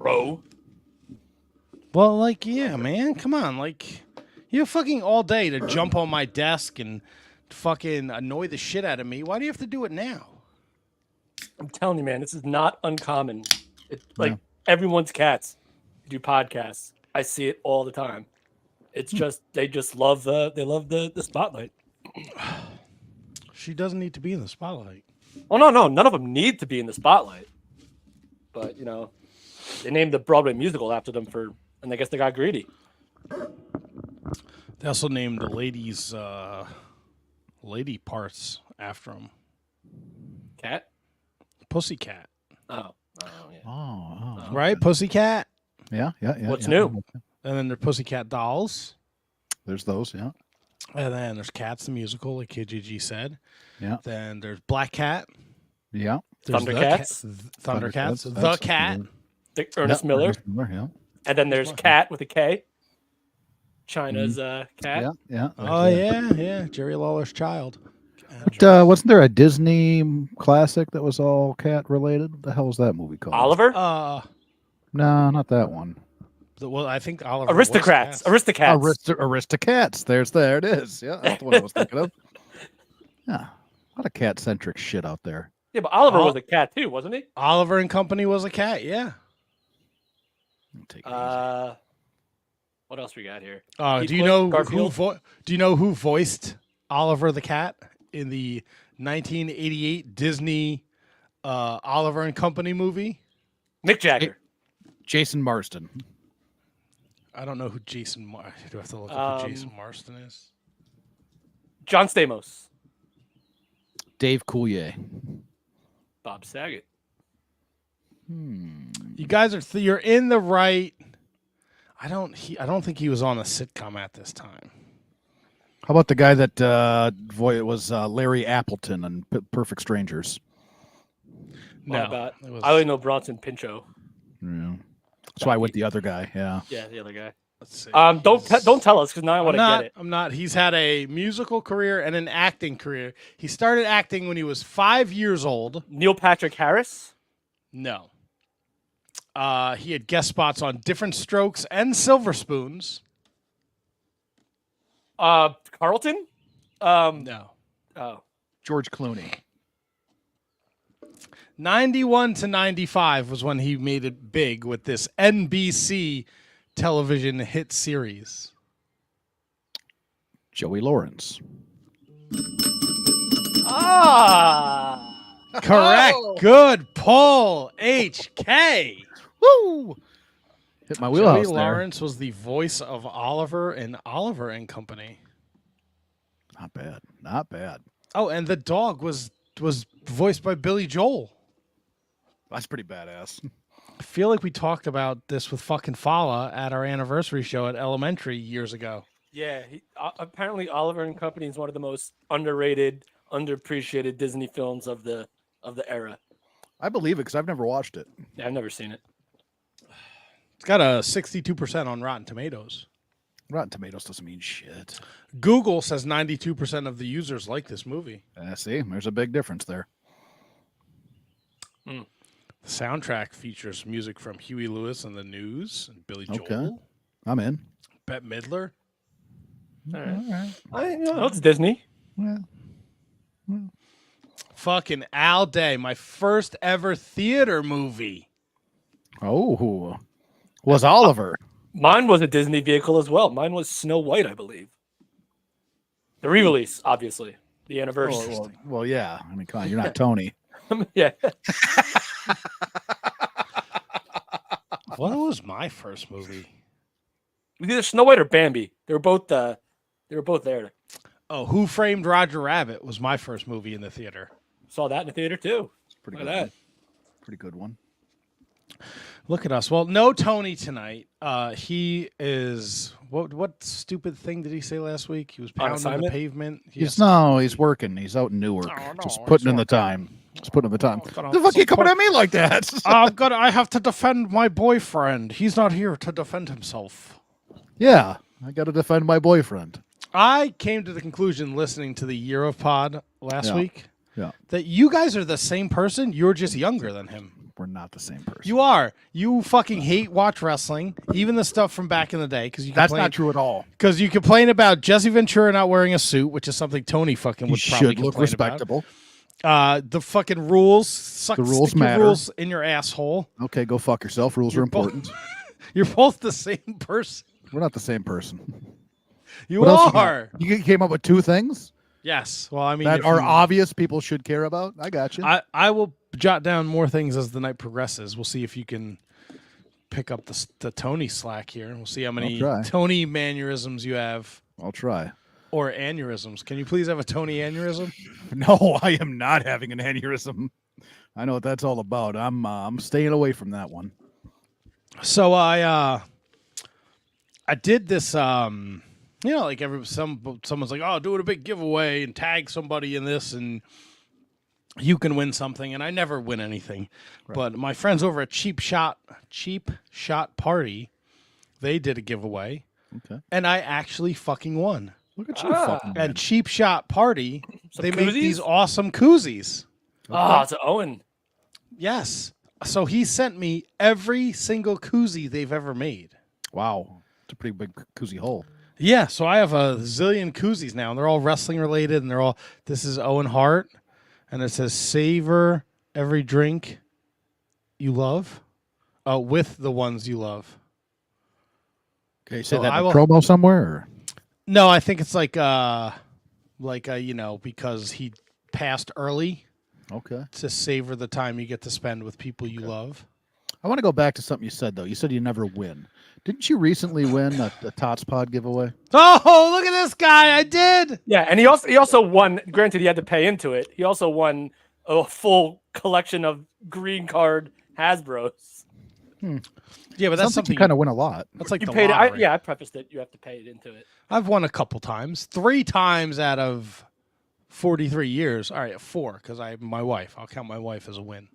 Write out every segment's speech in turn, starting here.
bro. Well, like, yeah, man, come on, like, you have fucking all day to jump on my desk and fucking annoy the shit out of me. Why do you have to do it now? I'm telling you, man, this is not uncommon. It's like everyone's cats do podcasts. I see it all the time. It's just they just love the spotlight. She doesn't need to be in the spotlight. Oh no, none of them need to be in the spotlight. But you know, they named the Broadway musical after them and I guess they got greedy. They also named the lady parts after them. Cat? Pussycat. Oh, yeah. Oh, right? Pussycat. Yeah. What's new? And then there are Pussycat Dolls. There's those, yeah. And then there's Cats the musical, like KGG said. Yeah. Then there's Black Cat. Yeah. There's Thundercats. Thundercats. The That's Cat. Ernest Miller. Ernest Miller, yeah. And then there's Cat with a K. China's cat. Yeah. Oh, yeah. Jerry Lawler's Child. Wasn't there a Disney classic that was all cat related? What the hell was that movie called? Oliver? No, not that one. Well, I think Oliver. Aristocrats. Aristocats. There it is. Yeah, that's what I was thinking of. Yeah, a lot of cat-centric shit out there. Yeah, but Oliver was a cat too, wasn't he? Oliver and Company was a cat, yeah. Take it easy. What else we got here? Do you know who voiced Oliver the cat in the 1988 Disney Oliver and Company movie? Mick Jagger. Jason Marsden. I don't know who Jason. Do I have to look up who Jason Marsden is? John Stamos. Dave Coulier. Bob Saget. You guys are you're in the right. I don't think he was on a sitcom at this time. How about the guy that was Larry Appleton on Perfect Strangers? No, I only know Bronson Pinchot. Yeah. That's why I went the other guy. Yeah. Yeah, the other guy. Let's see. Don't tell us because now I want to get it. I'm not. He's had a musical career and an acting career. He started acting when he was 5 years old. Neil Patrick Harris? No. He had guest spots on Different Strokes and Silver Spoons. Carlton? No. Oh. George Clooney. 91 to 95 was when he made it big with this NBC television hit series. Joey Lawrence. Correct. Oh. Good pull, HK. Woo! Hit my wheelhouse Joey there. Lawrence was the voice of Oliver and Oliver and Company. Not bad. Oh, and the dog was voiced by Billy Joel. That's pretty badass. I feel like we talked about this with fucking Fala at our anniversary show at Elementary years ago. Yeah, apparently Oliver and Company is one of the most underrated, underappreciated Disney films of the era. I believe it because I've never watched it. Yeah, I've never seen it. It's got a 62% on Rotten Tomatoes. Rotten Tomatoes doesn't mean shit. Google says 92% of the users like this movie. See, there's a big difference there. The soundtrack features music from Huey Lewis and the News and Billy Joel. Okay. I'm in. Bette Midler. All right. It's Disney. Yeah. Fucking Al Day, my first ever theater movie. Oh, was Oliver. Mine was a Disney vehicle as well. Mine was Snow White, I believe. The re-release, obviously. The anniversary. Well, yeah. I mean, come on, you're not Tony. Yeah. What was my first movie? Either Snow White or Bambi. They were both there. Oh, Who Framed Roger Rabbit was my first movie in the theater. Saw that in the theater too. Pretty Look good. at that. Pretty good one. Look at us. Well, no Tony tonight. He is what stupid thing did he say last week? He was pounding the assignment? pavement. He's working. He's out in Newark. Just putting in the time. Just putting in the time. The fuck you coming at me like that? I have to defend my boyfriend. He's not here to defend himself. Yeah, I got to defend my boyfriend. I came to the conclusion listening to the Year of Pod last week Yeah. that you guys are the same person. You're just younger than him. We're not the same person. You are. You fucking watch wrestling, even the stuff from back in the day. Because That's not true at all. Because you complain about Jesse Ventura not wearing a suit, which is something Tony fucking would probably should look complain respectable. about. The fucking rules. The rules stick your matter. rules in your asshole. Okay, go fuck yourself. Rules are important. You're both the same person. We're not the same person. You What else are. You came up with 2 things Yes. Well, I mean, that if are you- obvious people should care about. I got you. I will jot down more things as the night progresses. We'll see if you can pick up the Tony slack here. We'll see how many I'll try. Tony mannerisms you have. I'll try. Or aneurysms. Can you please have a Tony aneurysm? No, I am not having an aneurysm. I know what that's all about. I'm staying away from that one. So I did this like someone's like, "Oh, do it a big giveaway and tag somebody in this and you can win something." And I never win anything. Right. But my friends over at Cheap Shot Party, they did a giveaway. Okay. And I actually fucking won. Look at you fucking And Cheap Shot Party, they make koozies? these awesome koozies. It's Owen. Yes. So he sent me every single koozie they've ever made. Wow. It's a pretty big koozie hole. Yeah, so I have a zillion koozies now, and they're all wrestling related, and this is Owen Hart, and it says savor every drink you love with the ones you love. Okay, say So that I in a will- promo somewhere? Or? No, I think it's because he passed early Okay. to savor the time you get to spend with people you love. I want to go back to something you said, though. You said you never win. Didn't you recently win a Tots Pod giveaway? Oh, look at this guy. I did. Yeah, and he also won. Granted, he had to pay into it. He also won a full collection of green card Hasbros. Yeah, but that's Sounds like something you kind of win a lot. That's like You the paid it. lottery. I prefaced it. You have to pay it into it. I've won a couple times. 3 times out of 43 years. All right, 4 because my wife. I'll count my wife as a win.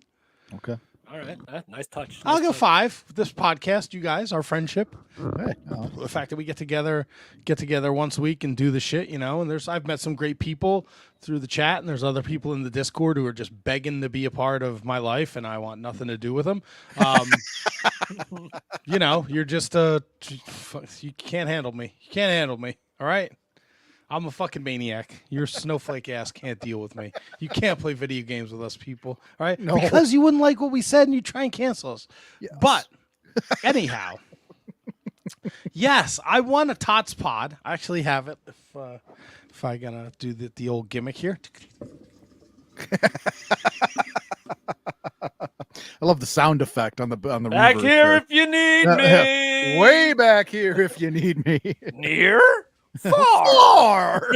Okay. All right, nice touch. I'll Nice go touch. 5. This podcast, you guys, our friendship, Hey, the fact that we get together once a week and do the shit, and I've met some great people through the chat, and there's other people in the Discord who are just begging to be a part of my life, and I want nothing to do with them. You're just you can't handle me. You can't handle me. All right. I'm a fucking maniac. Your snowflake ass can't deal with me. You can't play video games with us people. All right. No. Because you wouldn't like what we said and you try and cancel us. Yes. But anyhow, yes, I won a Tots Pod. I actually have it. If I gonna do the old gimmick here. I love the sound effect on the Back reverb here there. if you need me. Way back here if you need me. Near. Far.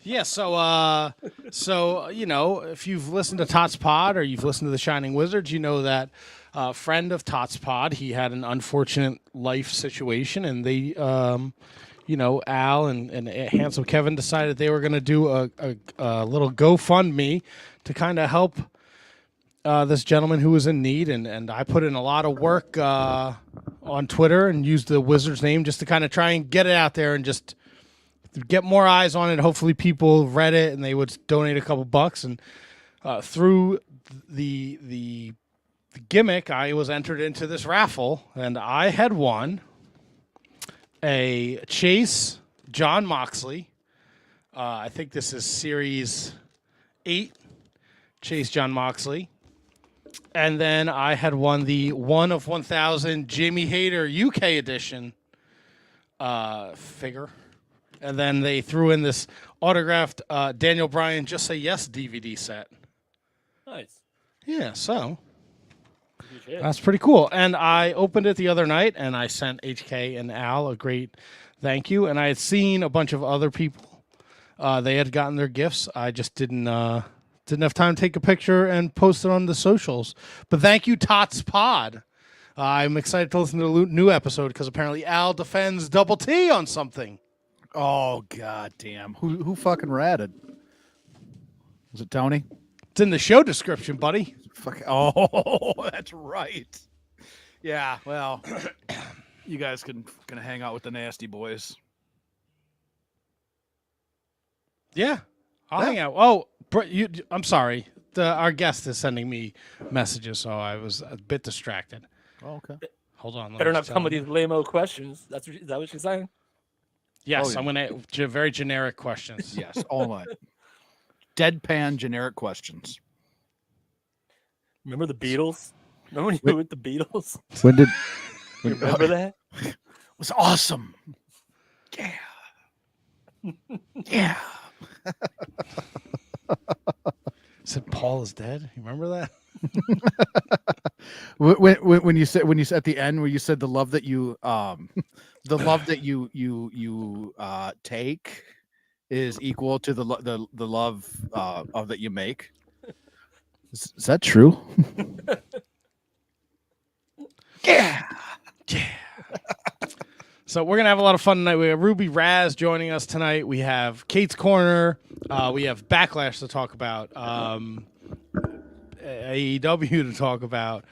Yeah, so if you've listened to Tots Pod or you've listened to The Shining Wizards, you know that a friend of Tots Pod, he had an unfortunate life situation, and they, Al and Handsome Kevin decided they were going to do a little GoFundMe to kind of help this gentleman who was in need, and I put in a lot of work on Twitter and used the Wizard's name just to kind of try and get it out there and just get more eyes on it. Hopefully people read it and they would donate a couple bucks. And through the gimmick, I was entered into this raffle, and I had won a Chase John Moxley. I think this is Series 8, Chase John Moxley. And then I had won the 1 of 1,000 Jamie Hayter UK edition figure. And then they threw in this autographed Daniel Bryan Just Say Yes DVD set. Nice. Yeah, so Huge hit. that's pretty cool. And I opened it the other night, and I sent HK and Al a great thank you. And I had seen a bunch of other people. They had gotten their gifts. I just didn't have time to take a picture and post it on the socials. But thank you, Tots Pod. I'm excited to listen to the new episode because apparently Al defends Double T on something. Oh, god damn. Who fucking ratted? Was it Tony? It's in the show description, buddy. Fuck. Oh, that's right. Yeah, well, you guys can hang out with the nasty boys. Yeah, I'll hang out. Oh, I'm sorry. our guest is sending me messages, so I was a bit distracted. Oh, okay. Hold on. Better not come with these lame-o questions. Is that what she's saying? Yes, yeah. I'm going to very generic questions. Yes, all mine. Deadpan generic questions. Remember the Beatles? Remember when you were with the Beatles? When did You remember that? It was awesome. Yeah. Yeah. Said Paul is dead. You remember that? when you said at the end where you said the love that you take is equal to the love of that you make. Is that true? Yeah. So we're gonna have a lot of fun tonight. We have Ruby Raze joining us tonight. We have Kate's Corner. We have Backlash to talk about. AEW to talk about.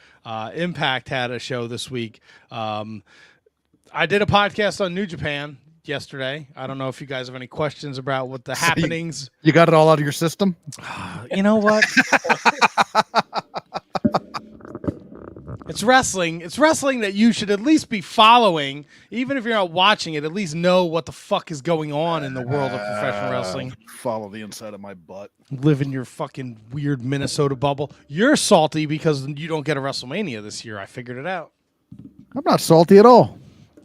Impact had a show this week. I did a podcast on New Japan yesterday. I don't know if you guys have any questions about what the happenings. You got it all out of your system? You know what? It's wrestling. It's wrestling that you should at least be following, even if you're not watching it. At least know what the fuck is going on in the world of professional wrestling. Follow the inside of my butt. Live in your fucking weird Minnesota bubble. You're salty because you don't get a WrestleMania this year. I figured it out. I'm not salty at all.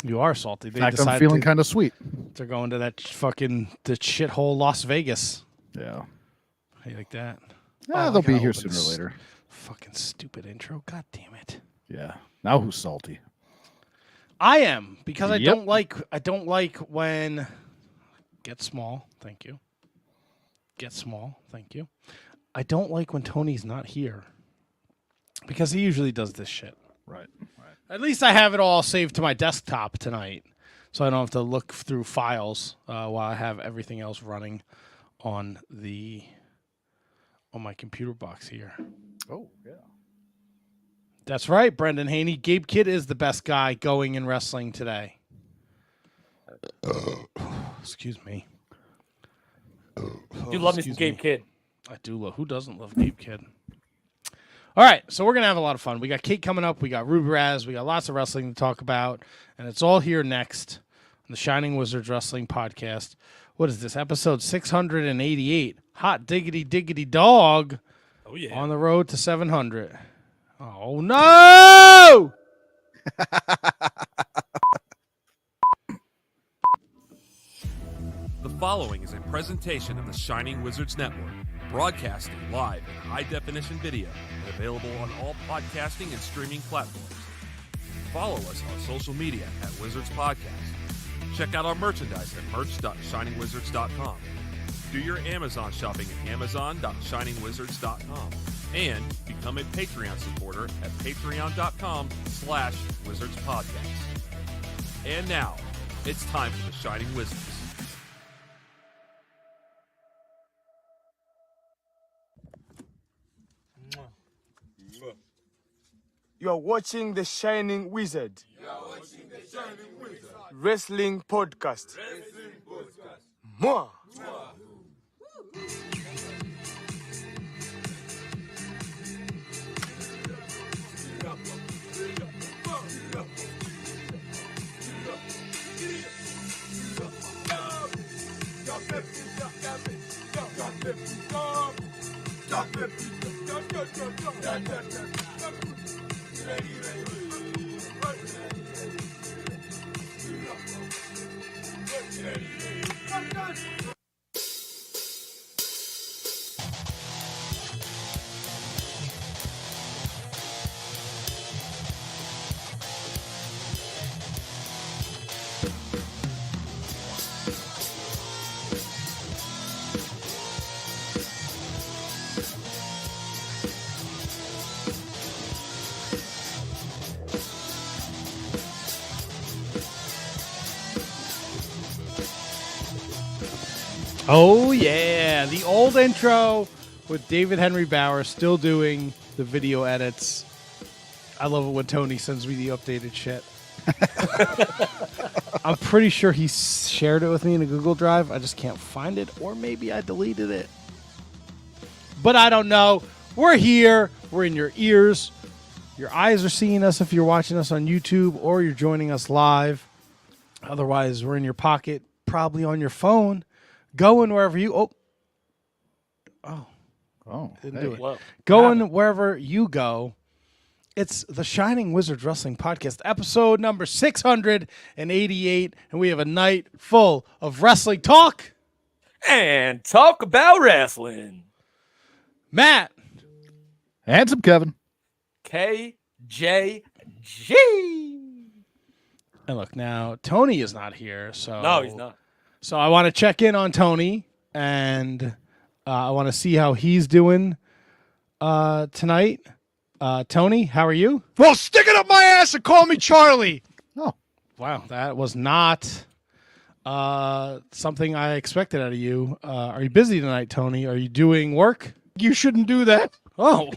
You are salty. In fact, I'm feeling kind of sweet. They're going to that fucking the shithole Las Vegas. Yeah. How you like that? Yeah, they'll be here sooner or later. Fucking stupid intro. God damn it. Yeah. Now who's salty? I am, because I Yep. don't like when get small, thank you. Get small, thank you. I don't like when Tony's not here. Because he usually does this shit. Right. At least I have it all saved to my desktop tonight. So I don't have to look through files while I have everything else running on my computer box here. Oh, yeah. That's right, Brendan Haney. Gabe Kidd is the best guy going in wrestling today. Excuse me. You love me some Gabe Kidd. I do love. Who doesn't love Gabe Kidd? All right, so we're going to have a lot of fun. We got Kate coming up. We got Ruby Raze. We got lots of wrestling to talk about. And it's all here next on the Shining Wizards Wrestling Podcast. What is this? Episode 688. Hot diggity diggity dog. Oh, yeah. On the road to 700. Oh, no! The following is a presentation of the Shining Wizards Network, broadcasting live in high-definition video and available on all podcasting and streaming platforms. Follow us on social media at Wizards Podcast. Check out our merchandise at merch.shiningwizards.com. Do your Amazon shopping at amazon.shiningwizards.com. And become a Patreon supporter at patreon.com/wizardspodcast. And now, it's time for the Shining Wizards. You're watching The Shining Wizard. Wrestling Podcast. Mwah. Oh, yeah. The old intro with David Henry Bauer still doing the video edits. I love it when Tony sends me the updated shit. I'm pretty sure he shared it with me in a Google Drive. I just can't find it, or maybe I deleted it. But I don't know. We're here. We're in your ears. Your eyes are seeing us if you're watching us on YouTube or you're joining us live. Otherwise, we're in your pocket, probably on your phone, going wherever you... Oh, Didn't hey. do it. Whoa. Going wherever you go. It's the Shining Wizards Wrestling Podcast, episode number 688, and we have a night full of wrestling talk. And talk about wrestling. Matt. Handsome Kevin. KJG. And look, now, Tony is not here, so... No, he's not. So I want to check in on Tony, and I want to see how he's doing tonight. Tony, how are you? Well, stick it up my ass and call me Charlie. Oh, Wow, that was not something I expected out of you. Are you busy tonight, Tony? Are you doing work? You shouldn't do that. Oh,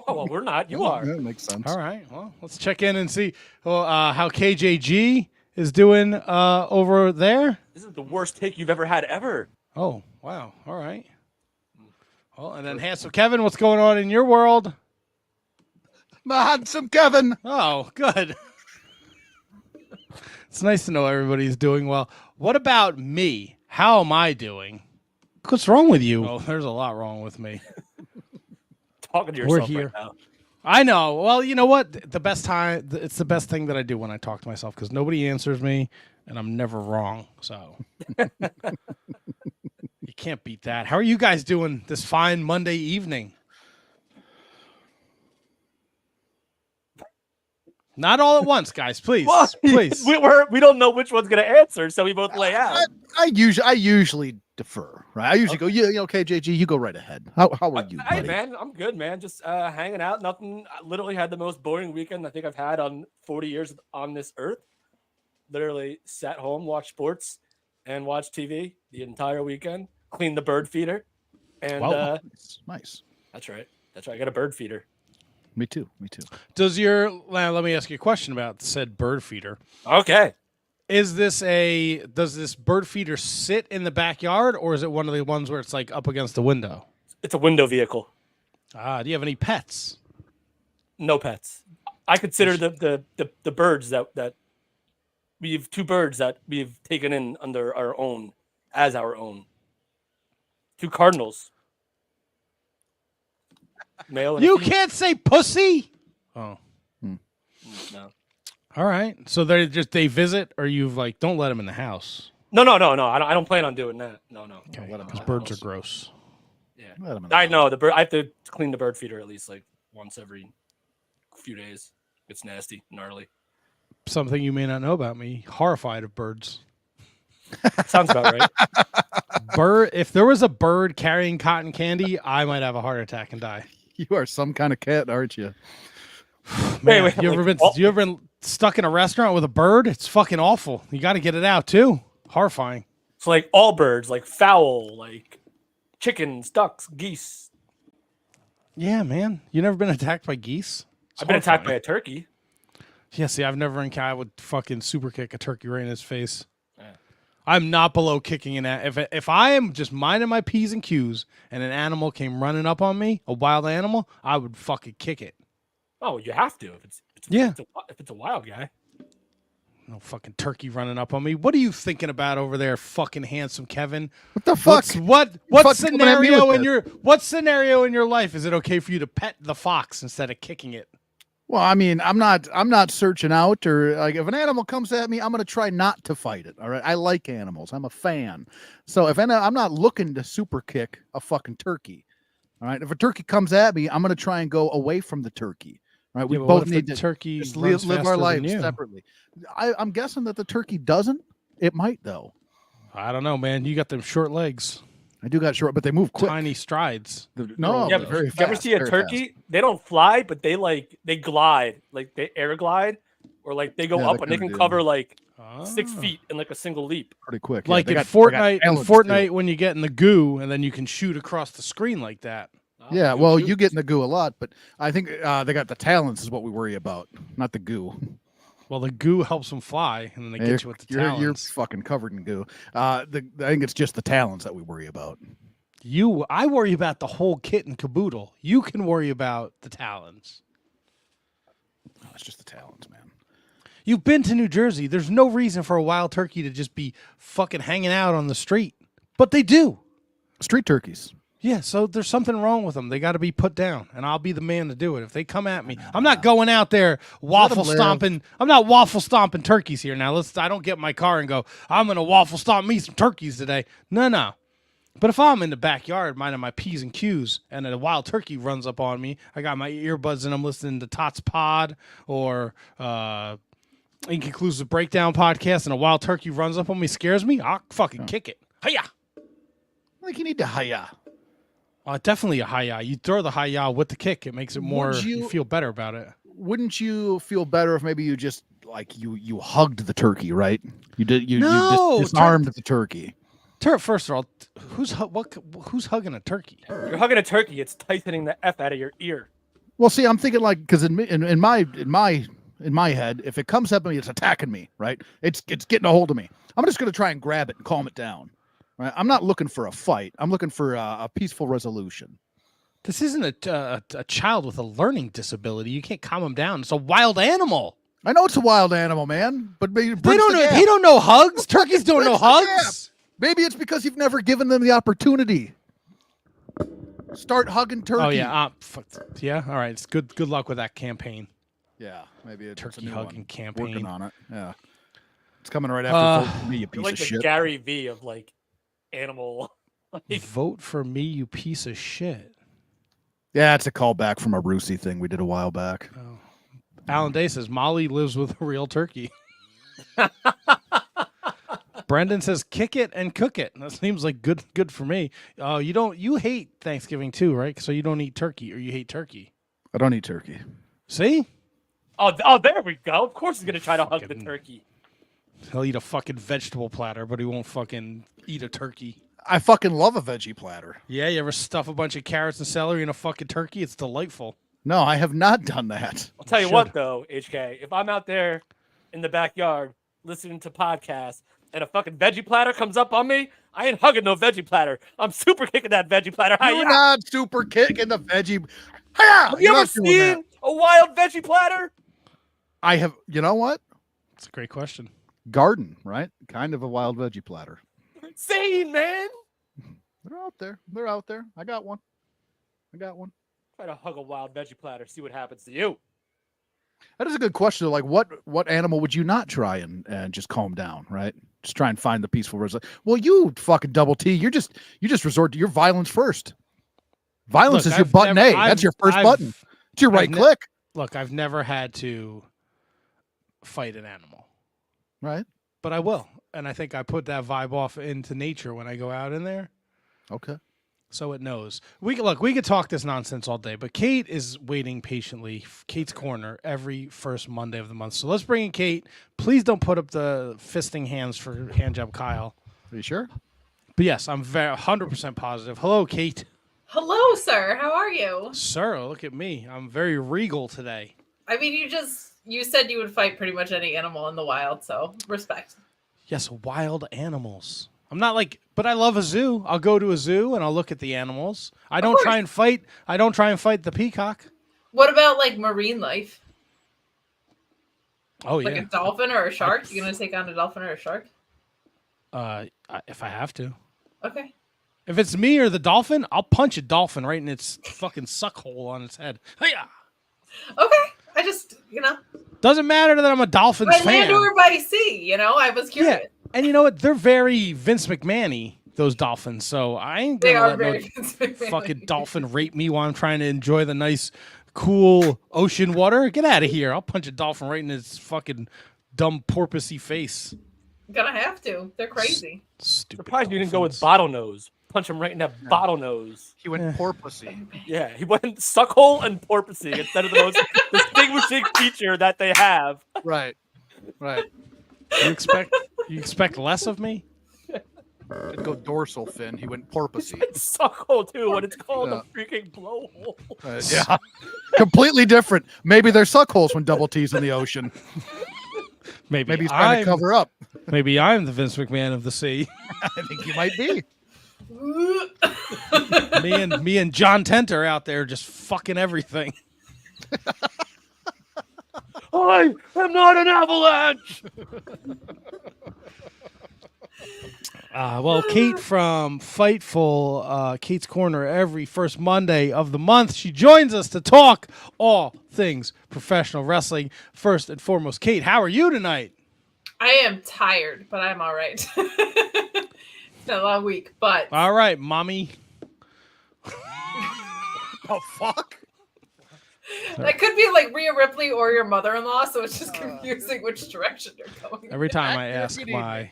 Well, we're not. You are. that makes sense. all right. Well, let's check in and see how KJG is doing over there. This is the worst take you've ever had ever. Oh, wow. All right. Well, and then Handsome Kevin, what's going on in your world? My handsome Kevin. Oh, good. It's nice to know everybody's doing well. What about me? How am I doing? What's wrong with you? Oh, there's a lot wrong with me. Talking to We're yourself here. right now. I know. Well, you know what? The best time, it's the best thing that I do when I talk to myself because nobody answers me and I'm never wrong. So you can't beat that. How are you guys doing this fine Monday evening? Not all at once, guys. Please, Well, please. we don't know which one's going to answer, so we both lay out. I usually defer, right? I usually go, okay, JG, you go right ahead. How are you, Hey, buddy? man, I'm good, man. Just hanging out. Nothing. I literally had the most boring weekend I think I've had on 40 years on this earth. Literally sat home, watched sports, and watched TV the entire weekend. Cleaned the bird feeder. And Wow, nice. That's right. I got a bird feeder. Me too. Does let me ask you a question about said bird feeder. Okay. Does this bird feeder sit in the backyard or is it one of the ones where it's like up against the window? It's a window vehicle. Do you have any pets? No pets. I consider the birds that we have two birds that we've taken in under our own, as our own. Two cardinals. Male and a You female. can't say pussy. Oh, No. all right. So they visit, or you've like don't let them in the house. No. I don't plan on doing that. No. Okay, let 'em because in the birds house. are gross. Yeah. Let 'em in the I know house. the bird. I have to clean the bird feeder at least like once every few days. It's nasty, gnarly. Something you may not know about me: horrified of birds. Sounds about right. If there was a bird carrying cotton candy, I might have a heart attack and die. You are some kind of cat, aren't you? Man, wait, you ever been stuck in a restaurant with a bird? It's fucking awful. You got to get it out too. Horrifying. So like all birds, like fowl, like chickens, ducks, geese. Yeah, man. You never been attacked by geese? It's I've been attacked by horrifying. a turkey. Yeah, see, I've never encountered. I would fucking super kick a turkey right in his face. Yeah. I'm not below kicking an animal. If I am just minding my P's and Q's and an animal came running up on me, a wild animal, I would fucking kick it. Oh, you have to if it's a wild guy. No fucking turkey running up on me. What are you thinking about over there, fucking handsome Kevin? What the fuck? What fuck's coming at me scenario with in this? scenario in your life is it okay for you to pet the fox instead of kicking it? Well, I mean, I'm not searching out, or like if an animal comes at me, I'm gonna try not to fight it. All right, I like animals. I'm a fan. So I'm not looking to super kick a fucking turkey. All right, if a turkey comes at me, I'm gonna try and go away from the turkey. All right, we Yeah, but what both if need the to turkey just runs live faster our than lives you? separately. I'm guessing that the turkey doesn't. It might though. I don't know, man. You got them short legs, I do got short, but they move quick. tiny strides. No, Yeah, they're but very you ever fast, see a very turkey? fast. They don't fly, but they glide, like they air glide, or like they go Yeah, up they and they kinda can do. cover like Ah. 6 feet in like a single leap. Pretty quick. Like they in got- they got Fortnite, talents, too. when you get in the goo and then you can shoot across the screen like that. Yeah, well, you get in the goo a lot, but I think they got the talents is what we worry about, not the goo. Well, the goo helps them fly, and then they get you with the You're talons. fucking covered in goo. I think it's just the talents that we worry about. I worry about the whole kit and caboodle. You can worry about the talons. Oh, it's just the talons, man. You've been to New Jersey. There's no reason for a wild turkey to just be fucking hanging out on the street. But they do. Street turkeys. Yeah, so there's something wrong with them. They got to be put down, and I'll be the man to do it. If they come at me, I'm not going out there waffle stomping. I'm not waffle stomping turkeys here. Now, I don't get in my car and go, I'm going to waffle stomp me some turkeys today. No. But if I'm in the backyard minding my P's and Q's and a wild turkey runs up on me, I got my earbuds and I'm listening to Tots Pod or Inconclusive Breakdown podcast, and a wild turkey runs up on me, scares me, I'll fucking kick it. Hiya! I think you need to hiya. Definitely a hiya. You throw the hiya with the kick. It makes it more, you feel better about it. Wouldn't you feel better if maybe you just like you hugged the turkey, right? You disarmed the turkey. First of all, who's hugging a turkey? You're hugging a turkey. It's tightening the F out of your ear. Well, see, I'm thinking like because in my head, if it comes up at me, it's attacking me, right? It's getting a hold of me. I'm just gonna try and grab it and calm it down. Right? I'm not looking for a fight. I'm looking for a peaceful resolution. This isn't a child with a learning disability. You can't calm him down. It's a wild animal. I know it's a wild animal, man, but maybe they don't know hugs. Turkeys don't know hugs. Maybe it's because you've never given them the opportunity. Start hugging turkey. Oh yeah, yeah. All right, it's good. Good luck with that campaign. Yeah, maybe it's turkey a new hugging one. campaign. Working on it. Yeah, it's coming right after Vote for Me, you piece like of the shit. Gary V of like animal. Vote for me, you piece of shit. Yeah, it's a callback from a Rusey thing we did a while back. Oh. Alan Day says Molly lives with a real turkey. Brendan says kick it and cook it. That seems like good for me. You hate Thanksgiving too, right? So you don't eat turkey, or you hate turkey. I don't eat turkey. See? Oh, there we go. Of course he's gonna try to hug the turkey. He'll eat a fucking vegetable platter, but he won't fucking eat a turkey. I fucking love a veggie platter. Yeah, you ever stuff a bunch of carrots and celery in a fucking turkey? It's delightful. No, I have not done that. I'll tell you what, though, HK, if I'm out there in the backyard listening to podcasts and a fucking veggie platter comes up on me, I ain't hugging no veggie platter. I'm super kicking that veggie platter. You're not super kicking the veggie. Hi-ya! Have you ever seen a wild veggie platter? I have. You know what? That's a great question. Garden, right? Kind of a wild veggie platter. Insane, man. They're out there. They're out there. I got one. Try to hug a wild veggie platter. See what happens to you. That is a good question. Like, what animal would you not try and just calm down, right? Just try and find the peaceful result. Well, you fucking double T. You just resort to your violence first. Violence is your button A. That's your first button. It's your right click. Look, I've never had to fight an animal. Right. But I will. And I think I put that vibe off into nature when I go out in there. Okay. So it knows. We could talk this nonsense all day, but Kate is waiting patiently. Kate's Corner every first Monday of the month. So let's bring in Kate. Please don't put up the fisting hands for Handjob Kyle. Are you sure? But yes, I'm 100% positive. Hello, Kate. Hello, sir. How are you? Sir, look at me. I'm very regal today. I mean, you said you would fight pretty much any animal in the wild, so respect. Yes, wild animals. I'm not like, but I love a zoo. I'll go to a zoo and I'll look at the animals. I don't try and fight the peacock. What about like marine life? Oh, like a dolphin or a shark? You gonna take on a dolphin or a shark? If I have to. Okay. If it's me or the dolphin, I'll punch a dolphin right in its fucking suck hole on its head. Hiya! Okay. I just, Doesn't matter that I'm a Dolphins by fan. land or by sea, I was curious. Yeah. And you know what? They're very Vince McMahon-y, those dolphins. So I ain't gonna let no fucking dolphin rape me while I'm trying to enjoy the nice, cool ocean water. Get out of here. I'll punch a dolphin right in its fucking dumb porpoisey face. Gonna have to. They're crazy. Stupid Surprised you didn't go with bottlenose. Punch him right in that bottlenose. He went porpoisey. Yeah, he went suckhole and porpoisey instead of the most distinguishing feature that they have. Right. You expect less of me? Didn't go dorsal fin. He went porpoisey. It's suckhole too, when it's called a freaking blowhole. Yeah. Completely different. Maybe there's suckholes when double T's in the ocean. Maybe he's trying to cover up. Maybe I'm the Vince McMahon of the sea. I think you might be. Me and John Tent are out there just fucking everything. I am not an avalanche. Well, Kate from Fightful, Kate's Corner, every first Monday of the month. She joins us to talk all things professional wrestling. First and foremost, Kate, how are you tonight? I am tired, but I'm all right. It's been a long week, but All right, mommy. Oh fuck! that could be like Rhea Ripley or your mother-in-law, so it's just confusing which direction you're going. Every time I ask Good my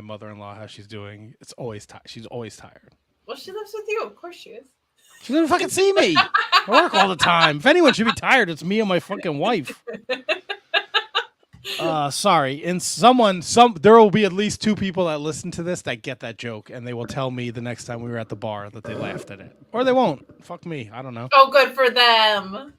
mother-in-law how she's doing, it's always she's always tired. Well, she lives with you. Of course she is. She doesn't fucking see me. I work all the time. If anyone should be tired, it's me and my fucking wife. Sorry. And there will be at least 2 people that listen to this that get that joke, and they will tell me the next time we were at the bar that they laughed at it. Or they won't. Fuck me. I don't know. Oh, good for them.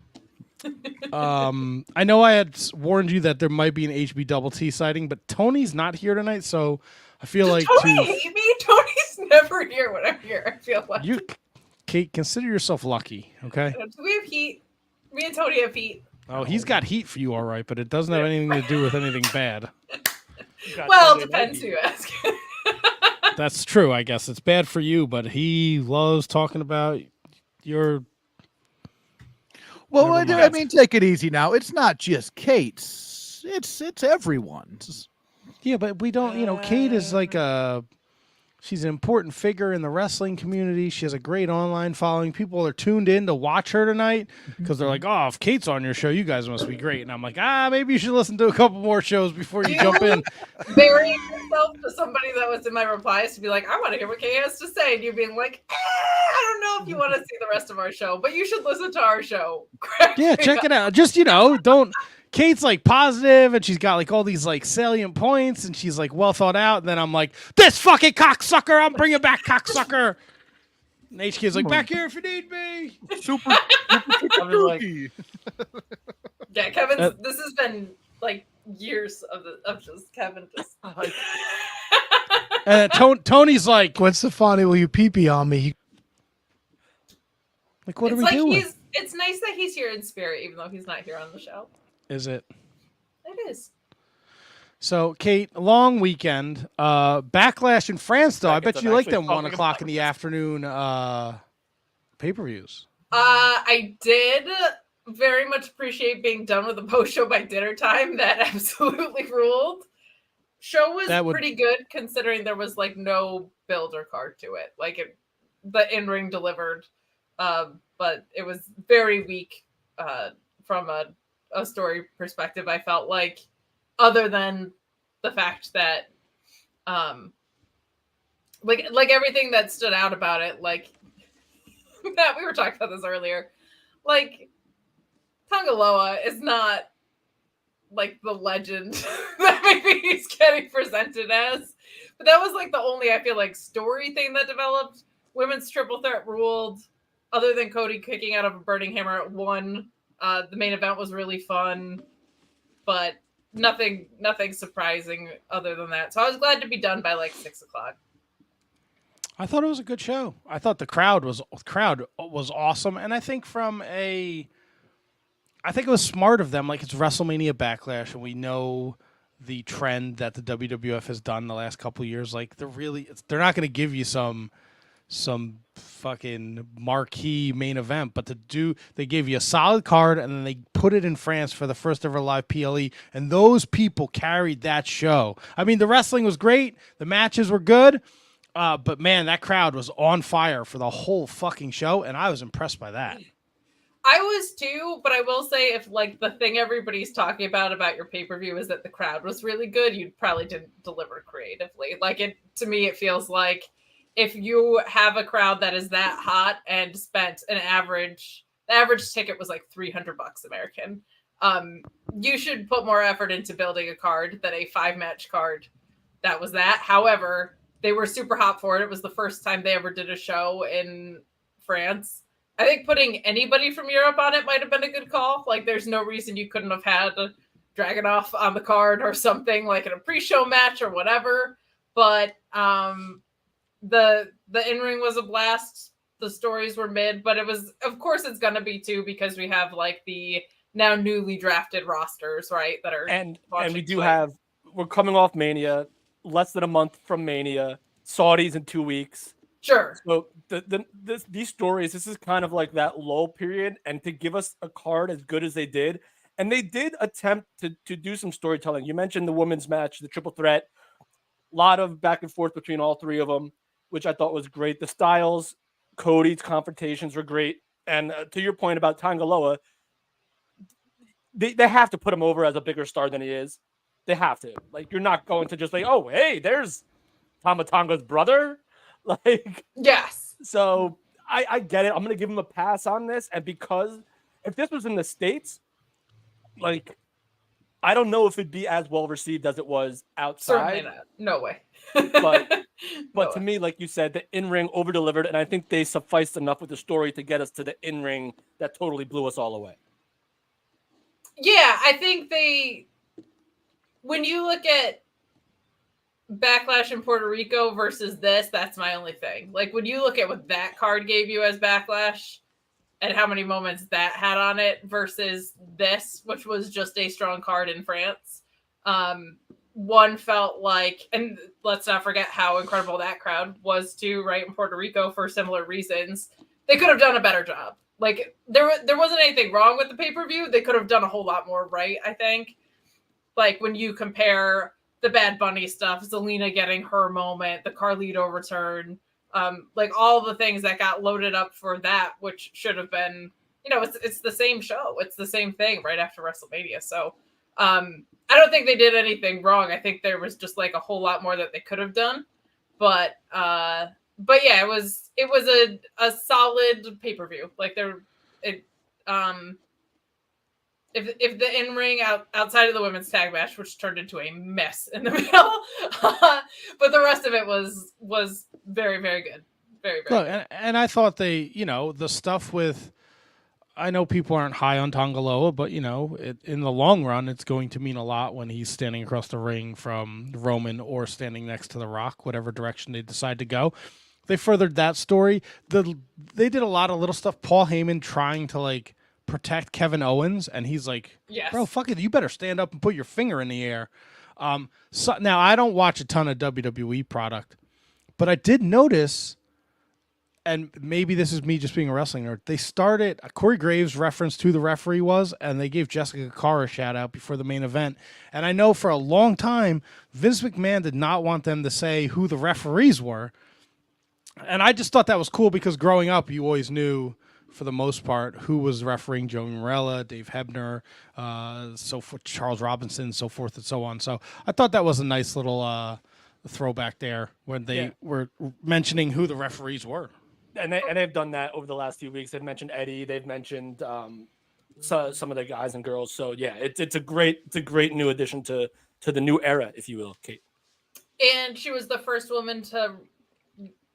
I know I had warned you that there might be an HBTT sighting, but Tony's not here tonight, so I feel like Tony hate me? Tony's never here when I'm here, I feel like. Kate, consider yourself lucky, okay? Do we have heat? Me and Tony have heat. Oh, he's got heat for you, all right, but it doesn't have anything to do with anything bad. Well, depends who you ask. That's true, I guess. It's bad for you, but he loves talking about your... Well, Never I mean, take it easy now. It's not just Kate's. It's everyone's. Yeah, but we don't, Kate is like she's an important figure in the wrestling community. She has a great online following. People are tuned in to watch her tonight because they're like, oh, if Kate's on your show, you guys must be great. And I'm like, maybe you should listen to a couple more shows before you jump in. Burying yourself to somebody that was in my replies to be like, I want to hear what Kate has to say. And you being like, I don't know if you want to see the rest of our show, but you should listen to our show. Yeah, check it out. Just, don't... Kate's like positive and she's got like all these like salient points and she's like well thought out. And then I'm like, this fucking cocksucker, I'm bringing back cocksucker. And HK's like, back here if you need me. Super turkey. Yeah, Kevin, this has been like years of just Kevin just. And Tony's like, Gwen Stefani, will you pee-pee on me? Like, what It's are we doing? It's nice that he's here in spirit, even though he's not here on the show. Is it? It is. So, Kate, long weekend. Backlash in France, though. I Seconds, bet I'm you like actually them 1 talking o'clock about in the afternoon pay-per-views. I did very much appreciate being done with the post show by dinner time. That absolutely ruled. Show was pretty good considering there was like no builder card to it. Like the in-ring delivered, but it was very weak from a story perspective. I felt like, other than the fact that like everything that stood out about it, like Matt, we were talking about this earlier, like Tangaloa is not like the legend that maybe he's getting presented as, but that was like the only, I feel like, story thing that developed. Women's triple threat ruled, other than Cody kicking out of a burning hammer at 1. The main event was really fun, but nothing surprising other than that. So I was glad to be done by like 6 o'clock. I thought it was a good show. I thought the crowd was awesome, and I think it was smart of them. Like, it's WrestleMania Backlash, and we know the trend that the WWF has done the last couple of years. Like, they're not going to give you some fucking marquee main event, but they gave you a solid card, and then they put it in France for the first ever live PLE, and those people carried that show. I mean, the wrestling was great, the matches were good, but man, that crowd was on fire for the whole fucking show, and I was impressed by that. I was too, but I will say, if like the thing everybody's talking about your pay-per-view is that the crowd was really good, you probably didn't deliver creatively. Like, to me, it feels like if you have a crowd that is that hot and spent the average ticket was like $300 American, you should put more effort into building a card than a 5-match card. That was that. However, they were super hot for it. It was the first time they ever did a show in France. I think putting anybody from Europe on it might have been a good call. Like, there's no reason you couldn't have had Dragunov on the card or something, like in a pre-show match or whatever. But the in-ring was a blast. The stories were mid, but it was, of course it's gonna be too, because we have like the now newly drafted rosters, right? That are and we do fight. have, we're coming off Mania, less than a month from Mania, Saudis in 2 weeks. Sure. So these stories, this is kind of like that lull period, and to give us a card as good as they did, and they did attempt to do some storytelling. You mentioned the women's match, the triple threat, a lot of back and forth between all three of them, which I thought was great. The Styles, Cody's confrontations were great, and to your point about Tangaloa, they have to put him over as a bigger star than he is. They have to. Like, you're not going to just like, oh, hey, there's Tama Tonga's brother. Like, yes. So I get it. I'm gonna give him a pass on this, and because if this was in the States, like, I don't know if it'd be as well received as it was outside. Certainly not. No way. But to me, like you said, the in-ring over-delivered, and I think they sufficed enough with the story to get us to the in-ring that totally blew us all away. Yeah, I think when you look at Backlash in Puerto Rico versus this, that's my only thing. Like, when you look at what that card gave you as Backlash and how many moments that had on it versus this, which was just a strong card in France, one felt like, and let's not forget how incredible that crowd was too, right, in Puerto Rico for similar reasons. They could have done a better job. Like, there wasn't anything wrong with the pay-per-view. They could have done a whole lot more right, I think. Like, when you compare the Bad Bunny stuff, Zelina getting her moment, the Carlito return, like all the things that got loaded up for that, which should have been, it's the same show. It's the same thing right after WrestleMania. So I don't think they did anything wrong. I think there was just like a whole lot more that they could have done. But yeah, it was a solid pay-per-view. Like if the in-ring outside of the women's tag match, which turned into a mess in the middle, but the rest of it was very, very good. Very, very good. And I thought they, the stuff with, I know people aren't high on Tangaloa, but, in the long run, it's going to mean a lot when he's standing across the ring from Roman or standing next to The Rock, whatever direction they decide to go. They furthered that story. They did a lot of little stuff. Paul Heyman trying to, like, protect Kevin Owens, and he's like, yes. Bro, fuck it, you better stand up and put your finger in the air. So now I don't watch a ton of WWE product, but I did notice, and maybe this is me just being a wrestling nerd, they started, Corey Graves' reference to the referee was, and they gave Jessica Carr a shout out before the main event. And I know for a long time, Vince McMahon did not want them to say who the referees were. And I just thought that was cool because growing up, you always knew, for the most part, who was refereeing Joey Morella, Dave Hebner, so forth, Charles Robinson, so forth and so on. So I thought that was a nice little throwback there when they were mentioning who the referees were. And they've done that over the last few weeks. They've mentioned Eddie. They've mentioned some of the guys and girls. So yeah, it's a great new addition to the new era, if you will, Kate. And she was the first woman to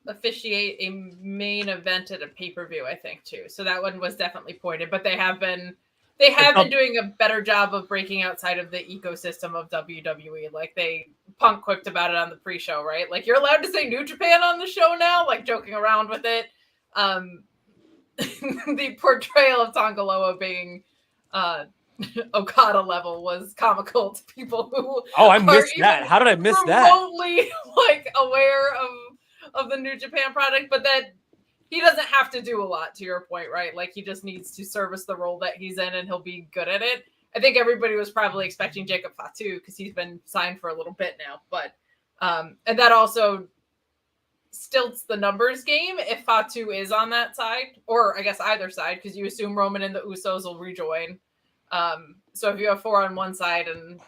officiate a main event at a pay-per-view, I think, too. So that one was definitely pointed, but they have been doing a better job of breaking outside of the ecosystem of WWE. Like, Punk quipped about it on the pre-show, right? Like, you're allowed to say New Japan on the show now, like joking around with it. The portrayal of Tangaloa being Okada level was comical to people who I missed that. How did I miss that? Remotely like aware of the New Japan product, but that he doesn't have to do a lot, to your point, right? Like, he just needs to service the role that he's in and he'll be good at it. I think everybody was probably expecting Jacob Fatu because he's been signed for a little bit now, but and that also stilts the numbers game if Fatu is on that side, or I guess either side, because you assume Roman and the Usos will rejoin. So if you have 4 on one side and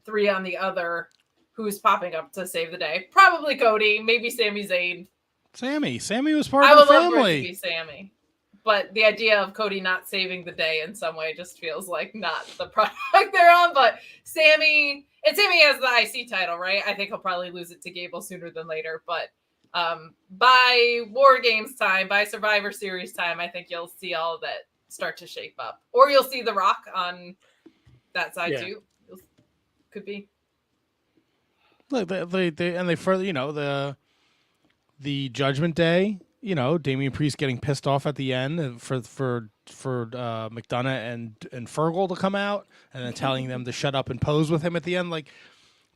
3 on the other, who's popping up to save the day? Probably Cody, maybe Sami Zayn. Sammy was part I of would the love for it family. to be Sammy, but the idea of Cody not saving the day in some way just feels like not the product they're on. But Sammy has the IC title, right? I think he'll probably lose it to Gable sooner than later. But by War Games time, by Survivor Series time, I think you'll see all of that start to shape up, or you'll see The Rock on that side too. Could be. Look, they further, the Judgment Day, Damian Priest getting pissed off at the end for McDonough and Fergal to come out and then telling them to shut up and pose with him at the end. Like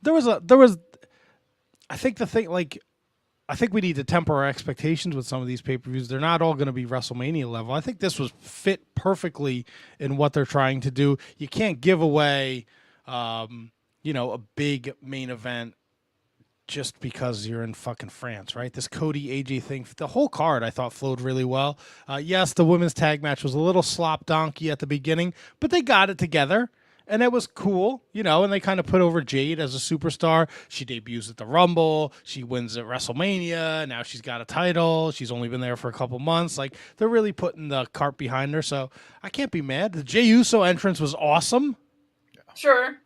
there was I think I think we need to temper our expectations with some of these pay-per-views. They're not all going to be WrestleMania level. I think this was fit perfectly in what they're trying to do. You can't give away, a big main event just because you're in fucking France, right? This Cody AJ thing, the whole card I thought flowed really well. Yes, the women's tag match was a little slop donkey at the beginning, but they got it together. And it was cool, and they kind of put over Jade as a superstar. She debuts at the Rumble. She wins at WrestleMania. Now she's got a title. She's only been there for a couple months. Like, they're really putting the cart behind her, so I can't be mad. The Jey Uso entrance was awesome. Sure.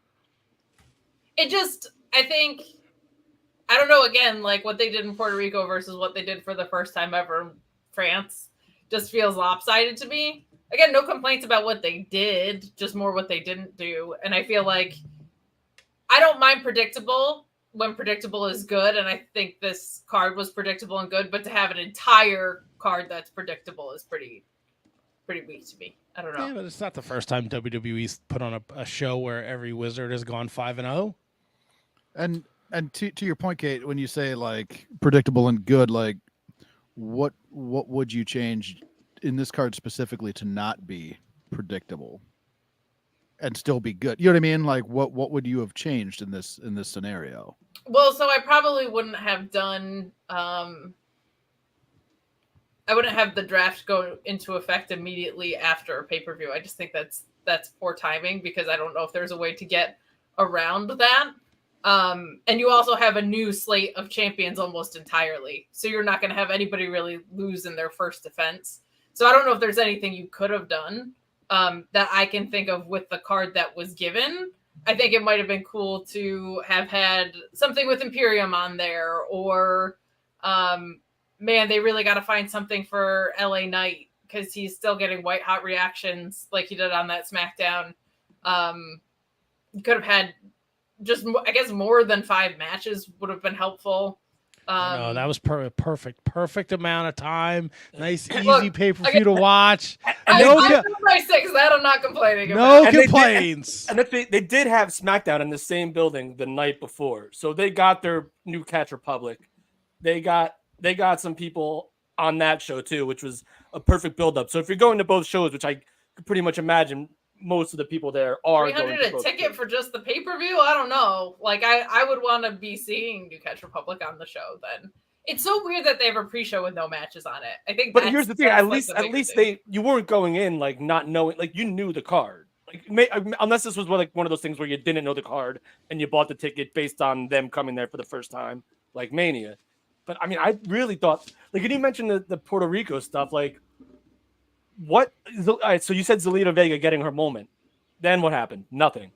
I don't know, again, like what they did in Puerto Rico versus what they did for the first time ever in France just feels lopsided to me. Again, no complaints about what they did, just more what they didn't do. And I feel like I don't mind predictable when predictable is good. And I think this card was predictable and good, but to have an entire card that's predictable is pretty weak to me. I don't know. Yeah, but it's not the first time WWE's put on a show where every wizard has gone 5-0. And to your point, Kate, when you say like predictable and good, like what would you change in this card specifically to not be predictable and still be good? You know what I mean? Like what would you have changed in this scenario? Well, so I probably wouldn't have done I wouldn't have the draft go into effect immediately after a pay-per-view. I just think that's poor timing because I don't know if there's a way to get around that. And you also have a new slate of champions almost entirely. So you're not going to have anybody really lose in their first defense. So I don't know if there's anything you could have done that I can think of with the card that was given. I think it might have been cool to have had something with Imperium on there, or man, they really got to find something for LA Knight because he's still getting white hot reactions like he did on that SmackDown. You could have had just, I guess, more than 5 matches would have been helpful. No, that was perfect amount of time. Nice, easy pay-per-view to watch. I'm my 6. That I'm not complaining about. No complaints. And they did have SmackDown in the same building the night before, so they got their new Catch Republic. They got some people on that show too, which was a perfect build-up. So if you're going to both shows, which I could pretty much imagine most of the people there are going to $300 a ticket for just the pay-per-view? I don't know. Like, I would want to be seeing New Catch Republic on the show then. It's so weird that they have a pre-show with no matches on it. I think but here's the thing, at least you weren't going in like not knowing, like you knew the card. Like unless this was like one of those things where you didn't know the card and you bought the ticket based on them coming there for the first time, like Mania. But I mean, I really thought, like, you mentioned the Puerto Rico stuff, like what? All right, so you said Zelina Vega getting her moment. Then what happened? Nothing.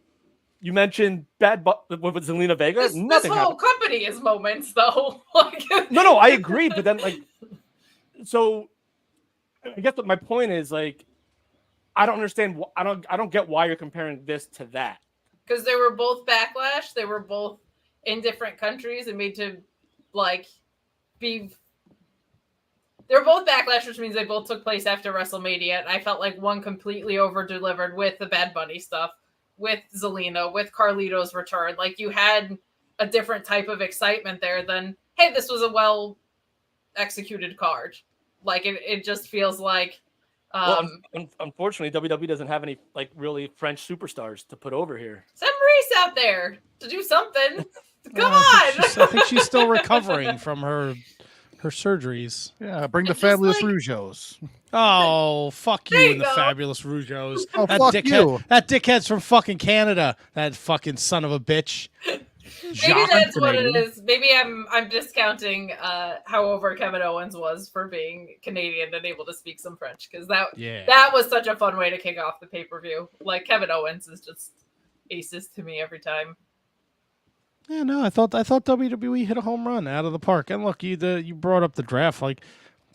You mentioned with Zelina Vega. Nothing. This whole happened. company is moments, though. Like, no, I agree. But then, like, so I guess what my point is, like, I don't understand. I don't get why you're comparing this to that. Because they were both Backlash. They were both in different countries and made to, like, be. They're both Backlash, which means they both took place after WrestleMania. And I felt like one completely over-delivered with the Bad Bunny stuff, with Zelina, with Carlito's return. Like, you had a different type of excitement there than, hey, this was a well-executed card. Like, it just feels like... unfortunately, WWE doesn't have any, like, really French superstars to put over here. Send Maurice out there to do something. Come on! I think she's still recovering from her surgeries. Yeah, bring the Fabulous Rougeos. Oh, fuck you and the go. Fabulous Rougeos. Oh, that fuck dickhead, you. That dickhead's from fucking Canada. That fucking son of a bitch. Maybe that's what it is. Maybe I'm discounting how over Kevin Owens was for being Canadian and able to speak some French, because that was such a fun way to kick off the pay-per-view. Like, Kevin Owens is just aces to me every time. Yeah, no, I thought WWE hit a home run out of the park. And look, you brought up the draft. Like,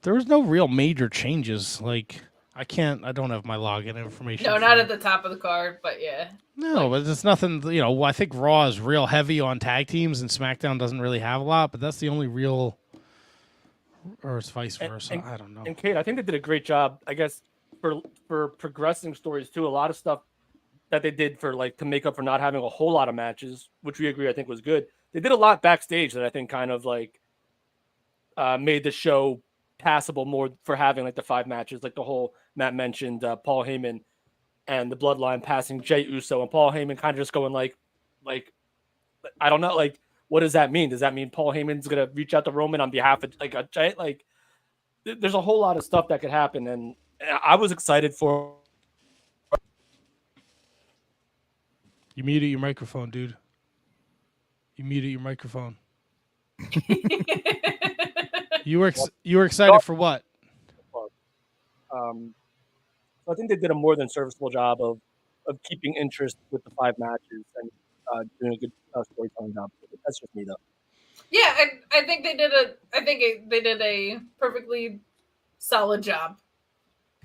there was no real major changes. Like, I don't have my login information. No, not at the top of the card, but yeah. No, but it's nothing. I think Raw is real heavy on tag teams, and SmackDown doesn't really have a lot. But that's the only real or it's vice And- versa. and- I don't know. And Kate, I think they did a great job, I guess, for progressing stories too. A lot of stuff that they did for like to make up for not having a whole lot of matches, which we agree I think was good. They did a lot backstage that I think kind of like made the show passable more for having like the 5 matches, like the whole Matt mentioned Paul Heyman and the Bloodline passing Jey Uso and Paul Heyman kind of just going like I don't know, like what does that mean? Does that mean Paul Heyman's gonna reach out to Roman on behalf of like a giant? Like there's a whole lot of stuff that could happen, and I was excited for. You muted your microphone, dude. You muted your microphone. You were excited for what? I think they did a more than serviceable job of keeping interest with the 5 matches and doing a good storytelling job. That's just me, though. Yeah, I think they did they did a perfectly solid job.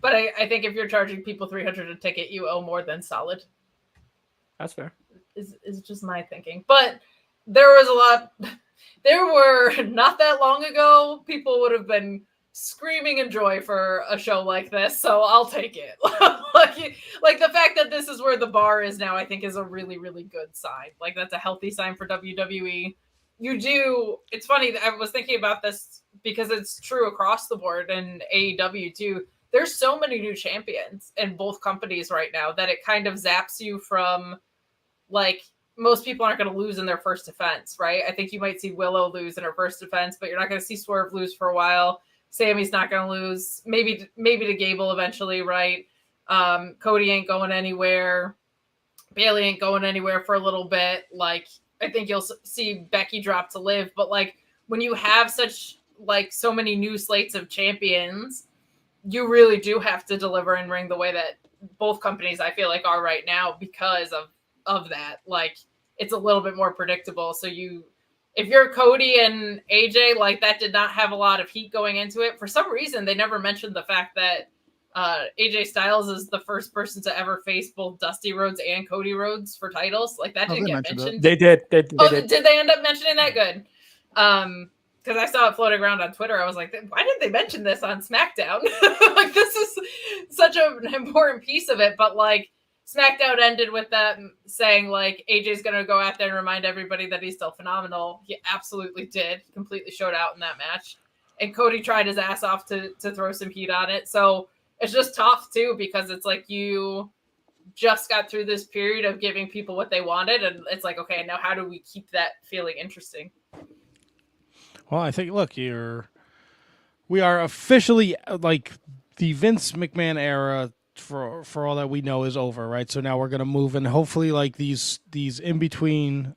But I think if you're charging people $300 a ticket, you owe more than solid. That's fair. Is just my thinking. But there were not that long ago, people would have been screaming in joy for a show like this, so I'll take it. like the fact that this is where the bar is now, I think is a really, really good sign. Like that's a healthy sign for WWE. It's funny that I was thinking about this because it's true across the board and AEW too. There's so many new champions in both companies right now that it kind of zaps you from like most people aren't going to lose in their first defense, right? I think you might see Willow lose in her first defense, but you're not going to see Swerve lose for a while. Sammy's not going to lose. Maybe to Gable eventually, right? Cody ain't going anywhere. Bayley ain't going anywhere for a little bit. Like I think you'll see Becky drop to Liv, but like when you have such like so many new slates of champions, you really do have to deliver in ring the way that both companies I feel like are right now because of that. Like it's a little bit more predictable. So if you're Cody and AJ, like that did not have a lot of heat going into it. For some reason, they never mentioned the fact that AJ Styles is the first person to ever face both Dusty Rhodes and Cody Rhodes for titles. Like that didn't get mentioned. They did. They did they end up mentioning that? Good. Because I saw it floating around on Twitter. I was like, why didn't they mention this on SmackDown? Like this is such an important piece of it. But like SmackDown ended with that saying like AJ's going to go out there and remind everybody that he's still phenomenal. He absolutely did. Completely showed out in that match. And Cody tried his ass off to throw some heat on it. So it's just tough too, because it's like you just got through this period of giving people what they wanted. And it's like, okay, now how do we keep that feeling interesting? Well, I think, look, we are officially like the Vince McMahon era for all that we know is over, right? So now we're going to move, and hopefully like these in between,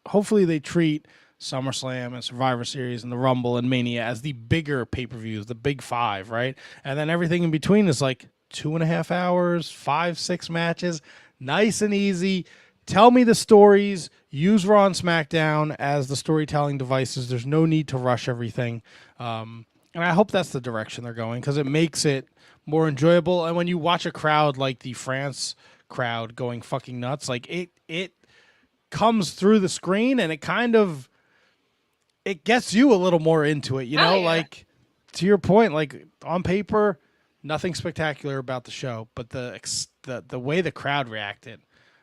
hopefully they treat SummerSlam and Survivor Series and the Rumble and Mania as the bigger pay-per-views, the big 5, right? And then everything in between is like 2.5 hours, 5-6 matches, nice and easy. Tell me the stories. Use Raw and SmackDown as the storytelling devices. There's no need to rush everything. And I hope that's the direction they're going because it makes it more enjoyable. And when you watch a crowd like the France crowd going fucking nuts, like it comes through the screen and it gets you a little more into it, you know? Yeah. Like to your point, like on paper, nothing spectacular about the show, but the way the crowd reacted.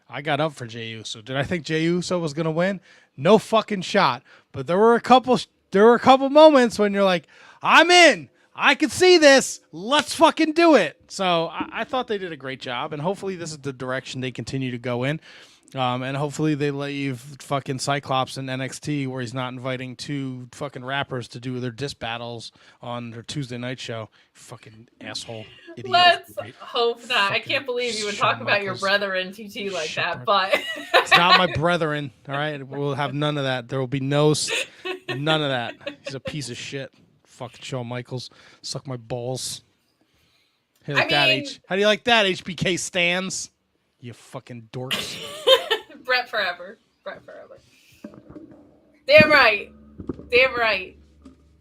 I got up for Jey Uso. Did I think Jey Uso was going to win? No fucking shot. But there were a couple moments when you're like, I'm in. I can see this. Let's fucking do it. So I thought they did a great job, and hopefully this is the direction they continue to go in. And hopefully they leave fucking Cyclops in NXT where he's not inviting 2 fucking rappers to do their diss battles on their Tuesday night show. Fucking asshole. Idiot. Let's hope not. I can't believe you would talk about your brethren TT like that, but it's not my brethren. All right, we'll have none of that. There will be none of that. He's a piece of shit. Fucking Shawn Michaels, suck my balls. How do you like that, HBK stands? You fucking dorks. Brett forever. Damn right.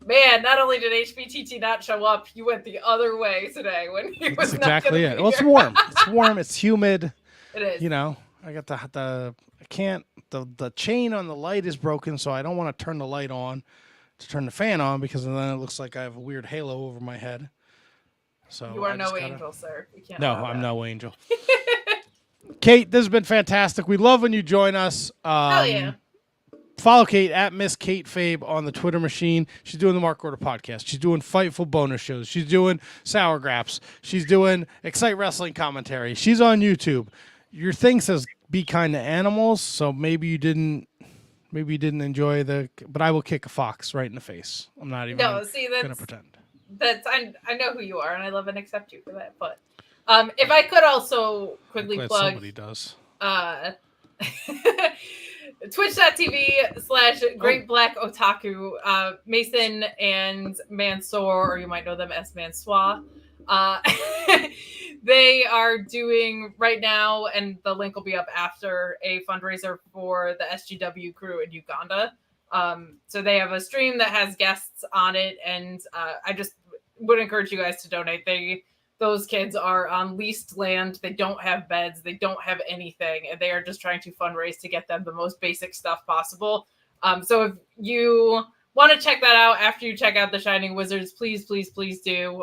Man, not only did HBTT not show up, you went the other way today when he was That's exactly not it. Well, it's warm. It's warm. It's humid. It is. You know, I got the chain on the light is broken, so I don't want to turn the light on. to turn the fan on because then it looks like I have a weird halo over my head. So You are I just no gotta- angel, sir. We can't. No, allow I'm that. no angel. Kate, this has been fantastic. We love when you join us. Hell yeah. Follow Kate at Miss Kate Fabe on the Twitter machine. She's doing the Mark Order podcast. She's doing Fightful bonus shows. She's doing Sour Graps. She's doing Excite Wrestling commentary. She's on YouTube. Your thing says be kind to animals, so maybe you didn't enjoy but I will kick a fox right in the face. I'm not even No, see, gonna pretend. I know who you are, and I love and accept you for that. But if I could also quickly Glad plug somebody does. Twitch.tv/Great Black Otaku. Mason and Mansoor, or you might know them as Mansoir. They are doing right now, and the link will be up after, a fundraiser for the SGW crew in Uganda. So they have a stream that has guests on it, and I just would encourage you guys to donate. Those kids are on leased land. They don't have beds. They don't have anything. And they are just trying to fundraise to get them the most basic stuff possible. So if you want to check that out after you check out the Shining Wizards, please, please, please do.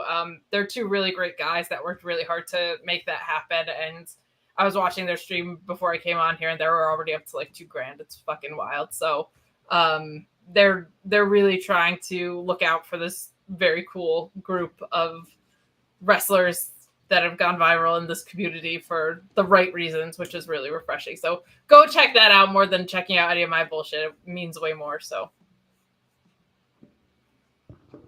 They're two really great guys that worked really hard to make that happen. And I was watching their stream before I came on here, and they were already up to like $2,000. It's fucking wild. So they're really trying to look out for this very cool group of wrestlers that have gone viral in this community for the right reasons, which is really refreshing. So go check that out more than checking out any of my bullshit. It means way more. So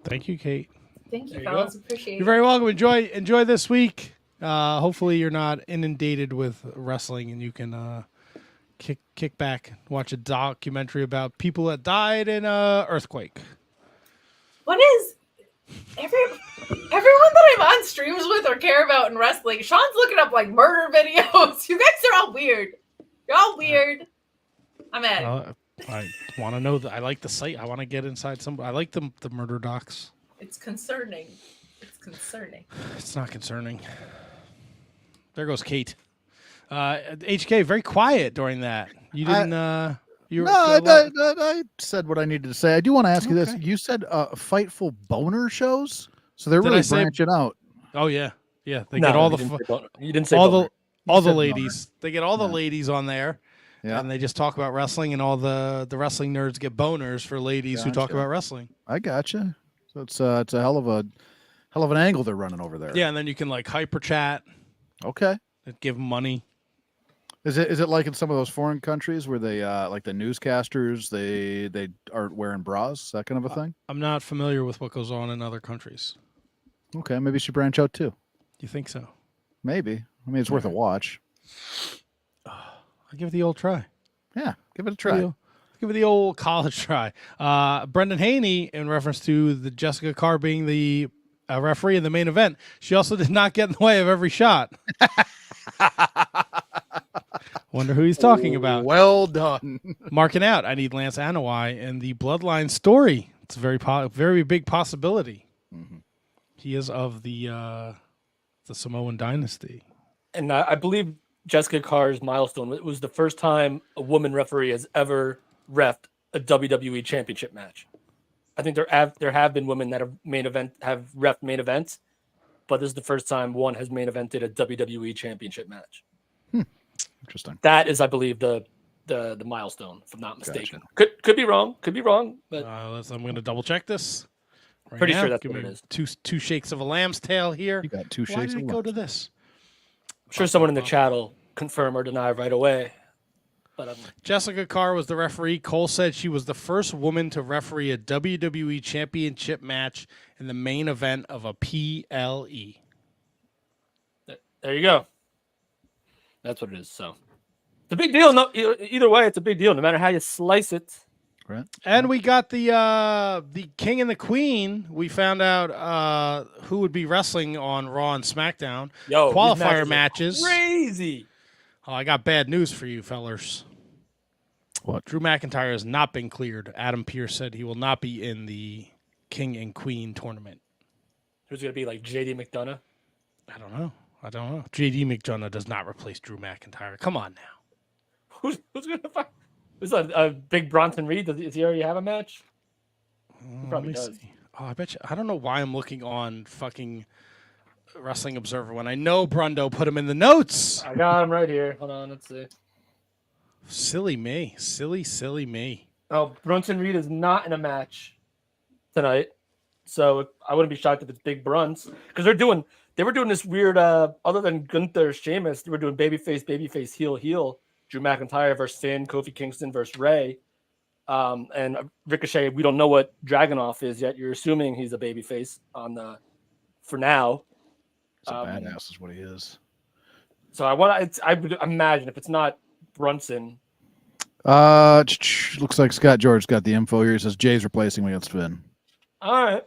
Thank you, Kate. thank you, There you fellas. go. Appreciate You're it. very welcome. Enjoy this week. Hopefully you're not inundated with wrestling and you can kick back, watch a documentary about people that died in a earthquake. What is everyone that I'm on streams with or care about in wrestling? Sean's looking up like murder videos. You guys are all weird. You're all weird. I'm at it. I want to know that. I like the site. I want to get inside some. I like the murder docs. It's concerning. It's concerning. It's not concerning. There goes Kate. HK, very quiet during that. You didn't. I said what I needed to say. I do want to ask you this. Okay. You said Fightful boner shows, so they're Did really I say- branching out. Oh yeah. They No, get all you the didn't say boner. You didn't say all boner. the said ladies. They get all the Yeah. ladies on there. Yeah, And they just talk about wrestling, and all the wrestling nerds get boners for ladies who talk Gotcha. about wrestling. I gotcha. So it's a hell of an angle they're running over there. Yeah, and then you can like hyper chat, Okay. and give them money. Is it like in some of those foreign countries where they like the newscasters they aren't wearing bras, that kind of a thing? I'm not familiar with what goes on in other countries. Okay, maybe you should branch out too. You think so? Maybe. I mean, it's worth a watch. I'll give it the old try. Yeah, give it a try. Give it the old college try. Brendan Haney, in reference to the Jessica Carr being the referee in the main event, she also did not get in the way of every shot. Wonder who he's talking about. Well done. Marking out. I need Lance Anoa'i in the Bloodline story. It's a very big possibility. Mhm. He is of the Samoan dynasty. And I believe Jessica Carr's milestone was the first time a woman referee has ever reffed a WWE championship match. I think there have been women that have reffed main events, but this is the first time one has main evented a WWE championship match. Interesting. That is, I believe, the milestone, if I'm not mistaken. Could be wrong, but I'm going to double check this. Right Pretty now. sure that's Give what me it is. Two shakes of a lamb's tail here. You got two Why shakes did of it go lunch. to this? I'm sure someone in the chat will confirm or deny right away. But Jessica Carr was the referee. Cole said she was the first woman to referee a WWE championship match in the main event of a PLE. there you go. That's what it is. So it's a big deal. No, either way, it's a big deal. No matter how you slice it. Right. And we got the King and the Queen. We found out who would be wrestling on Raw and SmackDown. Yo, these Qualifier are matches. Crazy. Oh, I got bad news for you, fellers. What? Drew McIntyre has not been cleared. Adam Pearce said he will not be in the King and Queen tournament. Who's gonna be like JD McDonough? I don't know. JD McDonough does not replace Drew McIntyre. Come on now. Who's gonna fight? Is a big Bronson Reed? Does he already have a match? He probably let me does. see. Oh, I bet you. I don't know why I'm looking on fucking Wrestling Observer when I know Brundo put him in the notes. I got him right here. Hold on, let's see. Silly me. Silly me. Oh, Brunson Reed is not in a match tonight, so I wouldn't be shocked if it's Big Bruns because they were doing this weird. Other than Gunther, Sheamus, they were doing babyface, heel. Drew McIntyre versus Finn, Kofi Kingston versus Ray, and Ricochet. We don't know what Dragunov is yet. You're assuming he's a babyface for now. He's a badass is what he is. So I would imagine if it's not Brunson. Looks like Scott George got the info here. He says Jay's replacing him against Finn. All right,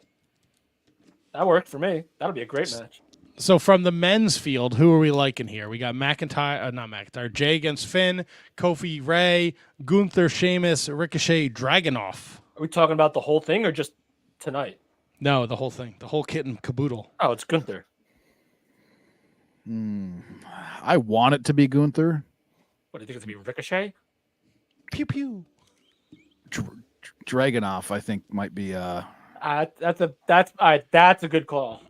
that worked for me. That'll be a great match. So from the men's field, who are we liking here? We got not McIntyre, Jay against Finn, Kofi, Ray, Gunther, Sheamus, Ricochet, Dragunov. Are we talking about the whole thing or just tonight? No, the whole thing, the whole kit and caboodle. Oh, it's Gunther. I want it to be Gunther. What do you think it's gonna be? Ricochet? Pew pew. Dragunov, I think, might be. That's a good call.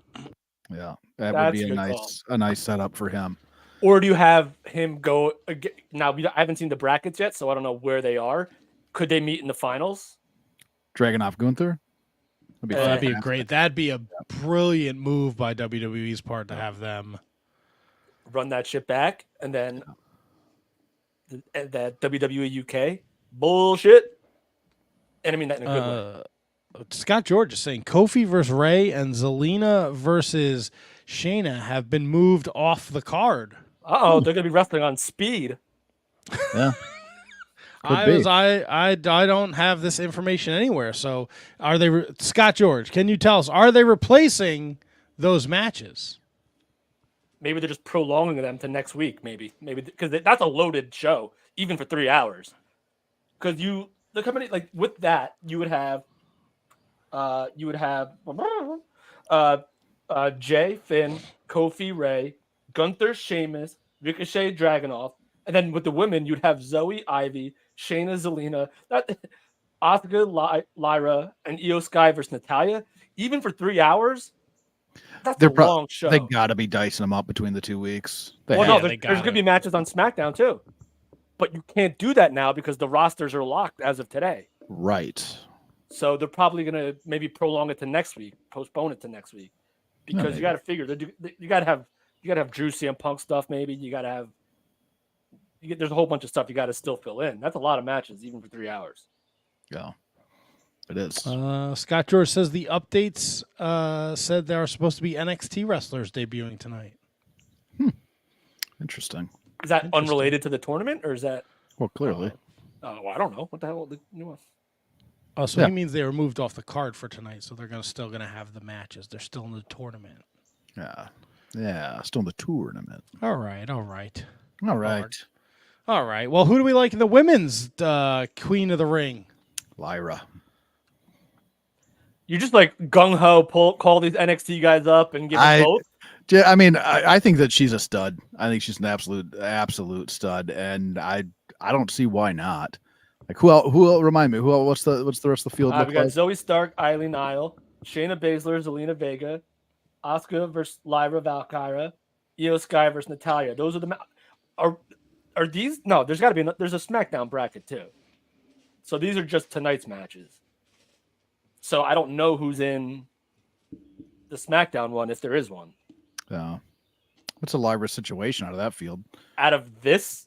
Yeah, that That's would be a good a nice setup for him. Or do you have him go again? Now I haven't seen the brackets yet, so I don't know where they are. Could they meet in the finals? Dragunov Gunther. That'd be a brilliant move by WWE's part to have them Run that shit back, and then that WWE UK bullshit. And I mean that in a good way. Scott George is saying Kofi versus Ray and Zelina versus Shayna have been moved off the card. They're gonna be wrestling on Speed. Yeah. I don't have this information anywhere. So are they Scott George? Can you tell us? Are they replacing those matches? Maybe they're just prolonging them to next week. Maybe because that's a loaded show, even for 3 hours. Because the company like with that you would have Jay, Finn, Kofi, Ray, Gunther, Sheamus, Ricochet, Dragunov, and then with the women you'd have Zoe, Ivy, Shayna, Zelina, Asuka, Lyra, and Io Sky versus Natalya. Even for 3 hours, that's a long show. They got to be dicing them up between the 2 weeks. There's going to be matches on SmackDown too, but you can't do that now because the rosters are locked as of today. Right. So they're probably going to maybe prolong it to next week, postpone it to next week, because you got to figure you got to have Drew CM Punk stuff. Maybe you got to have. There's a whole bunch of stuff you got to still fill in. That's a lot of matches, even for 3 hours. Yeah, it is. Scott George says the updates said there are supposed to be NXT wrestlers debuting tonight. Interesting. Is that unrelated to the tournament, or is that? Well, clearly. I don't know. What the hell? Oh, so he means they were moved off the card for tonight, so they're still gonna have the matches. They're still in the tournament. Yeah, still in the tournament. All right. Well, who do we like in the women's Queen of the Ring? Lyra. You just like gung ho call these NXT guys up and give them both. I mean, I think that she's a stud. I think she's an absolute stud, and I don't see why not. Like who else? Remind me. What's the rest of the field? We got Zoe Stark, Eileen Isle, Shayna Baszler, Zelina Vega, Asuka versus Lyra Valkyra, Io Sky versus Natalya. Those are the are these? No, there's got to be. There's a SmackDown bracket too. So these are just tonight's matches. So I don't know who's in the SmackDown one if there is one. Yeah. What's a Lyra situation out of that field? Out of this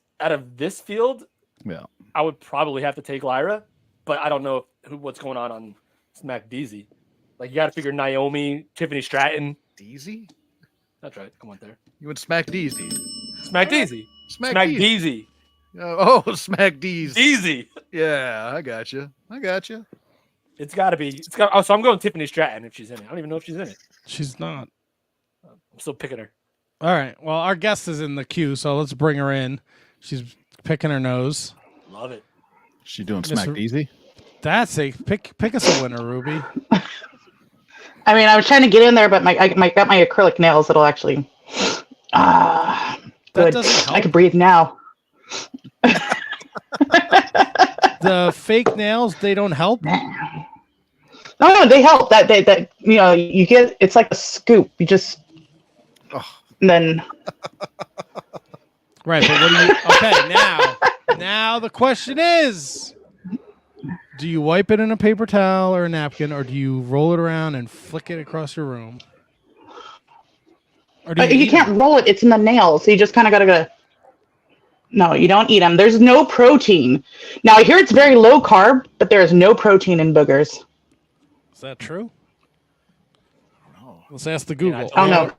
field, yeah, I would probably have to take Lyra, but I don't know what's going on Smack DZ. Like you got to figure Naomi, Tiffany Stratton. DZ? That's right. Come on there. You would Smack DZ. Smack DZ. Smack DZ. Oh, Smack DZ. DZ. Yeah, I got you. It's got to be. So I'm going Tiffany Stratton if she's in it. I don't even know if she's in it. She's not. I'm still picking her. All right. Well, our guest is in the queue, so let's bring her in. She's picking her nose. Love it. She doing Smack DZ? That's a pick us a winner, Ruby. I mean, I was trying to get in there, but I got my acrylic nails. It'll actually. Good. I can breathe now. The fake nails, they don't help. No, they help. That you get. It's like a scoop. You just and then. Right, but what do you? Okay, now the question is: do you wipe it in a paper towel or a napkin, or do you roll it around and flick it across your room? Or do you can't roll it. It's in the nails, so you just kind of gotta go. No, you don't eat them. There's no protein. Now I hear it's very low carb, but there is no protein in boogers. Is that true? Let's ask the Google. I don't know.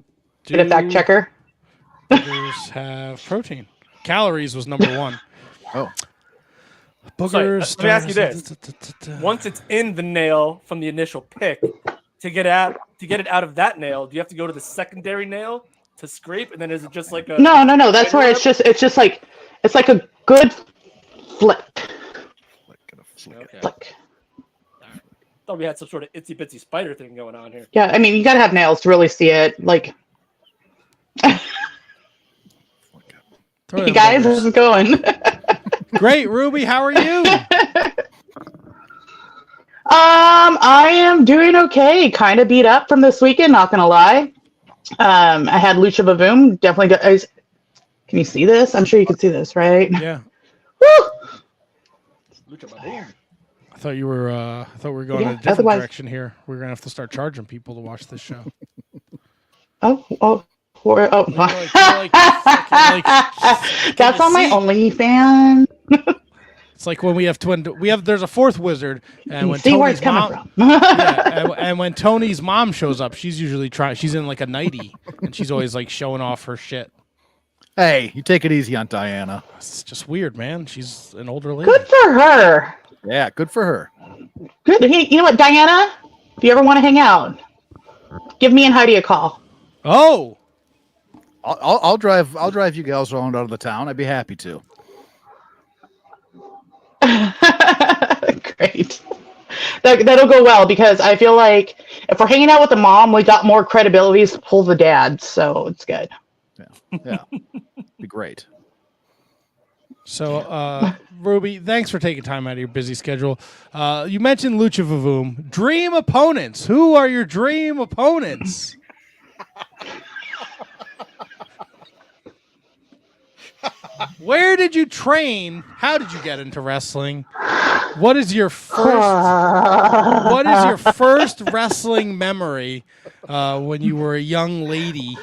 Get a fact checker. Boogers have protein. Calories was number one. Oh. Boogers. Let me ask you this: once it's in the nail from the initial pick, to get it out of that nail, do you have to go to the secondary nail to scrape, and then is it just like a? No. That's where it's just like a good flick. Okay. Flick. Thought we had some sort of itsy bitsy spider thing going on here. Yeah, I mean you gotta have nails to really see it. Like. Hey guys, how's it going? Great, Ruby. How are you? I am doing okay. Kind of beat up from this weekend, not gonna lie. I had Lucha Vavoom. Definitely. Can you see this? I'm sure you can see this, right? Yeah. Woo! Lucha Vavoom. I thought we were going in a different direction here. We're gonna have to start charging people to watch this show. That's on my OnlyFans. It's like when there's a fourth wizard, and when see where it's coming from. and when Tony's mom shows up, she's usually she's in like a nightie, and she's always like showing off her shit. Hey, you take it easy on Diana. It's just weird, man. She's an older lady. Good for her. Yeah, good for her. Good. Hey, you know what, Diana? If you ever want to hang out, give me and Heidi a call. Oh. I'll drive you gals around out of the town. I'd be happy to. Great. That'll go well because I feel like if we're hanging out with the mom, we got more credibility to pull the dad, so it's good. Yeah. Be great. So, Ruby, thanks for taking time out of your busy schedule. You mentioned Lucha Vavoom. Dream opponents. Who are your dream opponents? Where did you train? How did you get into wrestling? What is your first wrestling memory when you were a young lady?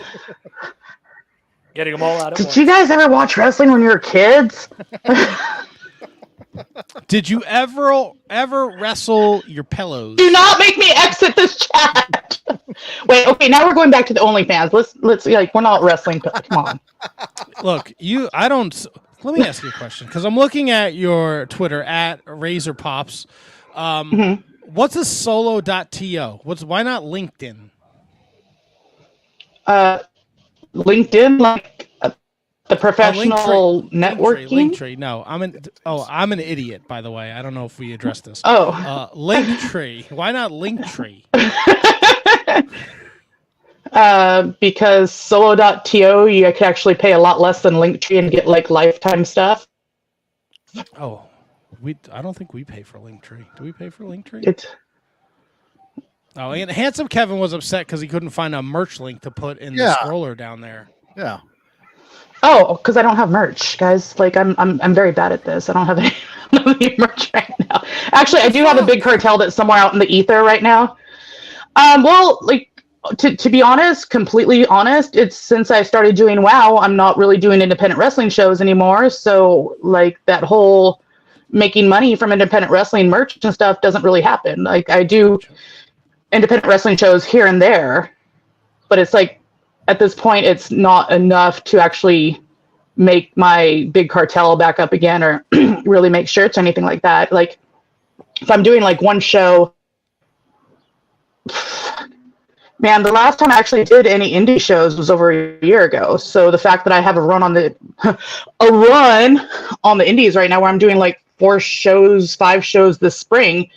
Getting them all out at once. Did you guys ever watch wrestling when you were kids? Did you ever wrestle your pillows? Do not make me exit this chat. Wait, okay, now we're going back to the OnlyFans. Let's like we're not wrestling. Come on. Look, let me ask you a question because I'm looking at your Twitter at Razor Pops. What's a solo.to? Why not LinkedIn? LinkedIn, like the professional networking. Linktree. No, I'm an idiot. By the way, I don't know if we addressed this. Linktree. Why not Linktree? Because solo.to you could actually pay a lot less than Linktree and get like lifetime stuff. Oh, I don't think we pay for Linktree. Do we pay for Linktree? Oh, and Handsome Kevin was upset because he couldn't find a merch link to put in the scroller down there. Yeah. Oh, because I don't have merch, guys. Like I'm very bad at this. I don't have any merch right now. Actually, I do have a big cartel that's somewhere out in the ether right now. Well, like to be honest, completely honest, it's since I started doing WoW, I'm not really doing independent wrestling shows anymore. So like that whole making money from independent wrestling merch and stuff doesn't really happen. Like I do independent wrestling shows here and there, but it's like at this point it's not enough to actually make my big cartel back up again or really make shirts or anything like that. Like if I'm doing like one show, man, the last time I actually did any indie shows was over a year ago. So the fact that I have a run on the indies right now where I'm doing like 5 shows this spring,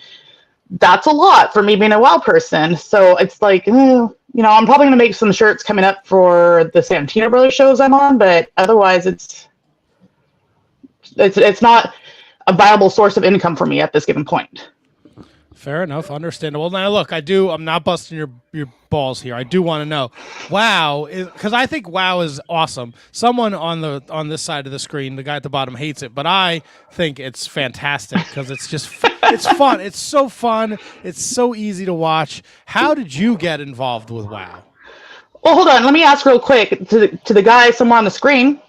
that's a lot for me being a WoW person. So it's like, I'm probably going to make some shirts coming up for the Santino Brothers shows I'm on, but otherwise it's not a viable source of income for me at this given point. Fair enough, understandable. Now, look, I'm not busting your balls here. I do want to know, WoW, because I think WoW is awesome. Someone on this side of the screen, the guy at the bottom, hates it, but I think it's fantastic because it's just it's fun. It's so fun. It's so easy to watch. How did you get involved with WoW? Well, hold on. Let me ask real quick to the guy somewhere on the screen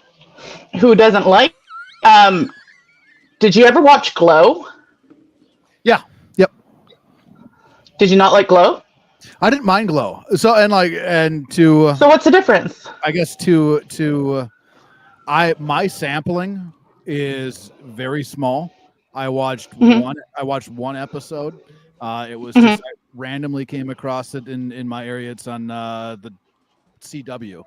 who doesn't like. Did you ever watch Glow? Yeah. Yep. Did you not like Glow? I didn't mind Glow. So what's the difference? I guess my sampling is very small. I watched one episode. It was just I randomly came across it in my area. It's on the CW,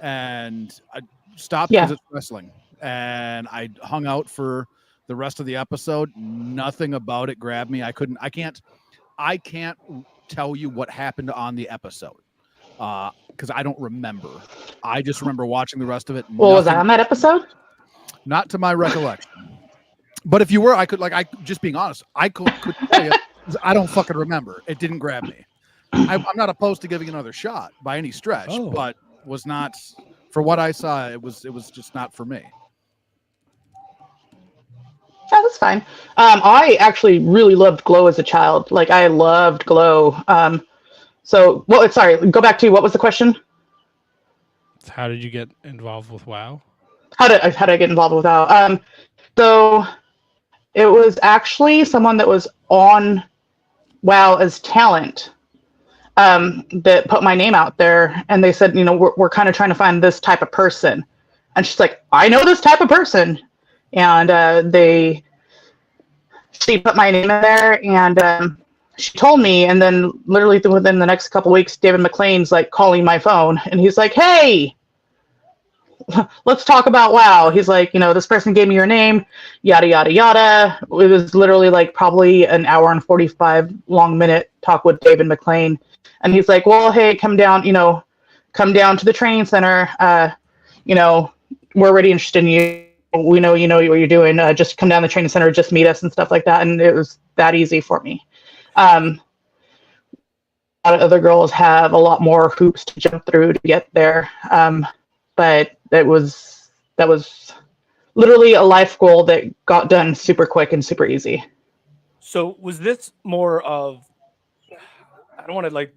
and I stopped because it's wrestling, and I hung out for the rest of the episode. Nothing about it grabbed me. I can't tell you what happened on the episode because I don't remember. I just remember watching the rest of it. Well, was I on that episode? Not to my recollection. But if you were, just being honest, I could tell you. I don't fucking remember. It didn't grab me. I'm not opposed to giving another shot by any stretch, but was not for what I saw. It was just not for me. Yeah, that's fine. I actually really loved Glow as a child. Like, I loved Glow. Sorry, go back to what was the question? How did you get involved with WoW? How did I get involved with WoW? So it was actually someone that was on WoW as talent that put my name out there, and they said, we're kind of trying to find this type of person. And she's like, I know this type of person. And she put my name in there, and she told me, and then literally within the next couple of weeks, David McLean's like calling my phone, and he's like, hey, let's talk about WoW. He's like, this person gave me your name, yada, yada, yada. It was literally like probably an hour and 45 long minute talk with David McLean. And he's like, well, hey, come down to the training center. We're already interested in you. We know you know what you're doing. Just come down to the training center, just meet us and stuff like that. And it was that easy for me. A lot of other girls have a lot more hoops to jump through to get there. But that was literally a life goal that got done super quick and super easy. So was this more of, I don't want to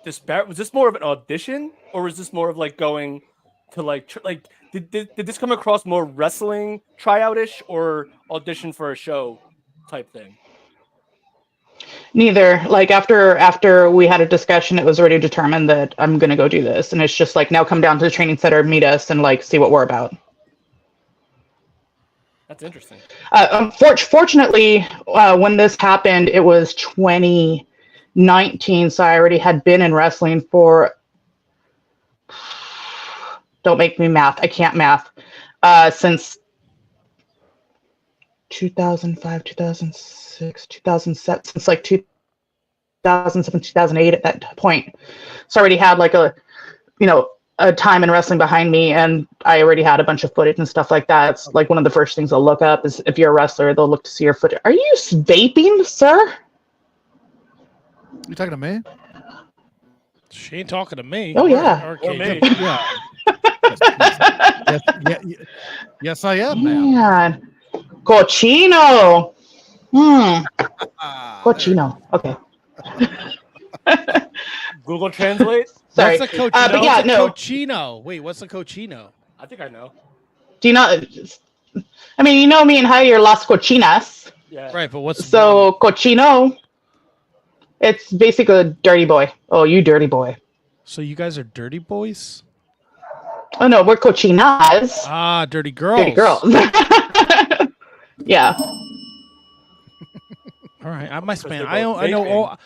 disparate, was this more of an audition, or was this more of going to did this come across more wrestling tryout-ish or audition for a show type thing? Neither. After we had a discussion, it was already determined that I'm going to go do this. And it's just now come down to the training center, meet us, and see what we're about. That's interesting. Fortunately, when this happened, it was 2019. So I already had been in wrestling for, don't make me math. I can't math. Since 2005, 2006, 2007, since 2007, 2008 at that point. So I already had a time in wrestling behind me, and I already had a bunch of footage and stuff like that. It's one of the first things they'll look up is if you're a wrestler, they'll look to see your footage. Are you vaping, sir? You talking to me? She ain't talking to me. Oh, yeah. Or me. Yeah. Yes, I am, ma'am. Man. Cochino. Cochino. Okay. Google Translate? Sorry. What's a cochino? Cochino. Wait, what's a cochino? I think I know. Do you not? I mean, you know me and how you're Las Cochinas. Yeah. Right, but what's so cochino? It's basically a dirty boy. Oh, you dirty boy. So you guys are dirty boys? Oh no, we're cochinas. Ah, dirty girls. Dirty girls. Yeah. All right, I my man. I know.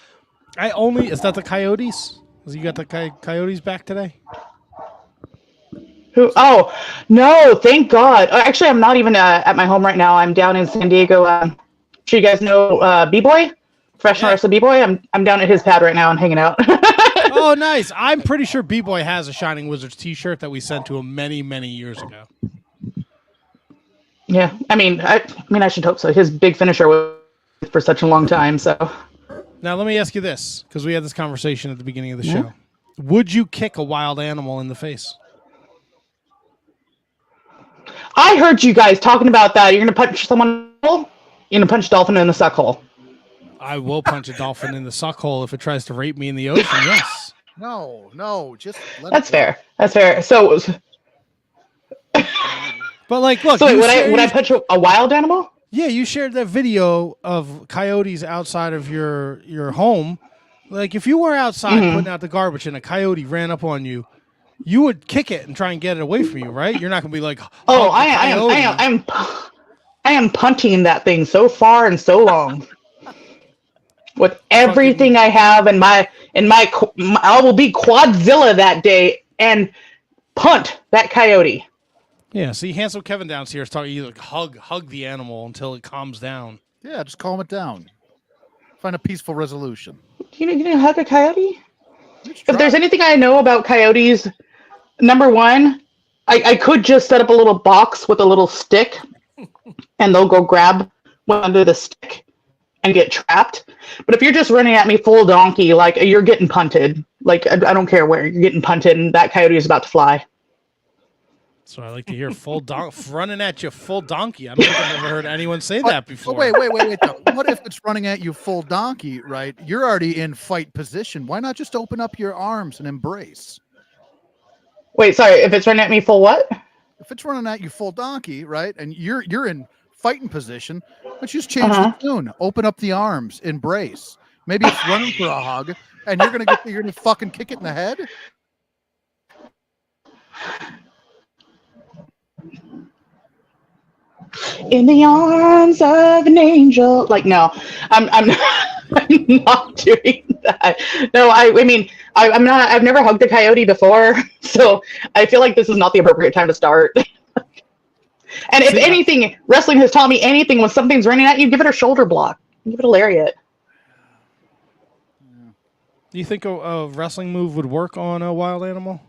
I only is that the Coyotes? You got the Coyotes back today? Who? Oh no! Thank God. Actually, I'm not even at my home right now. I'm down in San Diego. Sure, you guys know B-Boy, professional wrestler B-Boy. I'm down at his pad right now and hanging out. Oh, nice! I'm pretty sure B-Boy has a Shining Wizards T-shirt that we sent to him many years ago. Yeah, I mean, I should hope so. His big finisher was for such a long time, so. Now, let me ask you this, because we had this conversation at the beginning of the show. Would you kick a wild animal in the face? I heard you guys talking about that. You're going to punch someone. You're going to punch a dolphin in the suck hole. I will punch a dolphin in the suck hole if it tries to rape me in the ocean, yes. No, just let That's it go. fair. That's fair. So, But like, look. so wait, you would I punch a wild animal? Yeah, you shared that video of coyotes outside of your home. Like, if you were outside putting out the garbage and a coyote ran up on you, you would kick it and try and get it away from you, right? You're not gonna be like, Oh, I am punting that thing so far and so long. With everything I have in my I will be Quadzilla that day and punt that coyote. Yeah, see, handsome Kevin downstairs talking. You like hug the animal until it calms down. Yeah, just calm it down. Find a peaceful resolution. You gonna hug a coyote? Let's If try. there's anything I know about coyotes, number one, I could just set up a little box with a little stick, and they'll go grab one under the stick and get trapped. But if you're just running at me full donkey, like you're getting punted. Like I don't care where you're getting punted, and that coyote is about to fly. So I like to hear running at you full donkey. I don't think I've ever heard anyone say that before. Wait. Though. What if it's running at you full donkey, right? You're already in fight position. Why not just open up your arms and embrace? Wait, sorry. If it's running at me full what? If it's running at you full donkey, right, and you're in fighting position, let's just change the tune. Open up the arms, embrace. Maybe it's running for a hug, and you're gonna fucking kick it in the head. In the arms of an angel. Like, no, I'm not, I'm not doing that. No, I mean, I'm not. I've never hugged a coyote before, so I feel like this is not the appropriate time to start. And if anything, wrestling has taught me anything. When something's running at you, give it a shoulder block. Give it a lariat. Do you think a wrestling move would work on a wild animal?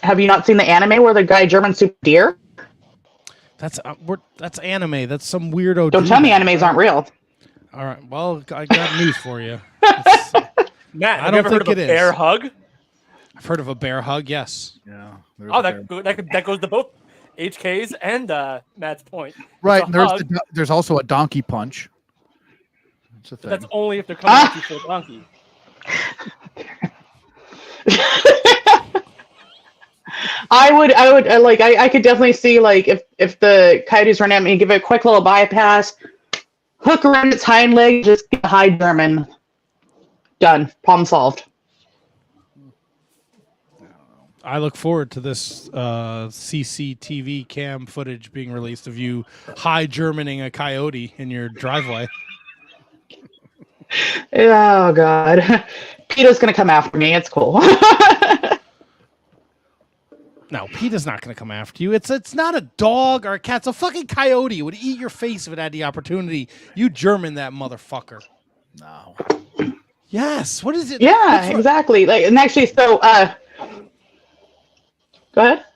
Have you not seen the anime where the guy German super deer? That's anime. That's some weirdo. Don't tell me animes aren't real. All right. Well, I got news for you. Matt, I have you don't ever heard think of a it is. bear hug? I've heard of a bear hug. Yes. Yeah. Oh, that goes to both HK's and Matt's point. Right. It's a hug, There's also a donkey punch. That's a thing. That's only if they're coming at you full donkey. I could definitely see like if the coyotes run at me, give it a quick little bypass, hook around its hind leg, just get a high German. Done. Problem solved. I look forward to this CCTV cam footage being released of you high Germaning a coyote in your driveway. Oh God, PETA's gonna come after me. It's cool. No, PETA's not going to come after you. It's not a dog or a cat. It's a fucking coyote. It would eat your face if it had the opportunity. You German that motherfucker. No. Yes. What is it? Yeah, exactly. Like, and actually, so go ahead.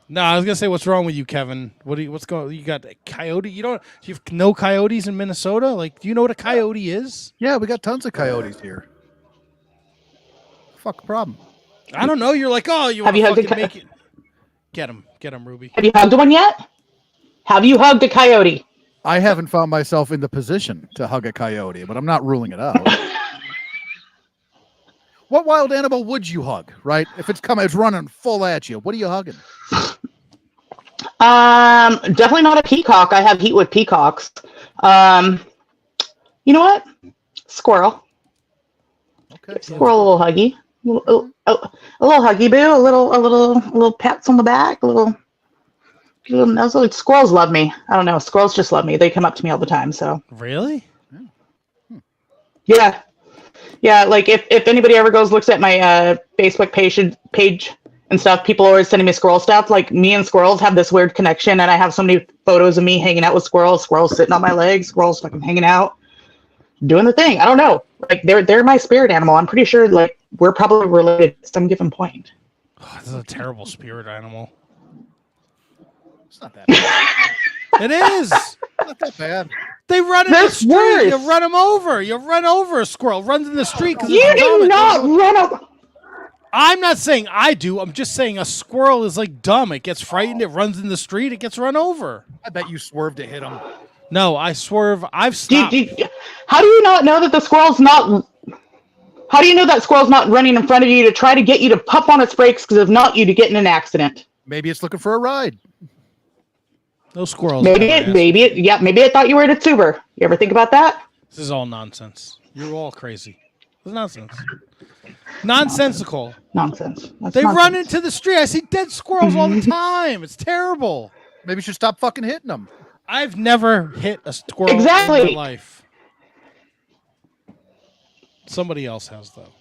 No, I was gonna say, what's wrong with you, Kevin? What's going? You got a coyote? Do you have no coyotes in Minnesota? Like, do you know what a coyote is? Yeah, we got tons of coyotes here. Fuck problem. I don't know. You're like, oh, you want Have you to hugged fucking make it? Get him, Ruby. Have you hugged one yet? Have you hugged a coyote? I haven't found myself in the position to hug a coyote, but I'm not ruling it out. What wild animal would you hug, right? If it's running full at you, what are you hugging? Definitely not a peacock. I have heat with peacocks. You know what? Squirrel. Okay. Squirrel, a little huggy. A little huggy boo, a little pats on the back, a little nuzzle. Squirrels love me. I don't know. Squirrels just love me. They come up to me all the time. So Really? yeah. Like if anybody ever looks at my Facebook page and stuff, people are always sending me squirrel stuff. Like me and squirrels have this weird connection, and I have so many photos of me hanging out with squirrels sitting on my legs, squirrels fucking hanging out, doing the thing. I don't know. Like they're my spirit animal. I'm pretty sure like we're probably related at some given point. Oh, this is a terrible spirit animal. It's not that bad. It is. Not that bad. They run in There's the street. worse. You run them over. You run over a squirrel. Runs in the street because You do not run up. I'm not saying I do. I'm just saying a squirrel is like dumb. It gets frightened. It runs in the street. It gets run over. I bet you swerved to hit him. No, I swerve. I've stopped. How do you not know that the squirrel's not? How do you know that squirrel's not running in front of you to try to get you to pump on its brakes? Because if not, you to get in an accident. Maybe it's looking for a ride. Those squirrels. Maybe it thought you were at its Uber. You ever think about that? This is all nonsense. You're all crazy. It's nonsense. Nonsensical. Nonsense. They run into the street. I see dead squirrels all the time. It's terrible. Maybe you should stop fucking hitting them. I've never hit a squirrel in Exactly. my life. Somebody else has, though.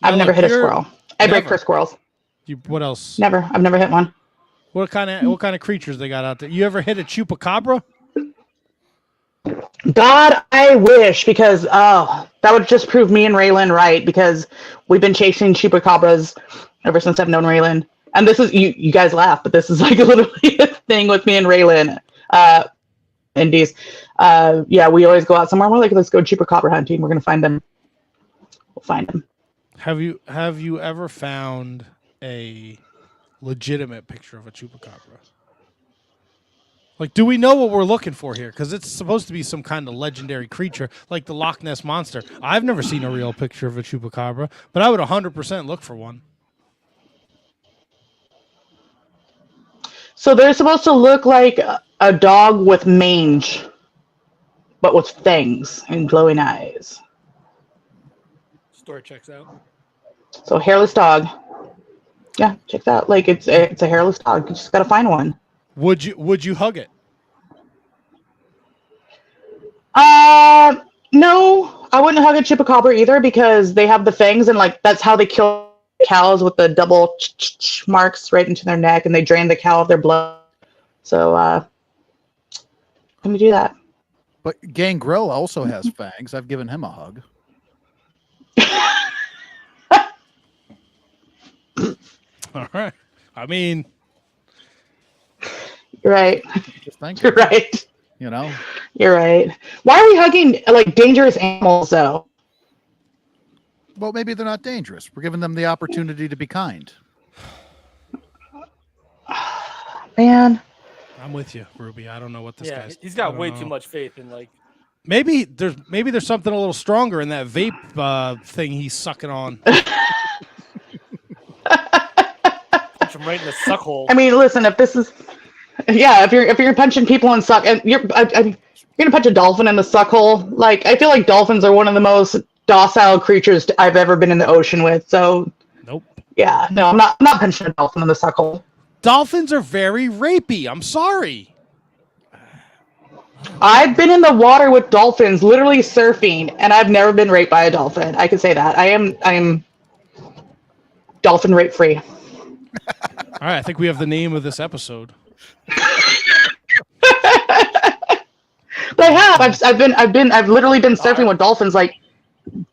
I've never hit a squirrel. I break for squirrels. What else? Never. I've never hit one. What kind of creatures they got out there? You ever hit a chupacabra? God, I wish, because that would just prove me and Raylan right, because we've been chasing chupacabras ever since I've known Raylan. And this is, you guys laugh, but this is like literally a thing with me and Raylan. Indies. Yeah, we always go out somewhere. We're like, let's go chupacabra hunting. We're going to find them. We'll find them. Have you ever found a legitimate picture of a chupacabra? Like, do we know what we're looking for here? Because it's supposed to be some kind of legendary creature, like the Loch Ness Monster. I've never seen a real picture of a chupacabra, but I would 100% look for one. So they're supposed to look like a dog with mange, but with fangs and glowing eyes. Story checks out. So hairless dog. Yeah, check that. Like it's a hairless dog. You just gotta find one. Would you hug it? No, I wouldn't hug a chupacabra either, because they have the fangs, and like that's how they kill cows, with the double marks right into their neck, and they drain the cow of their blood. So let me do that. But Gangrel also has fangs. I've given him a hug. All right. I mean, You're right. Just think. You're right. You know? You're right. Why are we hugging like dangerous animals though? Well, maybe they're not dangerous. We're giving them the opportunity to be kind. Man. I'm with you, Ruby. I don't know what this Yeah, guy's. he's got way too much faith in like. Maybe there's something a little stronger in that vape thing he's sucking on. Punch him right in the suck hole. I mean, listen, if this is, yeah, if you're punching people in suck, and you're gonna punch a dolphin in the suck hole. Like, I feel like dolphins are one of the most docile creatures I've ever been in the ocean with. So, Nope. yeah, no, I'm not punching a dolphin in the suck hole. Dolphins are very rapey. I'm sorry. I've been in the water with dolphins, literally surfing, and I've never been raped by a dolphin. I can say that. I am dolphin rape free. All right, I think we have the name of this episode. But I have. I've literally been surfing with dolphins, like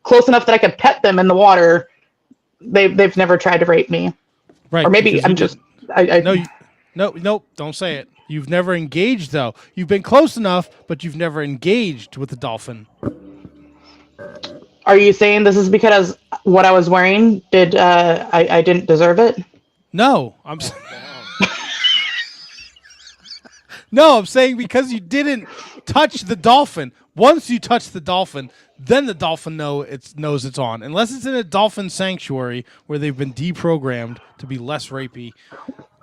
close enough that I could pet them in the water. They've never tried to rape me. Right. Or maybe I'm just. No, don't say it. You've never engaged, though. You've been close enough, but you've never engaged with the dolphin. Are you saying this is because what I was wearing did I didn't deserve it? No, No, I'm saying because you didn't touch the dolphin. Once you touch the dolphin, then the dolphin knows it's on. Unless it's in a dolphin sanctuary where they've been deprogrammed to be less rapey.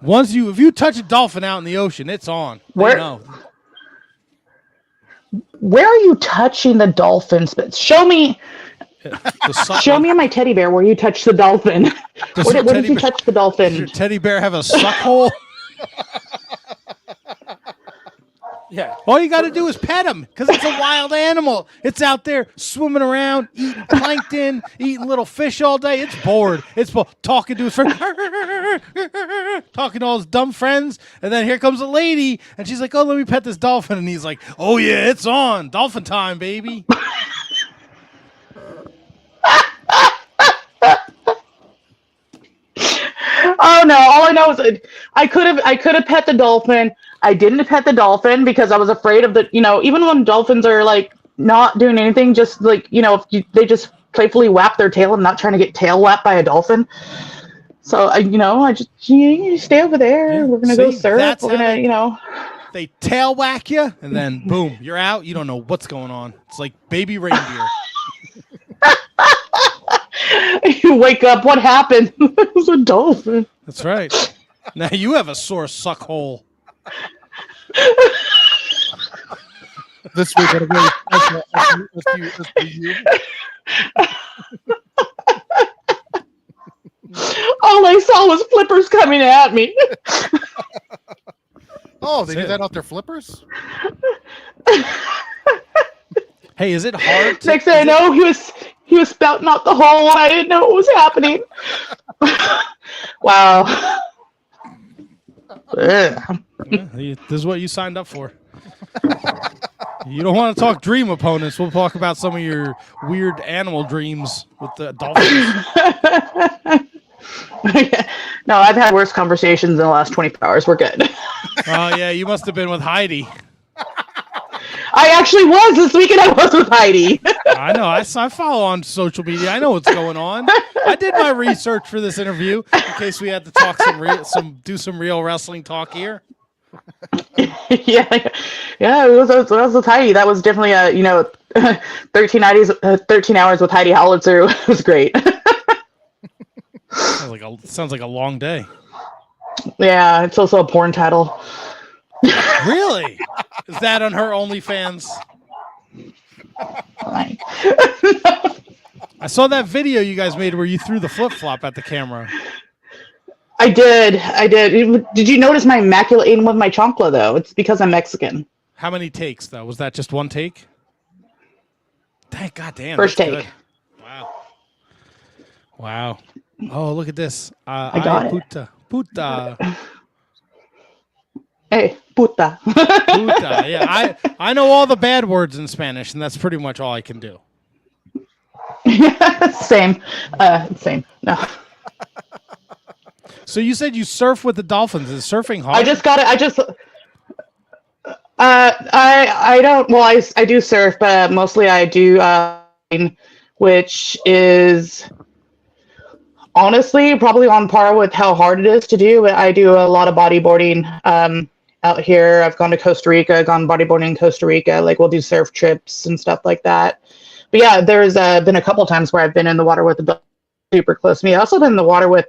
If you touch a dolphin out in the ocean, it's on. They know. Where are you touching the dolphin? Show me. Show me my teddy bear where you touch the dolphin. Where did you touch the dolphin? Does your teddy bear have a suck hole? Yeah. All you got to do is pet him because it's a wild animal. It's out there swimming around, eating plankton, eating little fish all day. It's bored. Talking to his friends, talking to all his dumb friends. And then here comes a lady, and she's like, "Oh, let me pet this dolphin." And he's like, "Oh, yeah, it's on. Dolphin time, baby." Oh, no. All I know is I could have pet the dolphin. I didn't pet the dolphin because I was afraid of even when dolphins are like not doing anything, just like, they just playfully whap their tail. I'm not trying to get tail whapped by a dolphin. So I just, you stay over there. Yeah. We're going to go surf. We're going to, They tail whack you, and then boom, you're out. You don't know what's going on. It's like baby reindeer. You wake up, what happened? It was a dolphin. That's right. Now you have a sore suck hole. This week, at a very special you. All I saw was flippers coming at me. Oh, they do that off their flippers? Hey, is it hard? Next thing I know, he was spouting out the hole, and I didn't know what was happening. Wow. Yeah, this is what you signed up for. You don't want to talk dream opponents. We'll talk about some of your weird animal dreams with the dolphins. No, I've had worse conversations in the last 24 hours. We're good. Oh, yeah, you must have been with Heidi. I actually was this weekend. I was with Heidi. I know. I follow on social media. I know what's going on. I did my research for this interview in case we had to talk do some real wrestling talk here. Yeah, it was with Heidi. That was definitely 13 hours with Heidi Hollitzer. It was great. Sounds like a long day. Yeah, it's also a porn title. Really? Is that on her OnlyFans? I saw that video you guys made where you threw the flip-flop at the camera. I did. Did you notice my immaculate aim with my chancla, though? It's because I'm Mexican. How many takes, though? Was that just one take? Thank goddamn. First take. Good. Wow. Oh, look at this. I got it. Puta. Hey, puta. Puta. Yeah, I know all the bad words in Spanish, and that's pretty much all I can do. Same. No. So you said you surf with the dolphins. Is surfing hard? I just got it. I don't. Well, I do surf, but mostly I do, which is honestly probably on par with how hard it is to do. But I do a lot of bodyboarding out here. I've gone to Costa Rica, gone bodyboarding in Costa Rica. Like we'll do surf trips and stuff like that. But yeah, there's been a couple times where I've been in the water with the dolphins super close to me. I've also been in the water with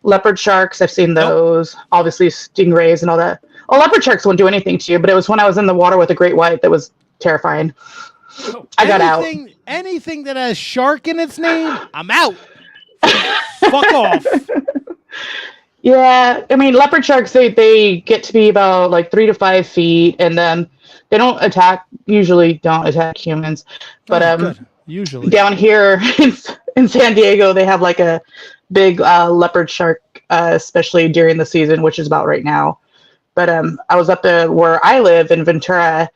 leopard sharks. I've seen those. Obviously stingrays and all that. Oh, leopard sharks won't do anything to you, but it was when I was in the water with a great white that was terrifying. I got out. Anything that has shark in its name, I'm out. Fuck off. Yeah, I mean, leopard sharks, they get to be about like 3 to 5 feet, and then they usually don't attack humans. But usually down here in San Diego, they have like a big leopard shark, especially during the season, which is about right now. But I was up there where I live in Ventura,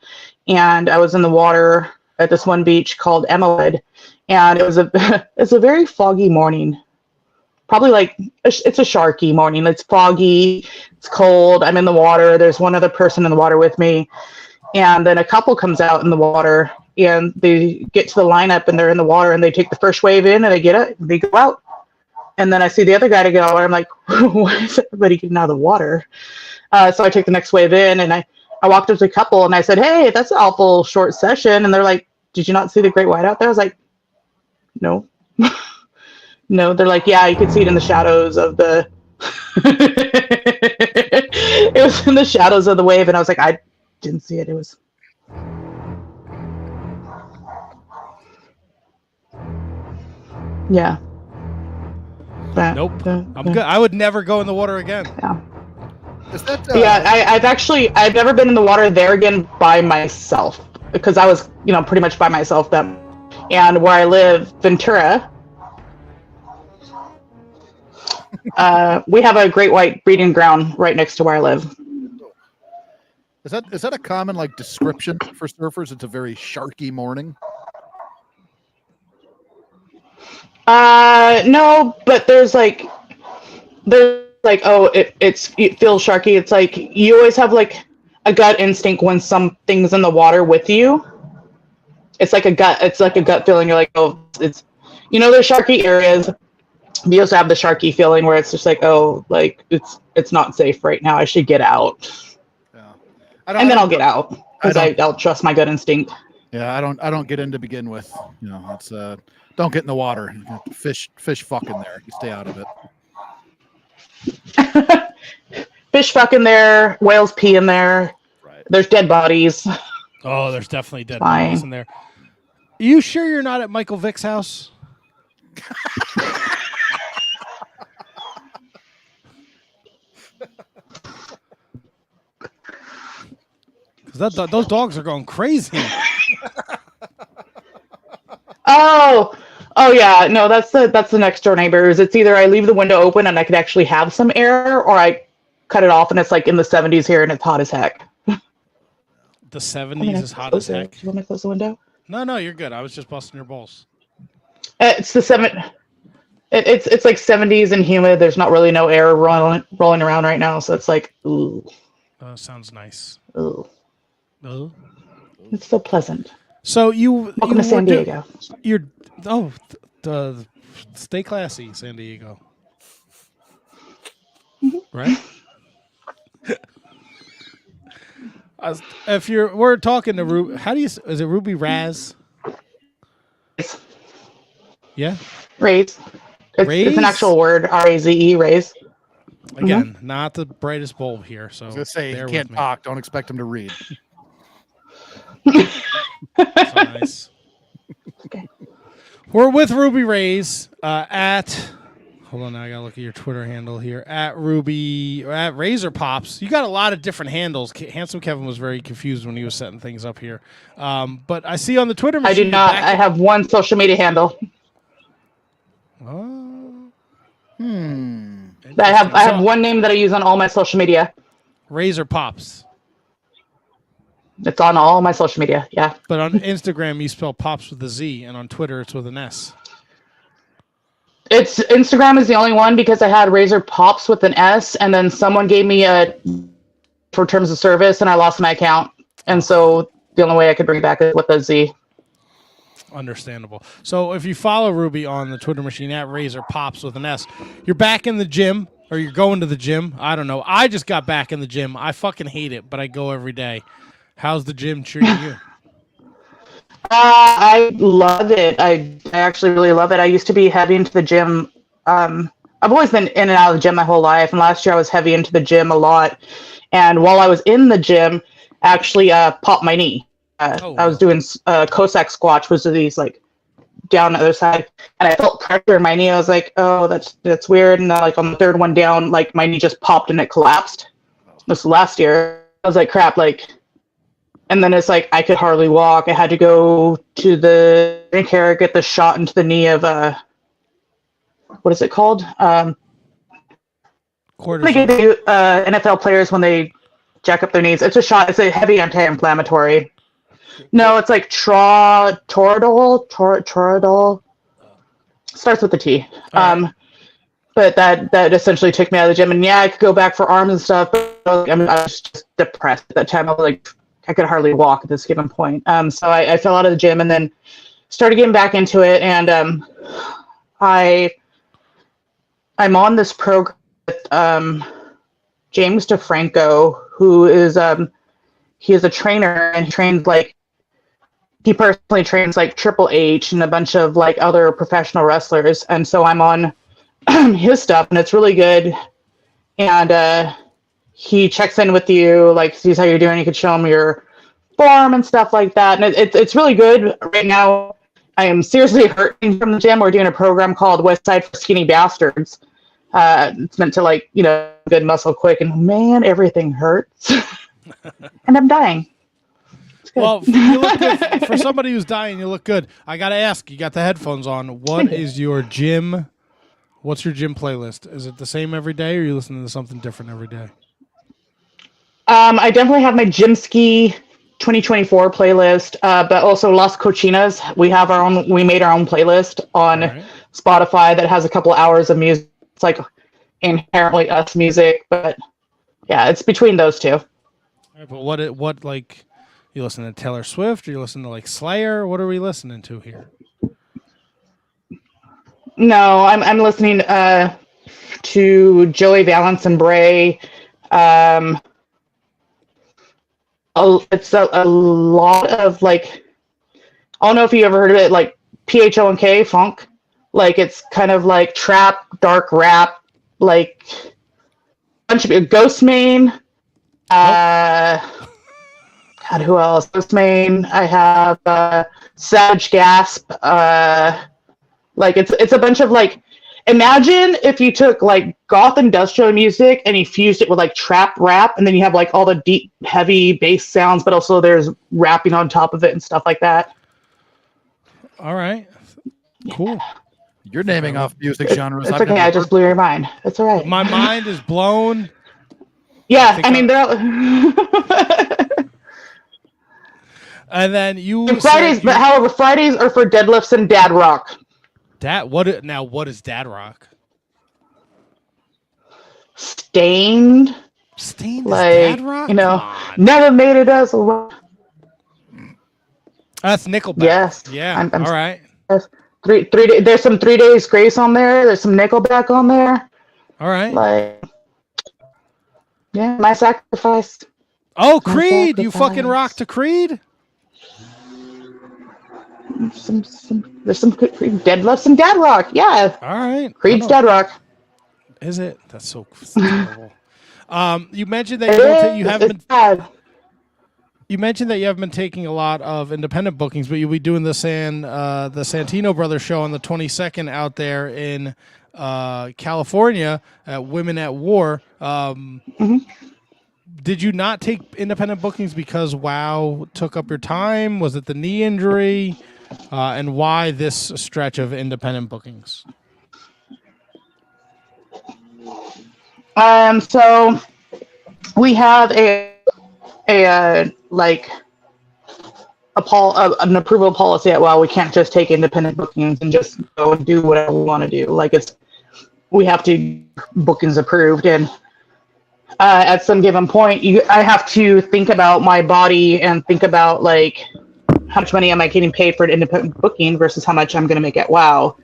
and I was in the water at this one beach called Emmawood, and it's a very foggy morning. Probably like it's a sharky morning. It's foggy, it's cold. I'm in the water. There's one other person in the water with me, and then a couple comes out in the water, and they get to the lineup, and they're in the water, and they take the first wave in, and they get it, and they go out, and then I see the other guy to go, and I'm like, why is everybody getting out of the water? So I take the next wave in, and I walked up to a couple, and I said, hey, that's an awful short session, and they're like, did you not see the great white out there? I was like, no. No, they're like, yeah, you could see it in the shadows of the it was in the shadows of the wave, and I was like, I didn't see it. It was yeah. Nope. I'm good. I would never go in the water again. Yeah. Is that, I've never been in the water there again by myself, because I was, pretty much by myself then. And where I live, Ventura, we have a great white breeding ground right next to where I live. Is that a common description for surfers? It's a very sharky morning. No, but there's like, oh, it feels sharky. It's like you always have like a gut instinct when something's in the water with you. It's like a gut feeling. You're like, oh, it's, there's sharky areas. You also have the sharky feeling where it's just like, oh, like it's not safe right now. I should get out. Yeah. And then I'll get out because I'll trust my gut instinct. Yeah, I don't get in to begin with. It's don't get in the water. Fish fucking there. You stay out of it. Fish fuck in there. Whales pee in there. Right. There's dead bodies. Oh, there's definitely dead bodies in there. Are you sure you're not at Michael Vick's house? Because those dogs are going crazy. Oh yeah, no, that's the next door neighbors. It's either I leave the window open and I could actually have some air, or I cut it off and it's like in the 70s here and it's hot as heck. The 70s is hot as heck. Do you want me to close the window? No, you're good. I was just busting your balls. It's the It's like 70s and humid. There's not really no air rolling around right now, so it's like ooh. Oh, sounds nice. Ooh. Ooh. It's so pleasant. So welcome to San Diego. Stay classy, San Diego. Mm-hmm. Right? We're talking to Ruby. Is it Ruby Raze? Yeah. Raze. It's an actual word. R-A-Z-E. Raze. Again, not the brightest bulb here. So I was gonna say he can't talk. Don't expect him to read. So nice. Okay. We're with Ruby Raze at. Hold on, now I gotta look at your Twitter handle here at Razor Pops. You got a lot of different handles. Handsome Kevin was very confused when he was setting things up here. But I see on the Twitter machine. I do not. I have one social media handle. I have one name that I use on all my social media. Razor Pops. It's on all my social media, yeah. But on Instagram, you spell Pops with a Z, and on Twitter, it's with an S. Instagram is the only one because I had Razor Pops with an S, and then someone gave me for terms of service, and I lost my account. And so the only way I could bring it back is with a Z. Understandable. So if you follow Ruby on the Twitter machine at Razor Pops with an S, you're back in the gym, or you're going to the gym. I don't know. I just got back in the gym. I fucking hate it, but I go every day. How's the gym treating you? I love it. I actually really love it. I used to be heavy into the gym. I've always been in and out of the gym my whole life. And last year I was heavy into the gym a lot. And while I was in the gym, I actually popped my knee. I was doing Cossack squats, which are these like down the other side. And I felt pressure in my knee. I was like, oh, that's weird. And then like on the third one down, like my knee just popped and it collapsed. This was last year. I was like, crap, like. And then it's like I could hardly walk. I had to go to the care, get the shot into the knee of what is it called? They give NFL players when they jack up their knees. It's a shot. It's a heavy anti-inflammatory. No, it's like Toradol. Starts with the T. But that essentially took me out of the gym. And yeah, I could go back for arms and stuff. But I was just depressed at that time. I was like. I could hardly walk at this given point. So I fell out of the gym and then started getting back into it. And I'm on this program with James DeFranco, who is he is a trainer and he personally trains like Triple H and a bunch of like other professional wrestlers. And so I'm on his stuff and it's really good. And he checks in with you, like sees how you're doing. You could show him your form and stuff like that. And it's really good. Right now, I am seriously hurting from the gym. We're doing a program called West Side for Skinny Bastards. It's meant to like, good muscle quick. And man, everything hurts. And I'm dying. Well, you look good. For somebody who's dying, you look good. I got to ask, you got the headphones on. What is your gym? What's your gym playlist? Is it the same every day or are you listening to something different every day? I definitely have my Gym Ski 2024 playlist, but also Las Cochinas. We made our own playlist on Spotify that has a couple hours of music. It's like inherently us music, but yeah, it's between those two. But what like you listen to Taylor Swift or you listen to like Slayer? What are we listening to here? No, I'm listening to Joey Valance and Bray. It's a lot of like, I don't know if you ever heard of it, like PHONK funk. Like it's kind of like trap, dark rap, like bunch of Ghostmane. God, who else? Ghostmane. I have Savage Gasp. Like it's a bunch of like, imagine if you took like goth industrial music and you fused it with like trap rap, and then you have like all the deep, heavy bass sounds, but also there's rapping on top of it and stuff like that. All right, cool. You're naming off music genres. It's okay. I just blew your mind. It's all right. My mind is blown. Yeah, I mean, they're all... And then you Fridays, but however, Fridays are for deadlifts and dad rock. What is dad rock? Stained. Stained like, is dad rock? You know, never made it as a... That's Nickelback. Yes. Yeah. I'm all right. There's some 3 Days Grace on there. There's some Nickelback on there. All right. Like, yeah, My Sacrifice. Oh, Creed! You fucking rock to Creed? There's some deadlifts and dad rock. Yeah. All right. Creed's dad rock. Is it? That's so terrible. You mentioned that you haven't been. You mentioned that you haven't been taking a lot of independent bookings, but you'll be doing the Santino Brothers show on the 22nd out there in California at Women at War. Did you not take independent bookings because WoW took up your time? Was it the knee injury? And why this stretch of independent bookings? So we have an approval policy at WoW. We can't just take independent bookings and just go and do whatever we want to do. Like we have to bookings approved, and at some given point, I have to think about my body and think about like how much money am I getting paid for an independent booking versus how much I'm going to make at WoW.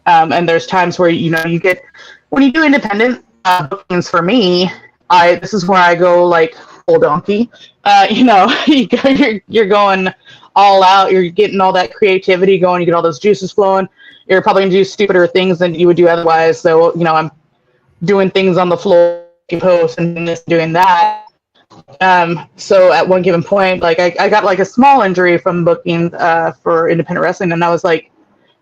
And there's times where you get when you do independent bookings. For me, this is where I go like full donkey. You're going all out. You're getting all that creativity going. You get all those juices flowing. You're probably going to do stupider things than you would do otherwise. So I'm doing things on the floor, post, and doing that. So at one given point, like I got like a small injury from booking for independent wrestling, and I was like,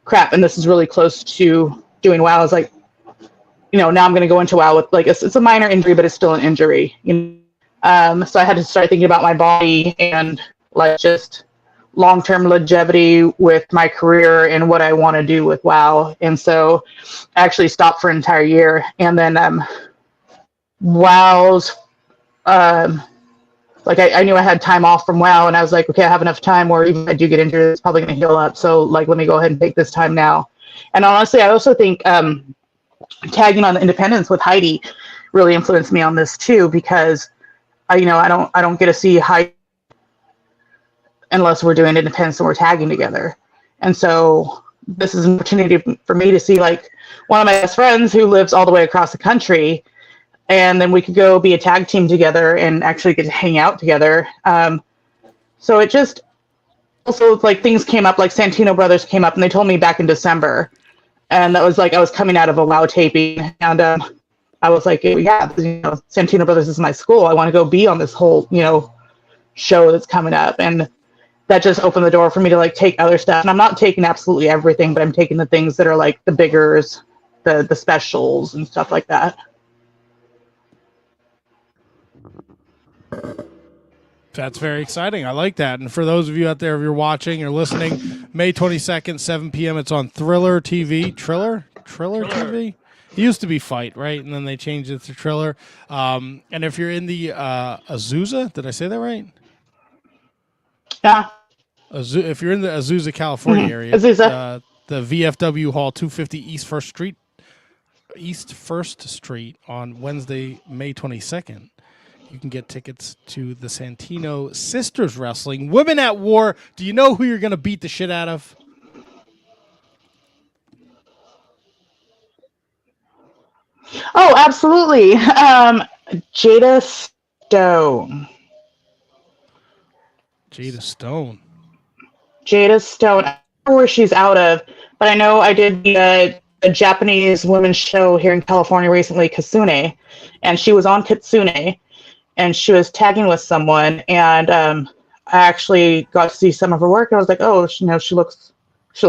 crap, and this is really close to doing WoW. I was like, now I'm going to go into WoW with like it's a minor injury, but it's still an injury. So I had to start thinking about my body and like just long-term longevity with my career and what I want to do with WoW. And so I actually stopped for an entire year, and then WoW's like I knew I had time off from WoW, and I was like, okay, I have enough time where even if I do get injured, it's probably going to heal up. So like, let me go ahead and take this time now. And honestly, I also think tagging on the independents with Heidi really influenced me on this too, because I don't get to see Heidi unless we're doing independents and we're tagging together. And so this is an opportunity for me to see like one of my best friends who lives all the way across the country, and then we could go be a tag team together and actually get to hang out together. So it just also like things came up, like Santino Brothers came up, and they told me back in December, and that was like I was coming out of a WoW taping, and I was like, yeah, Santino Brothers is my school. I want to go be on this whole show that's coming up, and that just opened the door for me to like take other stuff. And I'm not taking absolutely everything, but I'm taking the things that are like the biggers, the specials and stuff like that. That's very exciting. I like that. And for those of you out there, if you're watching or listening, May 22nd, 7 p.m., it's on Thriller TV. Triller TV? It used to be Fight, right? And then they changed it to Triller. And if you're in the Azusa, did I say that right? Yeah. If you're in the Azusa, California area, Azusa. the VFW Hall, 250 East 1st Street. East 1st Street on Wednesday, May 22nd. You can get tickets to the Santino Sisters Wrestling Women at War. Do you know who you're going to beat the shit out of? Oh, absolutely. Jada Stone. Jada Stone. Jada Stone. I don't know where she's out of, but I know I did a Japanese women's show here in California recently, Kitsune, and she was on Kitsune, and she was tagging with someone, and I actually got to see some of her work, and I was like, oh, she looks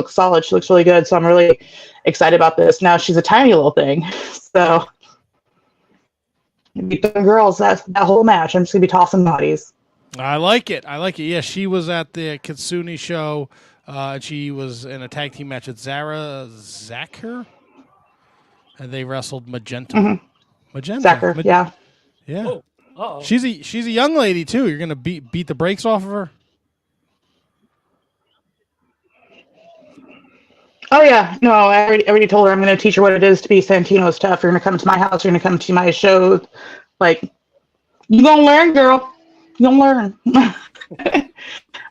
solid. She looks really good, so I'm really excited about this. Now she's a tiny little thing, so beat the girls that whole match. I'm just gonna be tossing bodies. I like it. Yeah, she was at the Kitsune show. She was in a tag team match with Zara Zacher, and they wrestled Magenta. Mm-hmm. Magenta. Zacher, yeah. Yeah. Oh, uh-oh. She's a young lady too. You're gonna beat the brakes off of her. Oh yeah, no, I already told her I'm going to teach her what it is to be Santino stuff. You're going to come to my house. You're going to come to my show. Like, you gonna learn, girl. You gonna learn.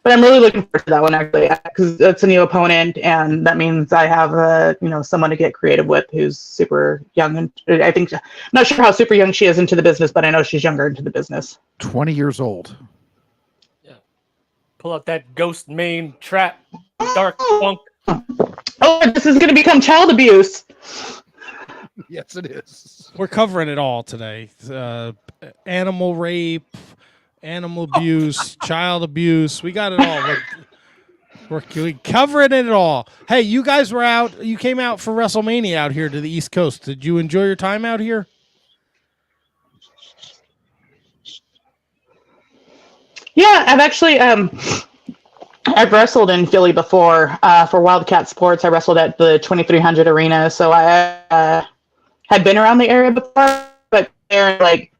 But I'm really looking forward to that one actually, because it's a new opponent, and that means I have someone to get creative with who's super young. And I think I'm not sure how super young she is into the business, but I know she's younger into the business. 20 years old. Yeah. Pull out that ghost main trap, dark funk. Oh, this is going to become child abuse. Yes, it is. We're covering it all today. Animal rape, animal abuse, child abuse. We got it all. We're covering it all. Hey, you guys were out. You came out for WrestleMania out here to the East Coast. Did you enjoy your time out here? Yeah, I've actually I've wrestled in Philly before for Wildcat Sports. I wrestled at the 2300 Arena, so I had been around the area before. But there, like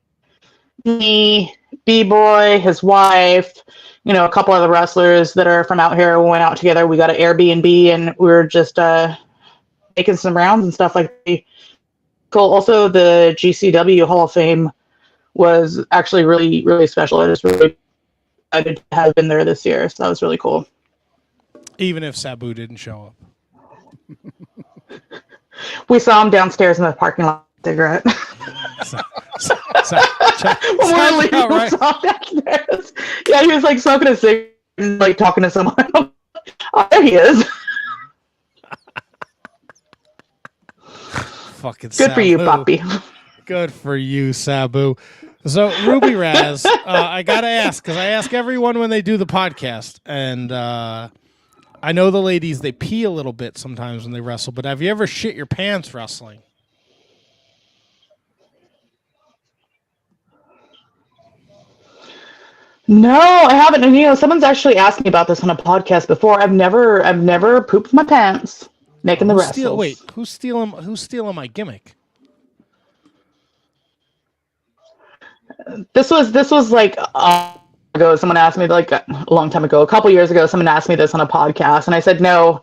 me, B-Boy, his wife, a couple other wrestlers that are from out here, we went out together. We got an Airbnb, and we were just making some rounds and stuff like that. Cool. Also, the GCW Hall of Fame was actually really, really special. I just really excited to have been there this year, so that was really cool. Even if Sabu didn't show up. We saw him downstairs in the parking lot, cigarette. When we were leaving, we saw him downstairs. Yeah, he was like smoking a cigarette and like talking to someone. Oh, there he is. Fucking Good Sabu. for you, Poppy. Good for you, Sabu. So, Ruby Raze, I got to ask, because I ask everyone when they do the podcast, and I know the ladies, they pee a little bit sometimes when they wrestle, but have you ever shit your pants wrestling? No, I haven't. And someone's actually asked me about this on a podcast before. I've never pooped my pants making the wrestles. Wait, who's stealing my gimmick? This was like ago. Someone asked me like a long time ago, a couple years ago. Someone asked me this on a podcast, and I said no.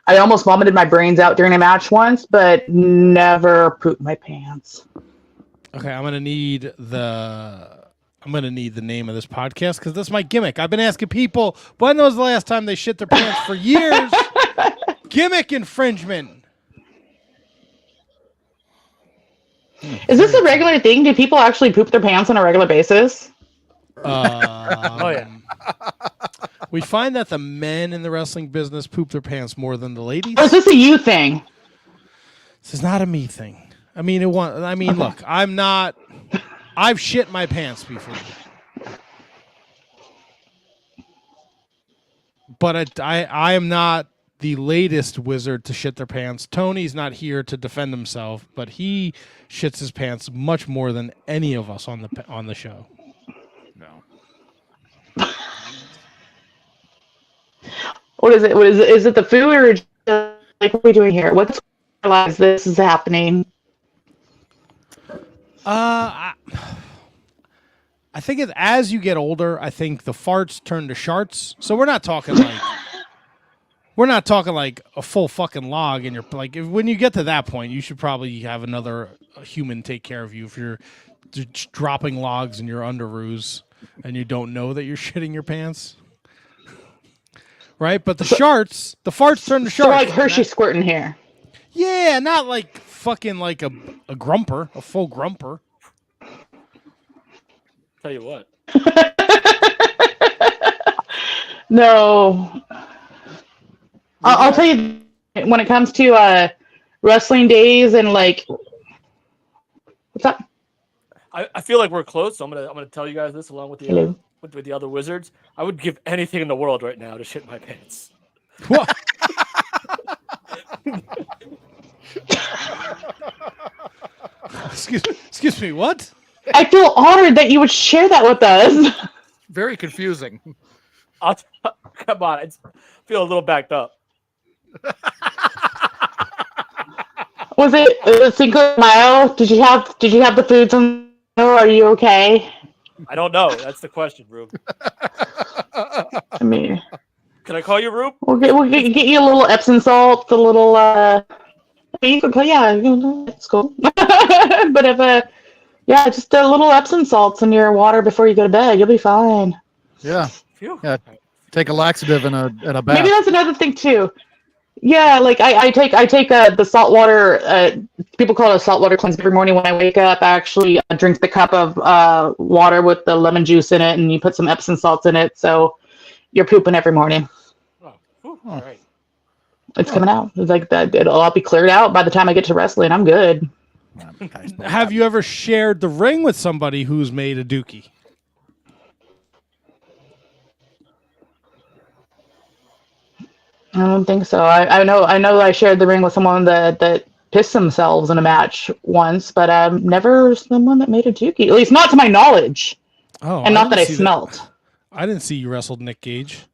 I almost vomited my brains out during a match once, but never pooped my pants. Okay, I'm gonna need the name of this podcast because that's my gimmick. I've been asking people when was the last time they shit their pants for years. Gimmick infringement. Is this a regular thing? Do people actually poop their pants on a regular basis? Oh yeah. We find that the men in the wrestling business poop their pants more than the ladies. Or is this a you thing? This is not a me thing. Look, I'm not. I've shit my pants before, but I am not the latest wizard to shit their pants. Tony's not here to defend himself, but he shits his pants much more than any of us on the show. No. What is it? Is it the food or just, like what are we doing here? What's realize this is happening? I think as you get older, I think the farts turn to sharts. So we're not talking like We're not talking like a full fucking log, and you're like, when you get to that point, you should probably have another human take care of you if you're just dropping logs in your underoos and you don't know that you're shitting your pants. Right? But the farts turn to sharts. So like Hershey squirting here. Yeah, not like fucking like a grumper, a full grumper. Tell you what. No. I'll tell you, when it comes to wrestling days and like, what's up? I feel like we're close, so I'm gonna tell you guys this along with the with the other wizards. I would give anything in the world right now to shit my pants. What? Excuse me, what? I feel honored that you would share that with us. Very confusing. Come on, I feel a little backed up. Was it Cinco de Mayo? Did you have the foods on? Are you okay? I don't know. That's the question, Rube. I mean, Can I call you Rube? we'll get you a little Epsom salt, a little. You can call, yeah, that's cool. But if yeah, just a little Epsom salts in your water before you go to bed, you'll be fine. Yeah. Phew. Yeah. Take a laxative in a bath. Maybe that's another thing too. Yeah, like I take the salt water. People call it a saltwater cleanse every morning when I wake up. I actually drink the cup of water with the lemon juice in it, and you put some Epsom salts in it, so you're pooping every morning. Oh, whew, all right. It's coming out. It's like that. It'll all be cleared out by the time I get to wrestling. I'm good. Have you ever shared the ring with somebody who's made a dookie? I don't think so. I know I shared the ring with someone that pissed themselves in a match once, but never someone that made a dookie. At least not to my knowledge. Oh, And not that I didn't see smelt. I didn't see you wrestled Nick Gage.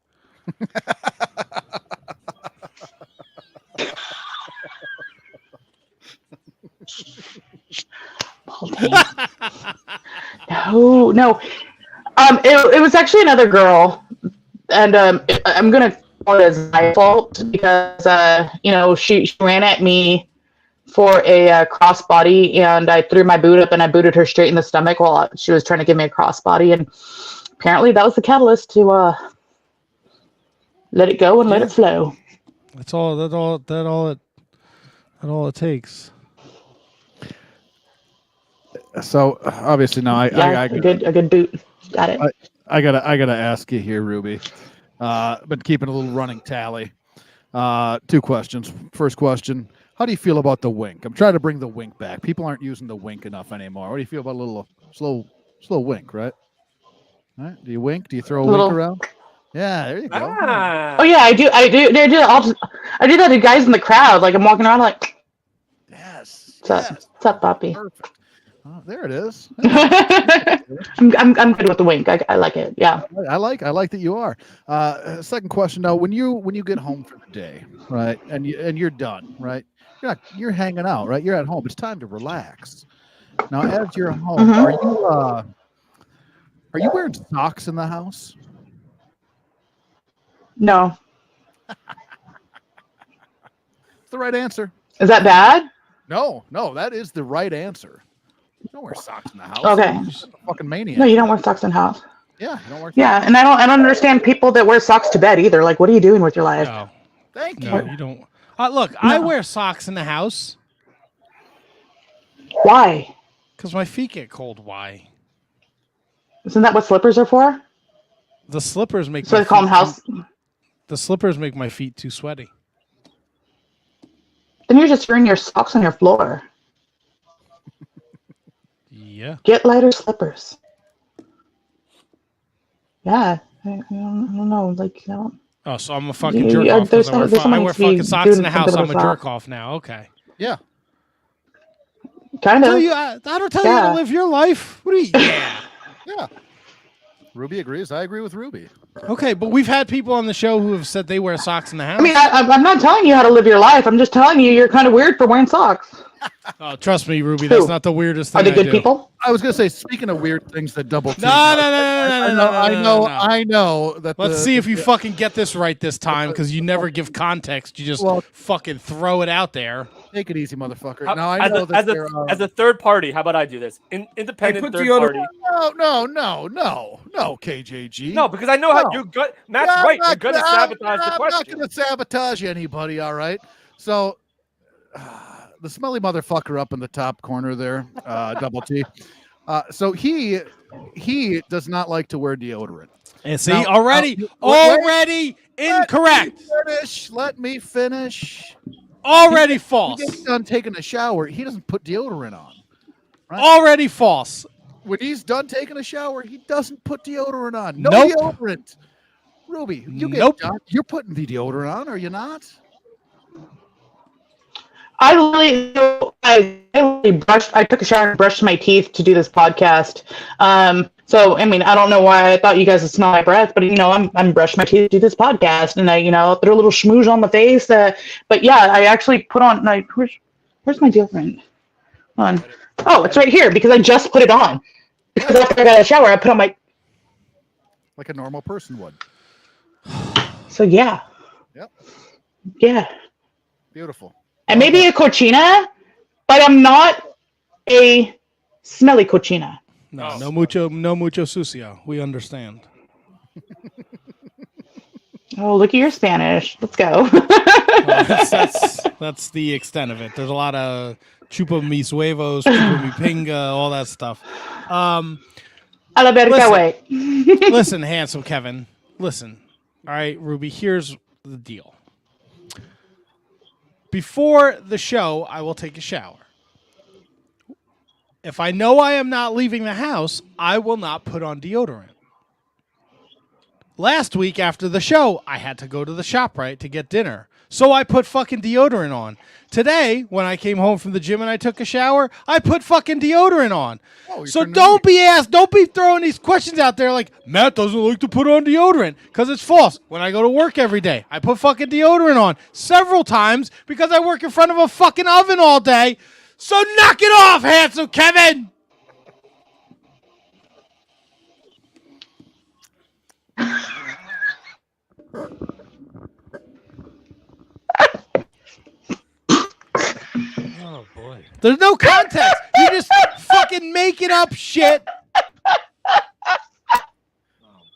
No. It was actually another girl, and I'm gonna call it as my fault because she ran at me for a crossbody, and I threw my boot up and I booted her straight in the stomach while she was trying to give me a crossbody, and apparently that was the catalyst to let it go and let it flow. That's all it takes. So obviously now a good boot. Got it. I gotta ask you here, Ruby. Been keeping a little running tally. 2 questions. First question: how do you feel about the wink? I'm trying to bring the wink back. People aren't using the wink enough anymore. What do you feel about a little slow wink? Right? Right? Do you wink? Do you throw a wink around? Yeah, there you go. Oh yeah, I do. I do that to guys in the crowd. Like I'm walking around like, Yes. What's up, Poppy? Perfect. Oh, there it is. I'm good with the wink. I like it. Yeah. I like that you are. Second question now: when you get home for the day, right, and you're done, right? You're hanging out, right? You're at home. It's time to relax. Now, as you're home, are you wearing socks in the house? No. It's the right answer. Is that bad? No, that is the right answer. You don't wear socks in the house. Okay. You're just a fucking maniac. No, you don't wear socks in the house. Yeah, you don't wear. Yeah, and I don't understand people that wear socks to bed either. Like, what are you doing with your life? No, Thank you. no, you don't. Look, I wear socks in the house Why? because my feet get cold. Why? Isn't that what slippers are for? The slippers make. So my they call them feet house. The slippers make my feet too sweaty. Then you're just wearing your socks on your floor. Yeah. Get lighter slippers. Yeah, I don't know. Like, you know. Oh, so I'm a fucking jerk off there's because I something wear to be fucking socks in the doing house. something I'm a with jerk socks. off now. Okay. Yeah. Kind of. I don't tell you Yeah. to live your life. What do you? Yeah. Yeah. Ruby agrees. I agree with Ruby. Okay, but we've had people on the show who have said they wear socks in the house. I mean, I'm not telling you how to live your life. I'm just telling you you're kind of weird for wearing socks. Oh, trust me, Ruby, that's not the weirdest thing Are they I good do. people? I was gonna say, speaking of weird things that double team. No. I know that. Let's see if you fucking get this right this time, because you never give context. You just fucking throw it out there. Take it easy, motherfucker. How- Now I know that as a third party, how about I do this? Independent third party. No, KJG. No, because I know how you're good. Matt's I'm right. not You're going to gonna- sabotage the I'm question. not going to sabotage anybody. All right. So, the smelly motherfucker up in the top corner there, double T. So he does not like to wear deodorant. And see, Now, already incorrect. Let me finish. Already He false. gets done taking a shower. He doesn't put deodorant on. Right? Already false. When he's done taking a shower, he doesn't put deodorant on. No Nope. deodorant. Ruby, you get Nope. done. You're putting the deodorant on, are you not? I took a shower and brushed my teeth to do this podcast. So I mean, I don't know why I thought you guys would smell my breath, but I'm brushing my teeth to do this podcast, and I threw a little schmooze on the face. But yeah, I actually put on where's my deodorant? On. Oh, it's right here because I just put it on. Because after I got a shower, I put on my Like a normal person would. So yeah. Yep. Yeah. Beautiful. And maybe a cochina, but I'm not a smelly cochina. No mucho sucio. We understand. Oh, look at your Spanish. Let's go. That's the extent of it. There's a lot of chupa mis huevos, chupa mi pinga, all that stuff. A la verga way. Listen, handsome Kevin. Listen. All right, Ruby, here's the deal. Before the show, I will take a shower. If I know I am not leaving the house, I will not put on deodorant. Last week after the show, I had to go to the ShopRite to get dinner. So I put fucking deodorant on. Today, when I came home from the gym and I took a shower, I put fucking deodorant on. So don't be throwing these questions out there like, Matt doesn't like to put on deodorant, because it's false. When I go to work every day, I put fucking deodorant on several times because I work in front of a fucking oven all day. So knock it off, handsome Kevin! Oh boy. There's no context. You're just fucking making up shit.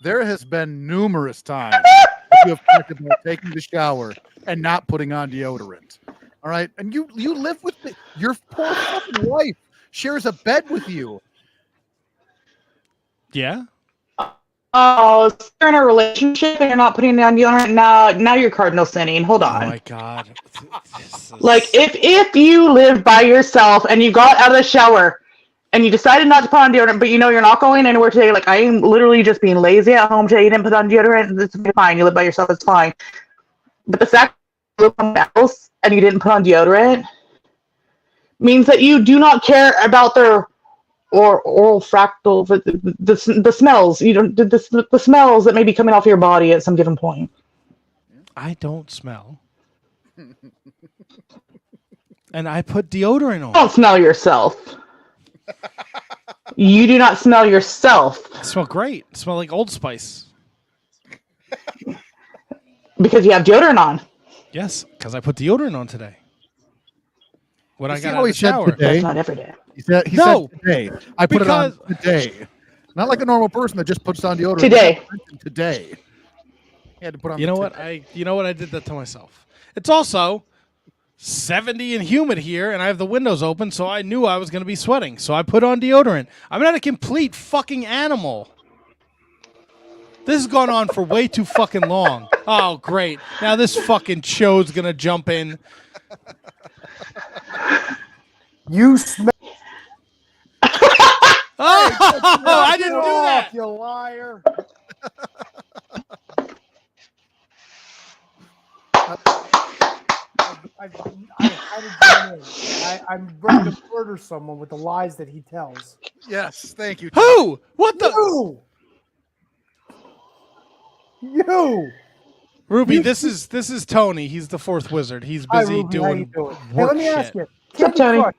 There has been numerous times that you have talked about taking the shower and not putting on deodorant. All right, and you live with your poor fucking wife shares a bed with you. Yeah. Oh, so you're in a relationship and you're not putting on deodorant. Now you're cardinal sinning. Hold on. Oh my god. Like if you live by yourself and you got out of the shower and you decided not to put on deodorant, but you're not going anywhere today, like I am literally just being lazy at home today, you didn't put on deodorant, it's fine. You live by yourself, it's fine. But the fact that you live in the house and you didn't put on deodorant means that you do not care about their oral fractal, the smells. The smells that may be coming off your body at some given point. I don't smell. And I put deodorant on. Don't smell yourself. You do not smell yourself. I smell great. I smell like Old Spice. Because you have deodorant on. Yes, because I put deodorant on today. When I got out how of he the said shower. today? That's not every day. He said today. I put it on today. Not like a normal person that just puts on deodorant. Today. He had to put on. You know what? I did that to myself. It's also 70 and humid here, and I have the windows open, so I knew I was going to be sweating. So I put on deodorant. I'm not a complete fucking animal. This has gone on for way too fucking long. Oh, great. Now this fucking show's going to jump in. You smell. Oh, I didn't do that. You liar. I'm ready to murder someone with the lies that he tells. Yes, thank you. Who? What the? You. Ruby, this is Tony. He's the fourth wizard. He's Hi, busy Ruby, how you doing doing? Hey, work let me ask shit. you. Candy Tony? Crush.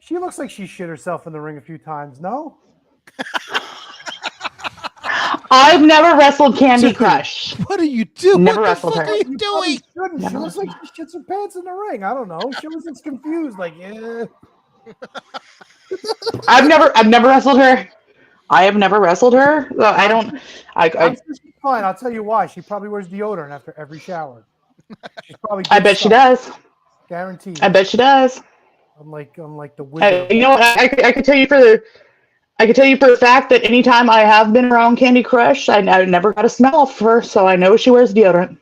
She looks like she shit herself in the ring a few times. No. I've never wrestled Candy Dude. Crush. What are you doing? Never What the wrestled fuck her. are you Probably doing? shouldn't. She Never. looks like she shits her pants in the ring. I don't know. She looks confused. Like, yeah. I've never wrestled her. I have never wrestled her. I don't. I'm sure she's fine. I'll tell you why. She probably wears deodorant after every shower. She's probably. I bet she does. Guaranteed. I bet she does. Unlike the wizard. You know what? I could tell you for the fact that anytime I have been around Candy Crush, I never got a smell off her, so I know she wears deodorant.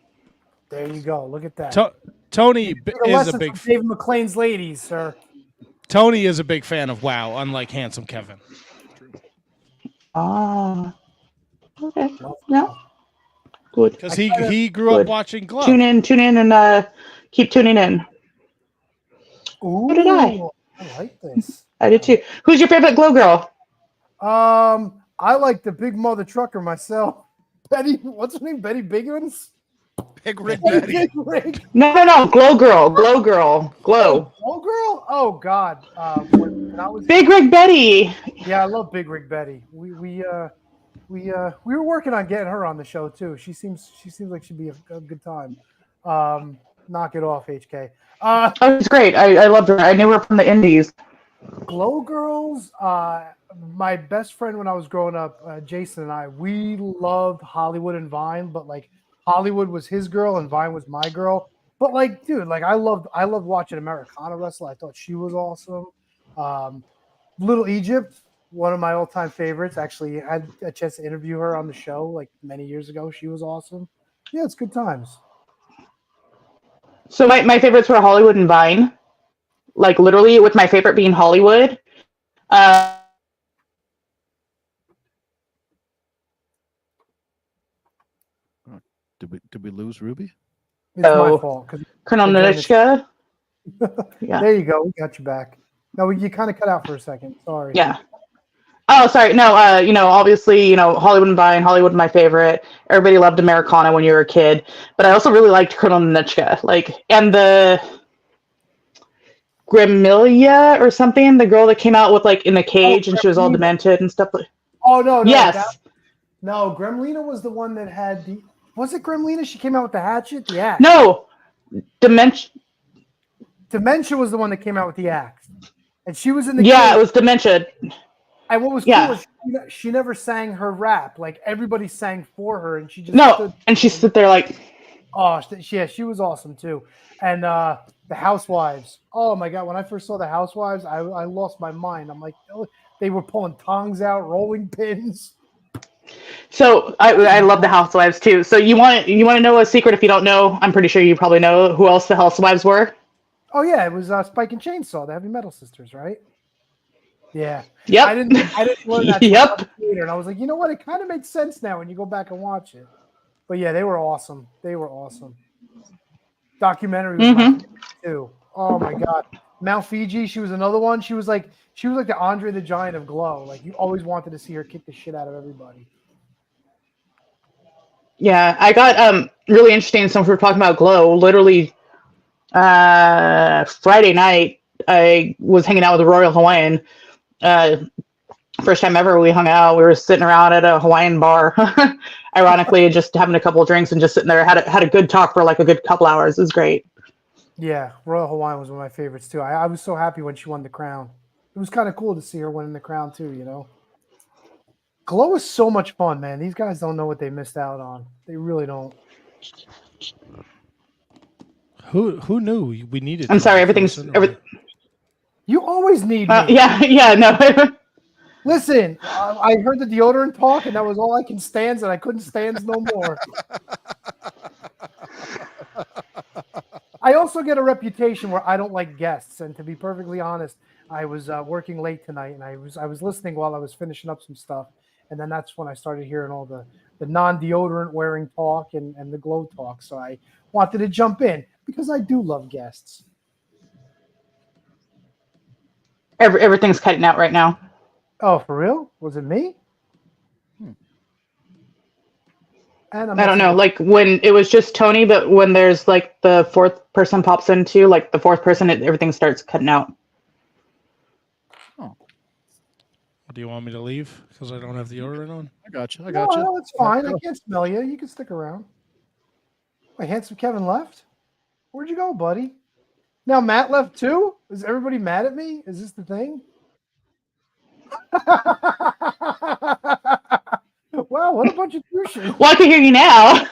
There you go. Look at that. Tony Take is lesson a big from David McLean's ladies, sir. Tony is a big fan of WoW, unlike Handsome Kevin. Ah. Okay. Yeah. Good. Because he grew up watching Glow. Tune in, and keep tuning in. Ooh, What did I? I like this. I did too. Who's your favorite Glow girl? I like the big mother trucker myself. Betty, what's her name? Betty Biggins? Big Rig Betty. Big Rig. No. Glow girl. Glow. Oh, girl? Oh, God. When I was Big Rig Betty. Yeah, I love Big Rig Betty. We were working on getting her on the show too. She seems like she'd be a good time. Knock it off, HK. Oh, it's great. I loved her. I knew her from the Indies. Glow Girls. My best friend when I was growing up, Jason and I, we loved Hollywood and Vine, but like Hollywood was his girl and Vine was my girl. But like, dude, like I loved watching Americana wrestle. I thought she was awesome. Little Egypt, one of my all-time favorites. Actually, I had a chance to interview her on the show like many years ago. She was awesome. Yeah, it's good times. So my favorites were Hollywood and Vine. Like literally, with my favorite being Hollywood. Did we lose Ruby? It's my fault. Colonel Nishka. Yeah. There you go. We got you back. No, you kind of cut out for a second. Sorry. Yeah. Oh, sorry. No, obviously, Hollywood and Vine, Hollywood my favorite. Everybody loved Americana when you were a kid. But I also really liked Colonel Nishka. And the Gremilia or something, the girl that came out with in the cage and she was all demented and stuff. Oh, no. Yes. No, Gremlina was the one that had the... Was it Gremlina? She came out with the hatchet? The axe. No. Dementia was the one that came out with the axe. And she was in the Yeah, game. it was Dementia. And what was cool was she never sang her rap. Like, everybody sang for her, and she just and she stood there like... Oh, yeah, she was awesome, too. And the Housewives. Oh, my God. When I first saw the Housewives, I lost my mind. I'm like, oh, they were pulling tongs out, rolling pins. So I love the Housewives too. So you want to know a secret? If you don't know, I'm pretty sure you probably know who else the Housewives were. Oh yeah, it was Spike and Chainsaw, the Heavy Metal Sisters, right? Yeah. Yep. I didn't learn that. Yep. Later, and I was like, you know what? It kind of makes sense now when you go back and watch it. But yeah, they were awesome. Documentary was my favorite too. Oh my God, Mount Fiji. She was another one. She was like the Andre the Giant of Glow. Like you always wanted to see her kick the shit out of everybody. Yeah, I got really interesting. Since we're talking about Glow, literally Friday night, I was hanging out with the Royal Hawaiian. First time ever we hung out. We were sitting around at a Hawaiian bar, ironically, just having a couple of drinks and just sitting there. Had a good talk for like a good couple hours. It was great. Yeah, Royal Hawaiian was one of my favorites too. I was so happy when she won the crown. It was kind of cool to see her winning the crown too. Glow is so much fun, man. These guys don't know what they missed out on. They really don't. Who knew we needed? I'm sorry. Everything's. You always need me. Yeah. No. Listen, I heard the deodorant talk, and that was all I can stand, and I couldn't stand no more. I also get a reputation where I don't like guests, and to be perfectly honest, I was working late tonight, and I was listening while I was finishing up some stuff, and then that's when I started hearing all the non-deodorant wearing talk and the Glow talk. So I wanted to jump in because I do love guests. Everything's cutting out right now. Oh, for real? Was it me? And I don't know. Like when it was just Tony, but when there's like the fourth person pops in too, like the fourth person, everything starts cutting out. Do you want me to leave because I don't have deodorant on? I got you. I No, got you. no, it's fine. I can't smell you. You can stick around. Wait, handsome Kevin left? Where'd you go, buddy? Now Matt left too? Is everybody mad at me? Is this the thing? Wow, what a bunch of douches. Well, I can hear you now.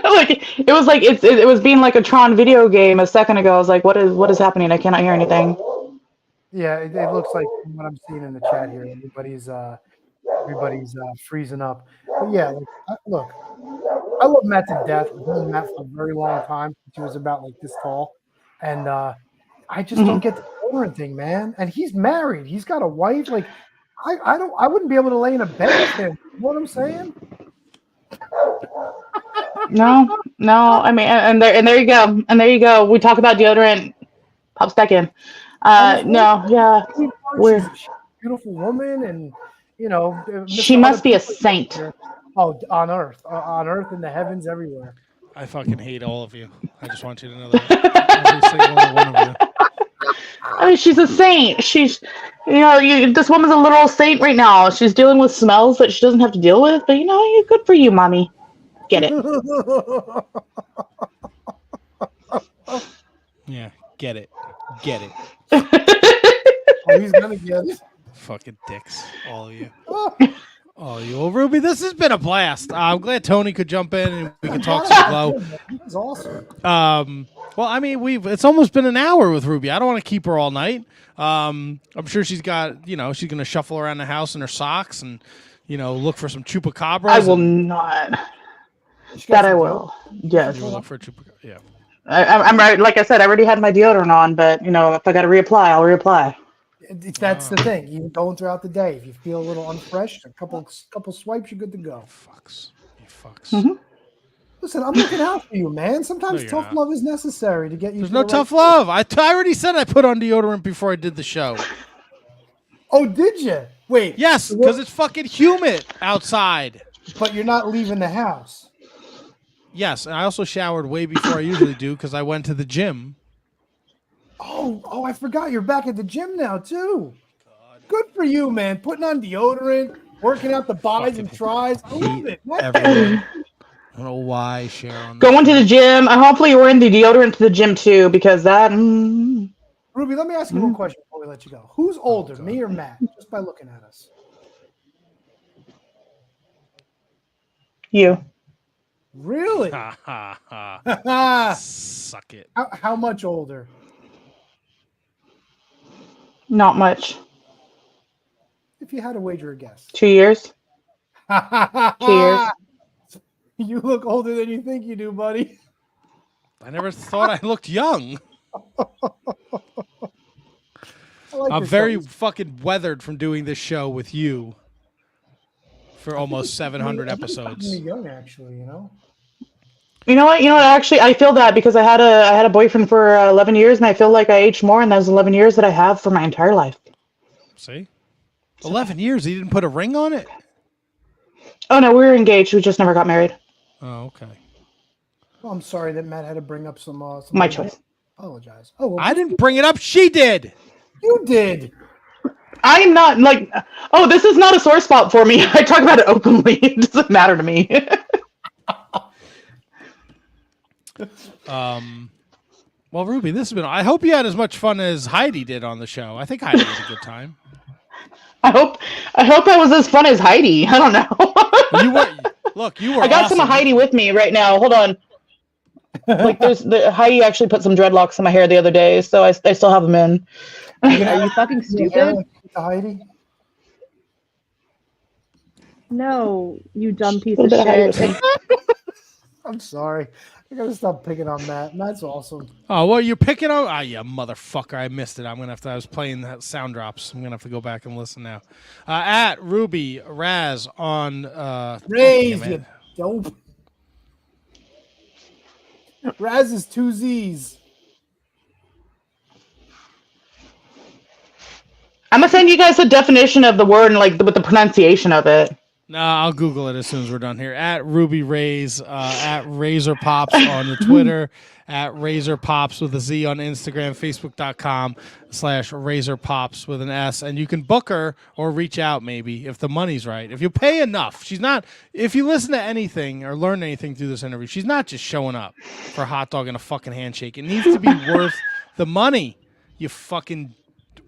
Like it was like it was being like a Tron video game a second ago. I was like, what is happening? I cannot hear anything. Yeah, it looks like from what I'm seeing in the chat here, everybody's freezing up. But yeah, look, I love Matt to death. I've known Matt for a very long time. He was about like this tall, and I just don't get the deodorant thing, man. And he's married. He's got a wife. Like I wouldn't be able to lay in a bed with him. You know what I'm saying? No. I mean, and there you go. We talk about deodorant. Pops back in. No, yeah. She's a beautiful woman, and you know, she must be a saint. Oh, on earth, in the heavens, everywhere. I fucking hate all of you. I just want you to know that. Every single one of you. I mean, she's a saint. She's, this woman's a literal saint right now. She's dealing with smells that she doesn't have to deal with, but you're good for you, mommy. Get it. Yeah, get it. Get it. Oh, he's gonna get it. Fucking dicks, all of you. All of you. Well, Ruby, this has been a blast. I'm glad Tony could jump in and we could talk some glow. That was awesome. Well, I mean, it's almost been an hour with Ruby. I don't want to keep her all night. I'm sure she's got, she's going to shuffle around the house in her socks and, look for some chupacabras. I will not. That I will. Yes. You will look for a chupacabra. Yeah. I'm right. Like I said, I already had my deodorant on, but, if I got to reapply, I'll reapply. That's the thing. You're going throughout the day. If you feel a little unfresh, a couple swipes, you're good to go. You fucks. Mm-hmm. Listen, I'm looking out for you, man. Sometimes No, tough not. love is necessary to get you. There's no tough love. I already said I put on deodorant before I did the show. Oh, did you? Wait. Yes, because it's fucking humid outside. But you're not leaving the house. Yes, and I also showered way before I usually do because I went to the gym. Oh, I forgot. You're back at the gym now, too. God. Good for you, man. Putting on deodorant, working out the buys and tries. I love it. Everyone. I don't know why, Sharon. Going to the gym. Hopefully you're wearing the deodorant to the gym, too, because that... Ruby, let me ask you one question before we let you go. Who's older, me or Matt, just by looking at us? You. Really? Ha, ha, ha. Suck it. How much older? Not much. If you had to wager a guess. 2 years. 2 years. You look older than you think you do, buddy. I never thought I looked young. I'm your very songs. fucking weathered from doing this show with you for almost 700 episodes. You're young, actually, You know what? Actually, I feel that because I had a boyfriend for 11 years, and I feel like I aged more in those 11 years that I have for my entire life. See? 11 years. He didn't put a ring on it? Oh, no, we were engaged. We just never got married. Oh, okay. Well, I'm sorry that Matt had to bring up some My choice. Apologize. Oh, well, I didn't bring it up. She did. You did. I am not this is not a sore spot for me. I talk about it openly. It doesn't matter to me. Well, Ruby, this has been. I hope you had as much fun as Heidi did on the show. I think Heidi had a good time. I hope I was as fun as Heidi. I don't know. You were. Look, you were. I got awesome. some of Heidi with me right now. Hold on. Heidi actually put some dreadlocks in my hair the other day, so I still have them in. Are you fucking stupid? Heidi? No, you dumb piece A of little bit of Heidi shit. with me. I'm sorry. I gotta stop picking on Matt. Matt's awesome. Oh, well, you're picking on. Ah, yeah, motherfucker. I missed it. I'm gonna have to. I was playing that sound drops. I'm gonna have to go back and listen now. At Ruby Raz on Raze, damn it. you dope. Raz is 2 Z's. I'm gonna send you guys the definition of the word and with the pronunciation of it. No, I'll Google it as soon as we're done here. At Ruby Raze, at Razor Pops on the Twitter, at Razor Pops with a Z on Instagram, Facebook.com/Razor Pops with an S. And you can book her or reach out maybe if the money's right. If you pay enough. She's not, if you listen to anything or learn anything through this interview, she's not just showing up for a hot dog and a fucking handshake. It needs to be worth the money, you fucking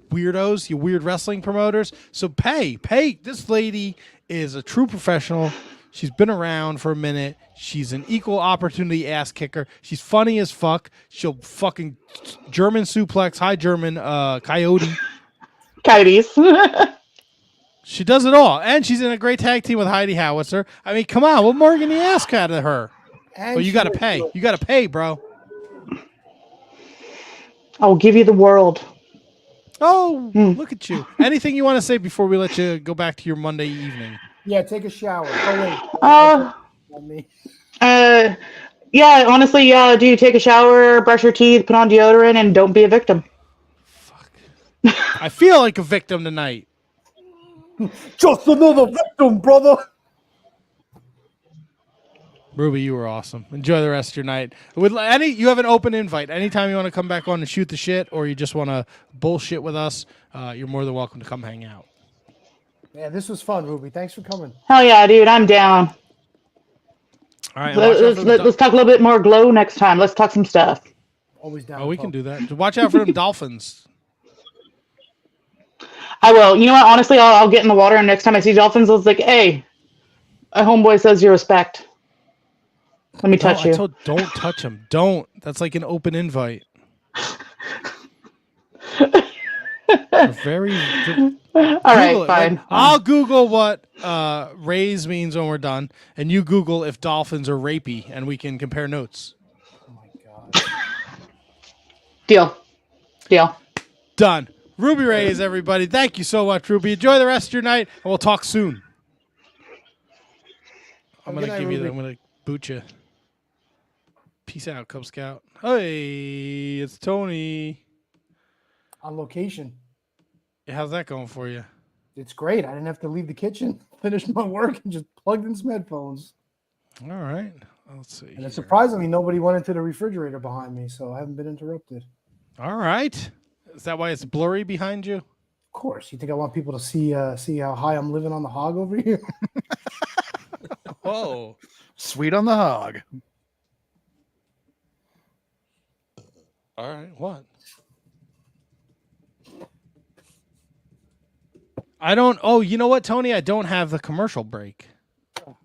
weirdos, you weird wrestling promoters. So pay. This lady is a true professional. She's been around for a minute. She's an equal opportunity ass kicker. She's funny as fuck. She'll fucking German suplex, high German coyote. Coyotes. She does it all. And she's in a great tag team with Heidi Howitzer. I mean, come on. What more can you ask out of her? And But you got to pay. You got to pay, bro. I'll give you the world. Oh, look at you. Anything you want to say before we let you go back to your Monday evening? Yeah, take a shower. Yeah, honestly, do take a shower, brush your teeth, put on deodorant, and don't be a victim. Fuck. I feel like a victim tonight. Just another victim, brother. Ruby, you were awesome. Enjoy the rest of your night. You have an open invite. Anytime you want to come back on and shoot the shit, or you just want to bullshit with us, you're more than welcome to come hang out. Yeah, this was fun, Ruby. Thanks for coming. Hell yeah, dude, I'm down. All right, let's talk a little bit more glow next time. Let's talk some stuff. Always down. Oh, we can do that. Watch out for them dolphins. I will. You know what? Honestly, I'll get in the water, and next time I see dolphins, I was like, hey, a homeboy says you respect. Let me touch you. Don't touch him. Don't. That's like an open invite. Very. All right, fine. I'll Google what raise means when we're done, and you Google if dolphins are rapey, and we can compare notes. Oh my god. Deal. Done. Ruby Raze, everybody. Thank you so much, Ruby. Enjoy the rest of your night, and we'll talk soon. I'm gonna boot you. Peace out, Cub Scout. Hey, it's Tony. On location. How's that going for you? It's great. I didn't have to leave the kitchen, finish my work, and just plugged in some headphones. All right. Let's see. And surprisingly, nobody went into the refrigerator behind me, so I haven't been interrupted. All right. Is that why it's blurry behind you? Of course. You think I want people to see how high I'm living on the hog over here? Whoa. Sweet on the hog. All right. What? I don't. Oh, you know what, Tony? I don't have the commercial break.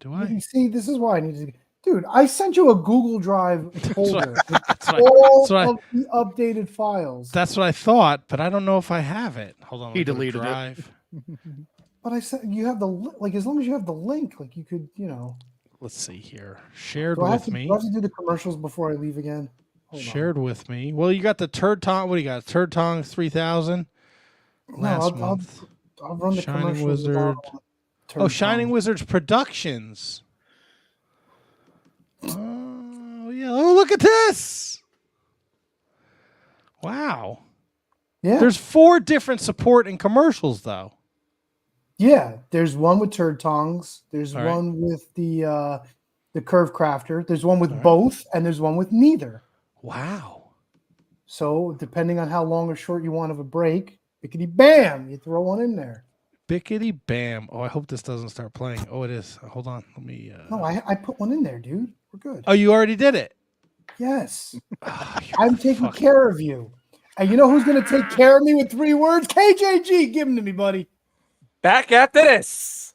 Do I? You see, this is why I need to. Dude, I sent you a Google Drive folder with the updated files. That's what I thought, but I don't know if I have it. Hold on. He deleted Drive. it. But I said you have as long as you have the link, you could, Let's see here. Shared Do I with me. Do I have to do the commercials before I leave again? Shared with me. Well, you got the Turd Tong. What do you got? Turd Tong 3000 last month. I'll run the Shining commercials. Wizard. Shining Wizards Productions. Oh yeah! Oh, look at this! Wow. Yeah. There's 4 different support and commercials, though. Yeah, there's one with Turd Tongs. There's All one with the Curve Crafter. There's one with both, and there's one with neither. Wow. So depending on how long or short you want of a break, bickety bam, you throw one in there. Bickety bam. Oh, I hope this doesn't start playing. Oh, it is. Hold on. Let me. No, I put one in there, dude. We're good. Oh, you already did it. Yes. I'm taking care of you. And you know who's going to take care of me with 3 words? KJG. Give them to me, buddy. Back after this.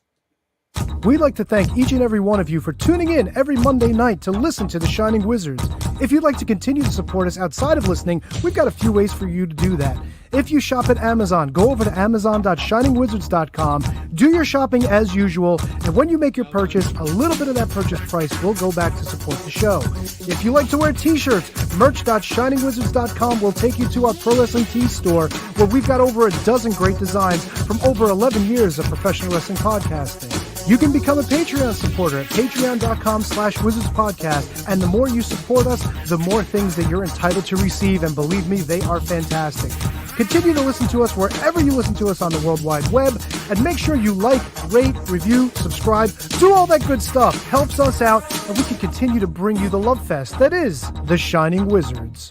We'd like to thank each and every one of you for tuning in every Monday night to listen to The Shining Wizards. If you'd like to continue to support us outside of listening, we've got a few ways for you to do that. If you shop at Amazon, go over to amazon.shiningwizards.com, do your shopping as usual, and when you make your purchase, a little bit of that purchase price will go back to support the show. If you like to wear t-shirts, merch.shiningwizards.com will take you to our Pro Wrestling Tees store, where we've got over a dozen great designs from over 11 years of professional wrestling podcasting. You can become a Patreon supporter at patreon.com/wizardspodcast, and the more you support us, the more things that you're entitled to receive, and believe me, they are fantastic. Continue to listen to us wherever you listen to us on the World Wide Web, and make sure you like, rate, review, subscribe, do all that good stuff. Helps us out, and we can continue to bring you the love fest that is The Shining Wizards.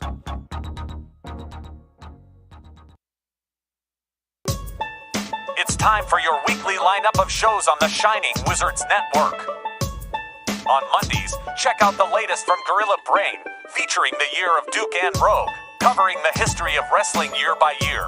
It's time for your weekly lineup of shows on the Shining Wizards Network. On Mondays, check out the latest from Gorilla Brain, featuring the year of Duke and Rogue, covering the history of wrestling year by year.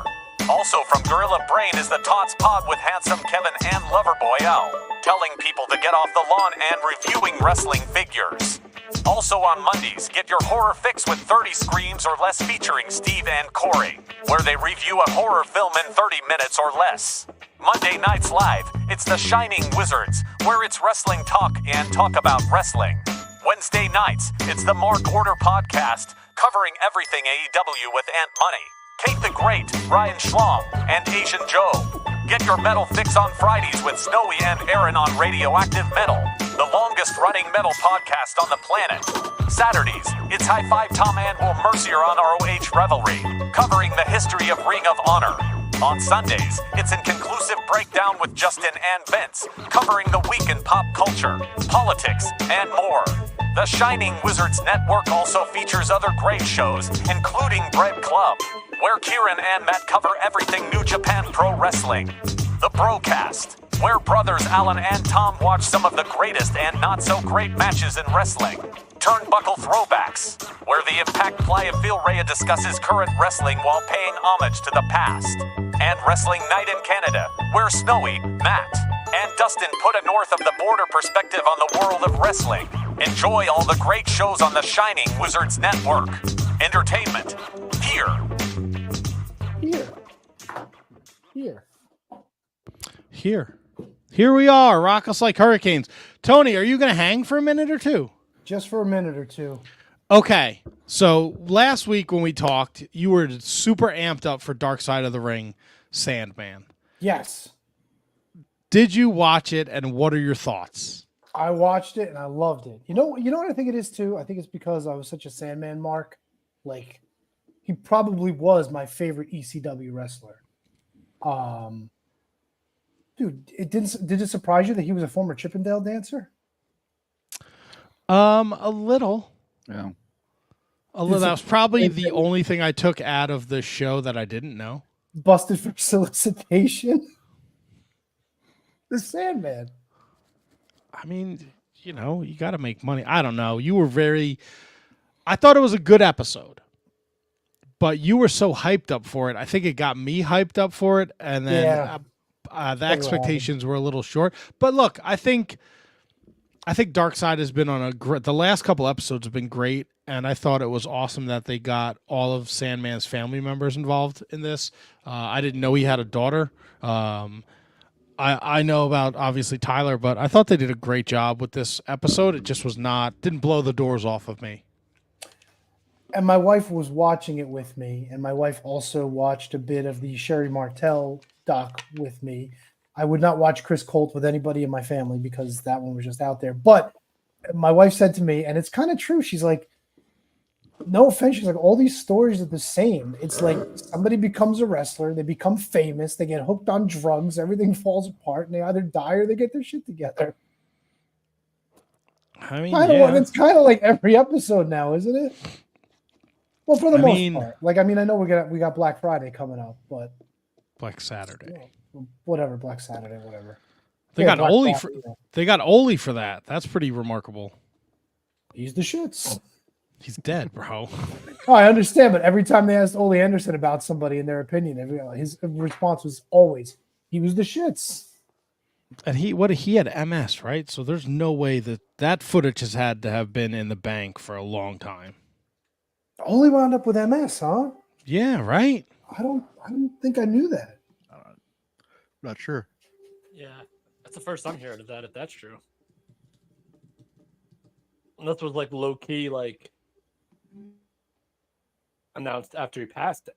Also from Gorilla Brain is the Tots Pod with Handsome Kevin and Loverboy Al, telling people to get off the lawn and reviewing wrestling figures. Also on Mondays, get your horror fix with 30 Screams or Less featuring Steve and Corey, where they review a horror film in 30 minutes or less. Monday nights live, it's The Shining Wizards, where it's wrestling talk and talk about wrestling. Wednesday nights, it's the Mark Order Podcast, covering everything AEW with Ant Money, Kate the Great, Ryan Schlong, and Asian Joe. Get your metal fix on Fridays with Snowy and Aaron on Radioactive Metal, the longest running metal podcast on the planet. Saturdays, it's High Five Tom and Will Mercier on ROH Revelry, covering the history of Ring of Honor. On Sundays, it's Inconclusive Breakdown with Justin and Vince, covering the week in pop culture, politics, and more. The Shining Wizards Network also features other great shows, including Bread Club, where Kieran and Matt cover everything New Japan Pro Wrestling. The Brocast, where brothers Alan and Tom watch some of the greatest and not so great matches in wrestling. Turnbuckle Throwbacks, where the Impact Playa Phil Rhea discusses current wrestling while paying homage to the past. And Wrestling Night in Canada, where Snowy, Matt, and Dustin put a north of the border perspective on the world of wrestling. Enjoy all the great shows on the Shining Wizards Network. Entertainment, here. Here we are. Rock us like hurricanes. Tony, are you going to hang for a minute or two? Just for a minute or two. Okay. So last week when we talked, you were super amped up for Dark Side of the Ring, Sandman. Yes. Did you watch it, and what are your thoughts? I watched it and I loved it. You know what I think it is too? I think it's because I was such a Sandman mark. Like, he probably was my favorite ECW wrestler. Dude, did it surprise you that he was a former Chippendale dancer? A little. Yeah. A little. That was probably the only thing I took out of the show that I didn't know. Busted for solicitation. The Sandman. I mean, you got to make money. I don't know. You were I thought it was a good episode, but you were so hyped up for it. I think it got me hyped up for it, and then the expectations were a little short. But look, I think Darkseid has been on the last couple episodes have been great, and I thought it was awesome that they got all of Sandman's family members involved in this. I didn't know he had a daughter. I know about, obviously, Tyler, but I thought they did a great job with this episode. It just didn't blow the doors off of me. And my wife was watching it with me, and my wife also watched a bit of the Sherry Martel doc with me. I would not watch Chris Colt with anybody in my family because that one was just out there. But my wife said to me, and it's kind of true, she's like, no offense, she's like, all these stories are the same. It's like somebody becomes a wrestler, they become famous, they get hooked on drugs, everything falls apart, and they either die or they get their shit together. I mean, it's kind of like every episode now, isn't it? Well, for the most part. Like, I mean, I know we got Black Friday coming up, but Black Saturday. Whatever, Black Saturday, whatever. They got Oli for that. That's pretty remarkable. He's the shits. He's dead, bro. Oh, I understand, but every time they asked Ole Anderson about somebody in their opinion, his response was always, he was the shits. And he had MS, right? So there's no way that footage has had to have been in the bank for a long time. Ole wound up with MS, huh? Yeah, right. I don't think I knew that. Not sure. Yeah, that's the first I'm hearing of that, if that's true. And this was like low key, like announced after he passed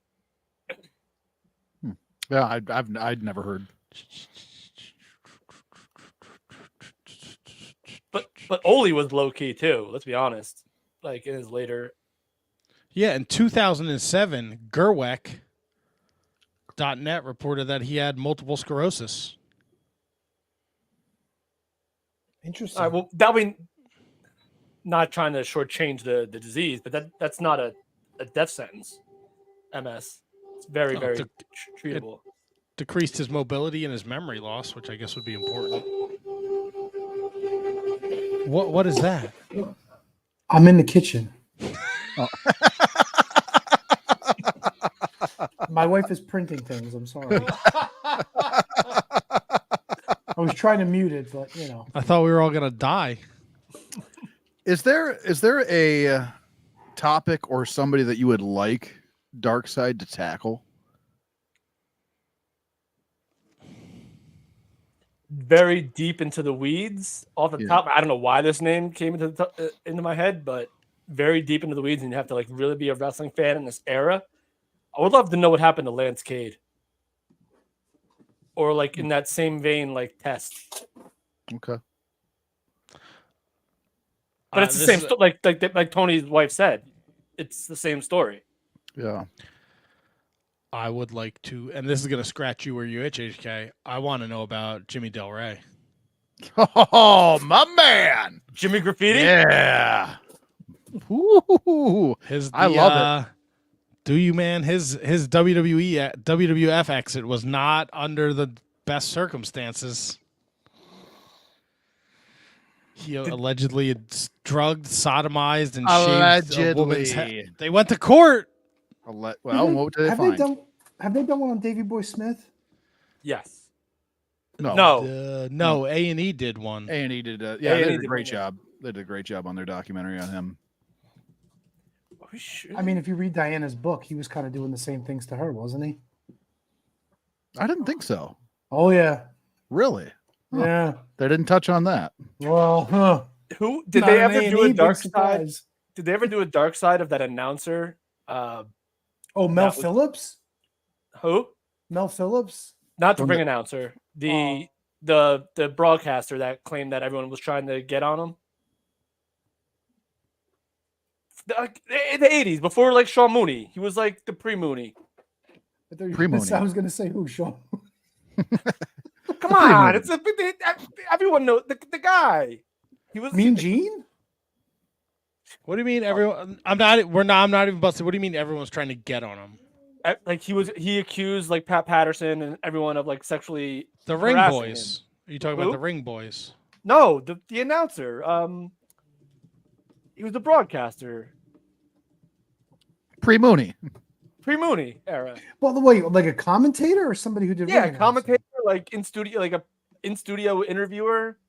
it. Yeah, I'd never heard. But Oli was low key too. Let's be honest. Like in his later. Yeah, in 2007, Gerweck Network.net reported that he had multiple sclerosis. Interesting. All right, well, that mean not trying to shortchange the disease, but that's not a death sentence. MS. It's very, very treatable. Decreased his mobility and his memory loss, which I guess would be important. What is that? I'm in the kitchen. Oh. My wife is printing things. I'm sorry. I was trying to mute it, but you know. I thought we were all gonna die. Is there a topic or somebody that you would like Darkseid to tackle? Very deep into the weeds. Off the top, I don't know why this name came into my head, but very deep into the weeds, and you have to like really be a wrestling fan in this era. I would love to know what happened to Lance Cade, or like in that same vein, like Test. Okay, but it's the same. Like Tony's wife said, it's the same story. Yeah. I would like to, and this is going to scratch you where you itch, HK. I want to know about Jimmy Del Rey. Oh, my man. Jimmy Graffiti? Yeah. Ooh, I love it. Do you, man? His WWF exit was not under the best circumstances. He allegedly had drugged, sodomized, and shaved a woman's head. They went to court. Well, what did they find? Have they done one on Davey Boy Smith? Yes. No. A&E did one. A&E did. Yeah, they did a great job. They did a great job on their documentary on him. I mean, if you read Diana's book, he was kind of doing the same things to her, wasn't he? I didn't think so. Oh yeah. Really? Huh. Yeah. They didn't touch on that. Well, Who did they ever do a dark side? Did they ever do a dark side of that announcer? Mel Phillips. Who? Mel Phillips. Not the ring announcer. The broadcaster that claimed that everyone was trying to get on him. In the 80s, before like Sean Mooney, he was like the pre-Mooney. I was going to say who, Sean. Come on, everyone knows the guy. He was Mean Gene. What do you mean everyone? I'm not even busted. What do you mean everyone's trying to get on him? Like he accused like Pat Patterson and everyone of like sexually the Ring Boys. Are you talking about the Ring Boys? No, the announcer. He was the broadcaster. Pre-Mooney era. By the way, like a commentator or somebody who did commentator, like in studio, like a in studio interviewer.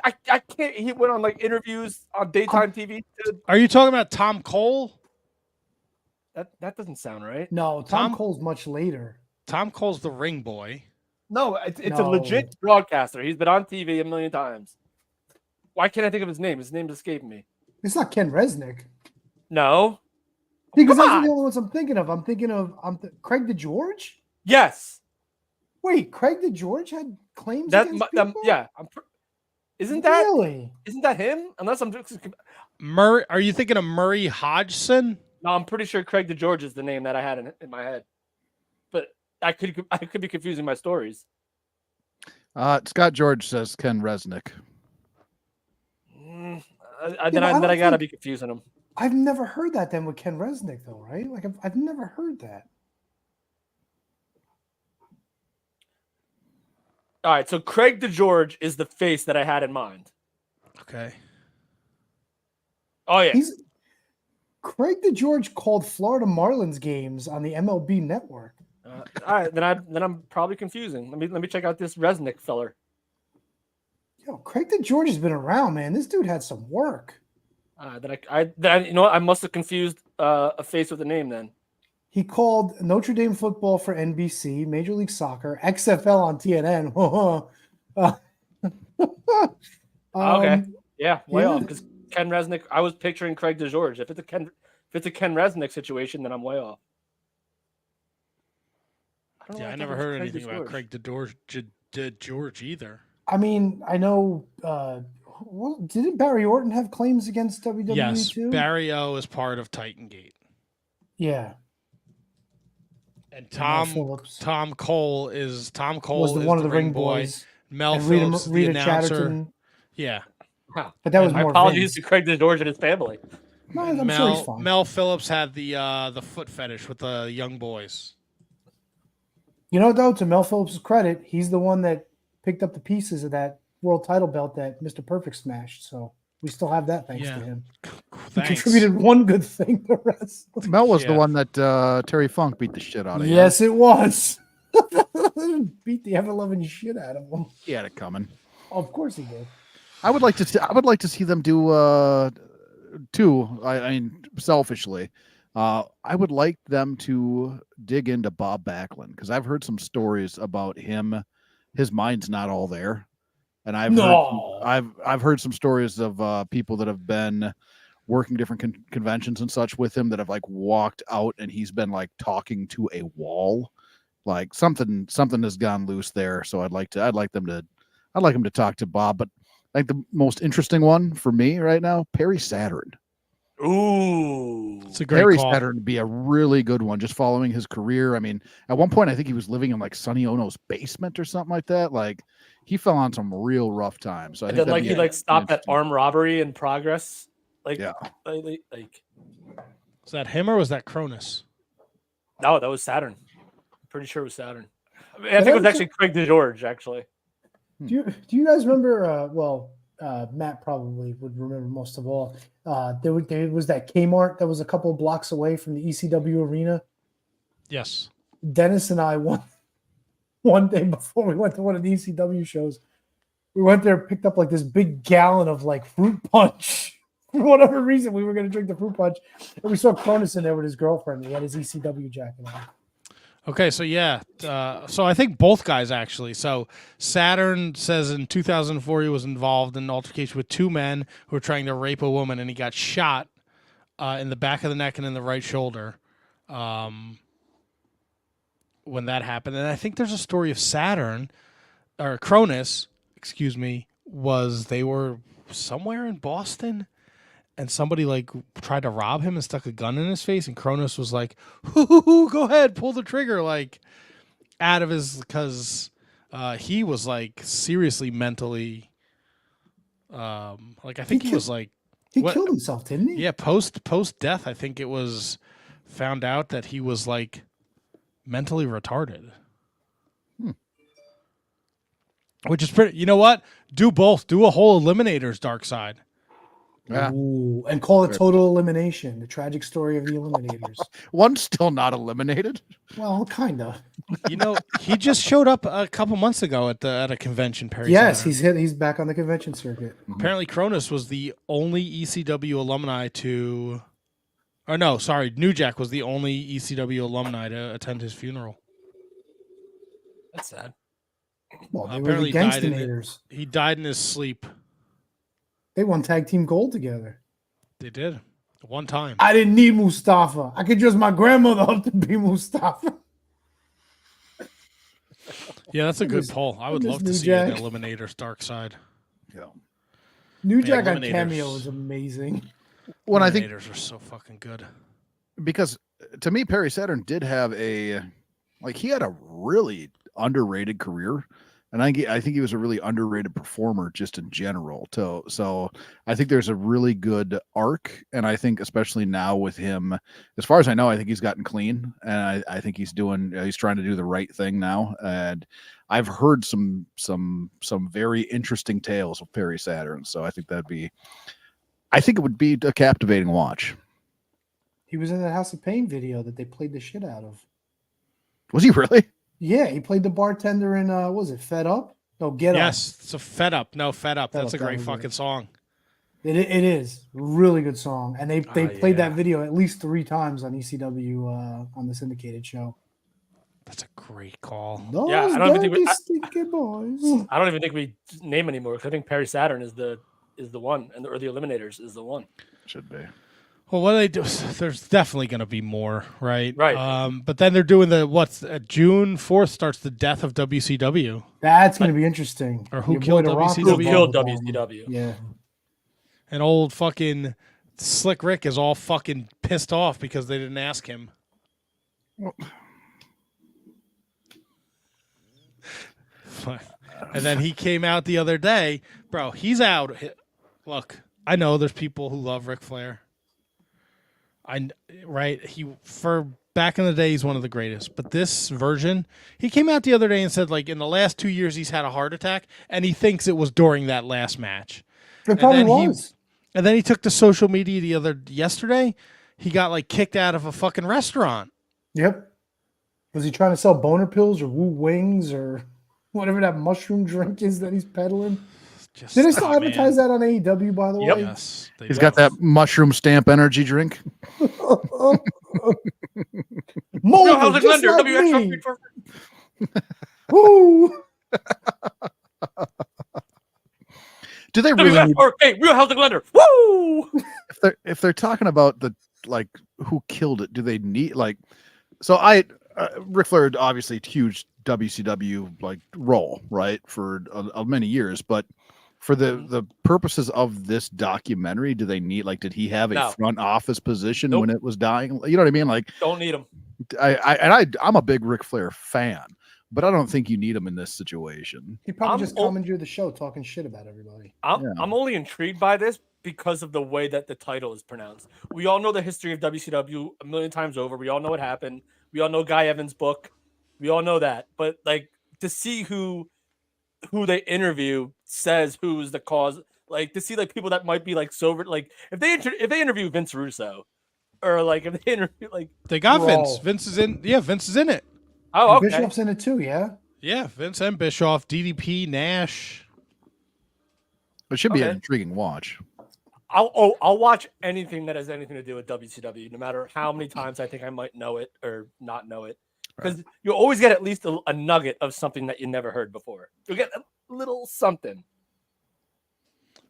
I can't. He went on like interviews on daytime TV. Are you talking about Tom Cole? That doesn't sound right. No, Tom Cole's much later. Tom Cole's the Ring Boy. No, it's a legit broadcaster. He's been on TV a million times. Why can't I think of his name? His name's escaping me. It's not Ken Resnick. No. Because those are the only ones I'm thinking of. I'm thinking of Craig DeGeorge? Yes. Wait, Craig DeGeorge had claims against people? Yeah. Isn't that him? Unless I'm just Murray. Are you thinking of Murray Hodgson? No, I'm pretty sure Craig DeGeorge is the name that I had in my head. But I could be confusing my stories. Scott George says Ken Resnick. Then I gotta be confusing them. I've never heard that then with Ken Resnick though, right? Like I've never heard that. All right, so Craig DeGeorge is the face that I had in mind. Okay. Oh yeah. Craig DeGeorge called Florida Marlins games on the MLB network. All right, then I'm probably confusing. Let me check out this Resnick feller. Yo, Craig DeGeorge has been around, man. This dude had some work. Then you know what? I must have confused a face with a name then. He called Notre Dame football for NBC, Major League Soccer, XFL on TNN. Okay, yeah, way off. Because Ken Resnick, I was picturing Craig DeGeorge. If it's a Ken Resnick situation, then I'm way off. I never heard anything about Craig DeGeorge either. I mean, I know. Didn't Barry Orton have claims against WWE yes, too? Barry O is part of Titan Gate. Yeah. And Mel Phillips Tom Cole was is one of the ring ring boy. boys. Mel And Phillips, the Rita announcer. Chatterton. Yeah. Huh. But that was My more apologies Vince. to Craig DeGeorge and his family. No, And I'm sure he's fine. Mel Phillips had the foot fetish with the young boys. You know, though, to Mel Phillips' credit, he's the one that picked up the pieces of that world title belt that Mr. Perfect smashed. So we still have that thanks to him. He Thanks. contributed one good thing. The rest. Mel was the one that Terry Funk beat the shit out of. Yes, it was. Beat the ever loving shit out of him. He had it coming. Of course he did. I would like to see them do too. I mean, selfishly, I would like them to dig into Bob Backlund because I've heard some stories about him. His mind's not all there, and I've heard some stories of people that have been working different conventions and such with him that have like walked out and he's been like talking to a wall, like something has gone loose there. So I'd like him to talk to Bob, but I think the most interesting one for me right now, Perry Saturn. Ooh, it's a great Perry call. Saturn would be a really good one, just following his career. I mean, at one point, I think he was living in like Sonny Ono's basement or something like that. Like, he fell on some real rough times. So I and think then like he like stopped that armed robbery in progress. Like, yeah, like. Was that him or was that Cronus? No, that was Saturn. I'm pretty sure it was Saturn. I think it was actually Craig DeGeorge, actually. Do you guys remember? Matt probably would remember most of all. There was that Kmart that was a couple of blocks away from the ECW arena. Yes. Dennis and I one day before we went to one of the ECW shows, we went there, picked up like this big gallon of like fruit punch. For whatever reason, we were going to drink the fruit punch, and we saw Cronus in there with his girlfriend. He had his ECW jacket on. Okay, so yeah, so I think both guys actually. So Saturn says in 2004 he was involved in an altercation with two men who were trying to rape a woman, and he got shot in the back of the neck and in the right shoulder when that happened. And I think there's a story of Saturn or Cronus, excuse me, was they were somewhere in Boston. And somebody like tried to rob him and stuck a gun in his face, and Cronus was like, "Hoo, go ahead, pull the trigger!" Like out of his because he was like seriously mentally, like I think he was like he killed himself, didn't he? Yeah, post death, I think it was found out that he was like mentally retarded. Which is pretty. You know what? Do both. Do a whole Eliminators Dark Side. Yeah. Ooh, and call it Total Elimination, the tragic story of the Eliminators. One's still not eliminated. Well, kind of. You know, he just showed up a couple months ago at a convention. Perry. Yes, Saturn. he's back on the convention circuit. Apparently, Cronus was the only ECW alumni to, or no, sorry, New Jack was the only ECW alumni to attend his funeral. That's sad. Well, they were Apparently, the Gangstinators. he died in his sleep. They won tag team gold together. They did one time. I didn't need Mustafa. I could dress my grandmother up to be Mustafa. Yeah, that's a good poll. I would love to see an Eliminator's Dark Side. Yeah, New Jack on Cameo is amazing. When I think Eliminators are so fucking good. Because to me, Perry Saturn did have he had a really underrated career. And I think he was a really underrated performer just in general. So I think there's a really good arc. And I think especially now with him, as far as I know, I think he's gotten clean. And I think he's trying to do the right thing now. And I've heard some very interesting tales of Perry Saturn. So I think it would be a captivating watch. He was in that House of Pain video that they played the shit out of. Was he really? Yeah, he played the bartender in what was it, Fed Up? No, Get Up. Yes, it's a Fed Up. No, Fed Up. That's a great fucking song. It is really good song, and they played that video at least 3 times on ECW on the syndicated show. That's a great call. Those yeah, I don't even think we name anymore because I think Perry Saturn is the one, or the Eliminators is the one. Should be. Well, what do they do? There's definitely going to be more, right? Right. But then they're doing June 4th starts the death of WCW. That's going to be interesting. Or who killed WCW? Who killed WCW? Yeah. And old fucking Slick Rick is all fucking pissed off because they didn't ask him. And then he came out the other day, bro. He's out. Look, I know there's people who love Ric Flair. For back in the day, he's one of the greatest. But this version, he came out the other day and said, like, in the last 2 years, he's had a heart attack, and he thinks it was during that last match. It probably was. And then he took to social media yesterday. He got like kicked out of a fucking restaurant. Yep. Was he trying to sell boner pills or woo wings or whatever that mushroom drink is that he's peddling? Did they still advertise that on AEW, by the way? Yes. He's got that mushroom stamp energy drink. Molded, just like me. Woo! Do they really? Real House of Glender. Woo! If they're talking about the like who killed it, do they need like? So Ric Flair obviously huge WCW like role, right, for many years, but for the purposes of this documentary, do they need like? Did he have a front office position when it was dying? You know what I mean? Like, don't need him. I'm a big Ric Flair fan, but I don't think you need him in this situation. He probably just commandeered the show, talking shit about everybody. I'm only intrigued by this because of the way that the title is pronounced. We all know the history of WCW a million times over. We all know what happened. We all know Guy Evans' book. We all know that. But like to see who they interview says who's the cause. Like to see like people that might be like sober. Like if they interview Vince Russo, or like if they interview like they got Vince. Vince is in. Yeah, Vince is in it. Oh, okay. Bischoff's in it too. Yeah. Yeah, Vince and Bischoff, DDP, Nash. It should be an intriguing watch. I'll watch anything that has anything to do with WCW, no matter how many times I think I might know it or not know it, because you always get at least a nugget of something that you never heard before. You get a little something.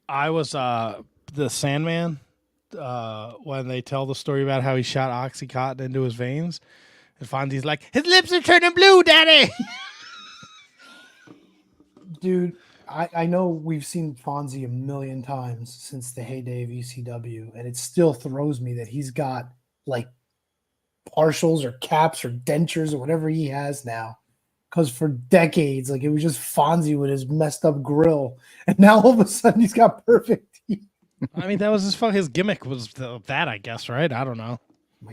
I was the Sandman when they tell the story about how he shot OxyContin into his veins, and Fonzie's like, his lips are turning blue, Daddy. Dude, I know we've seen Fonzie a million times since the heyday of ECW, and it still throws me that he's got like partials or caps or dentures or whatever he has now. Because for decades, like it was just Fonzie with his messed up grill, and now all of a sudden he's got perfect teeth. I mean, that was his gimmick was that, I guess, right? I don't know.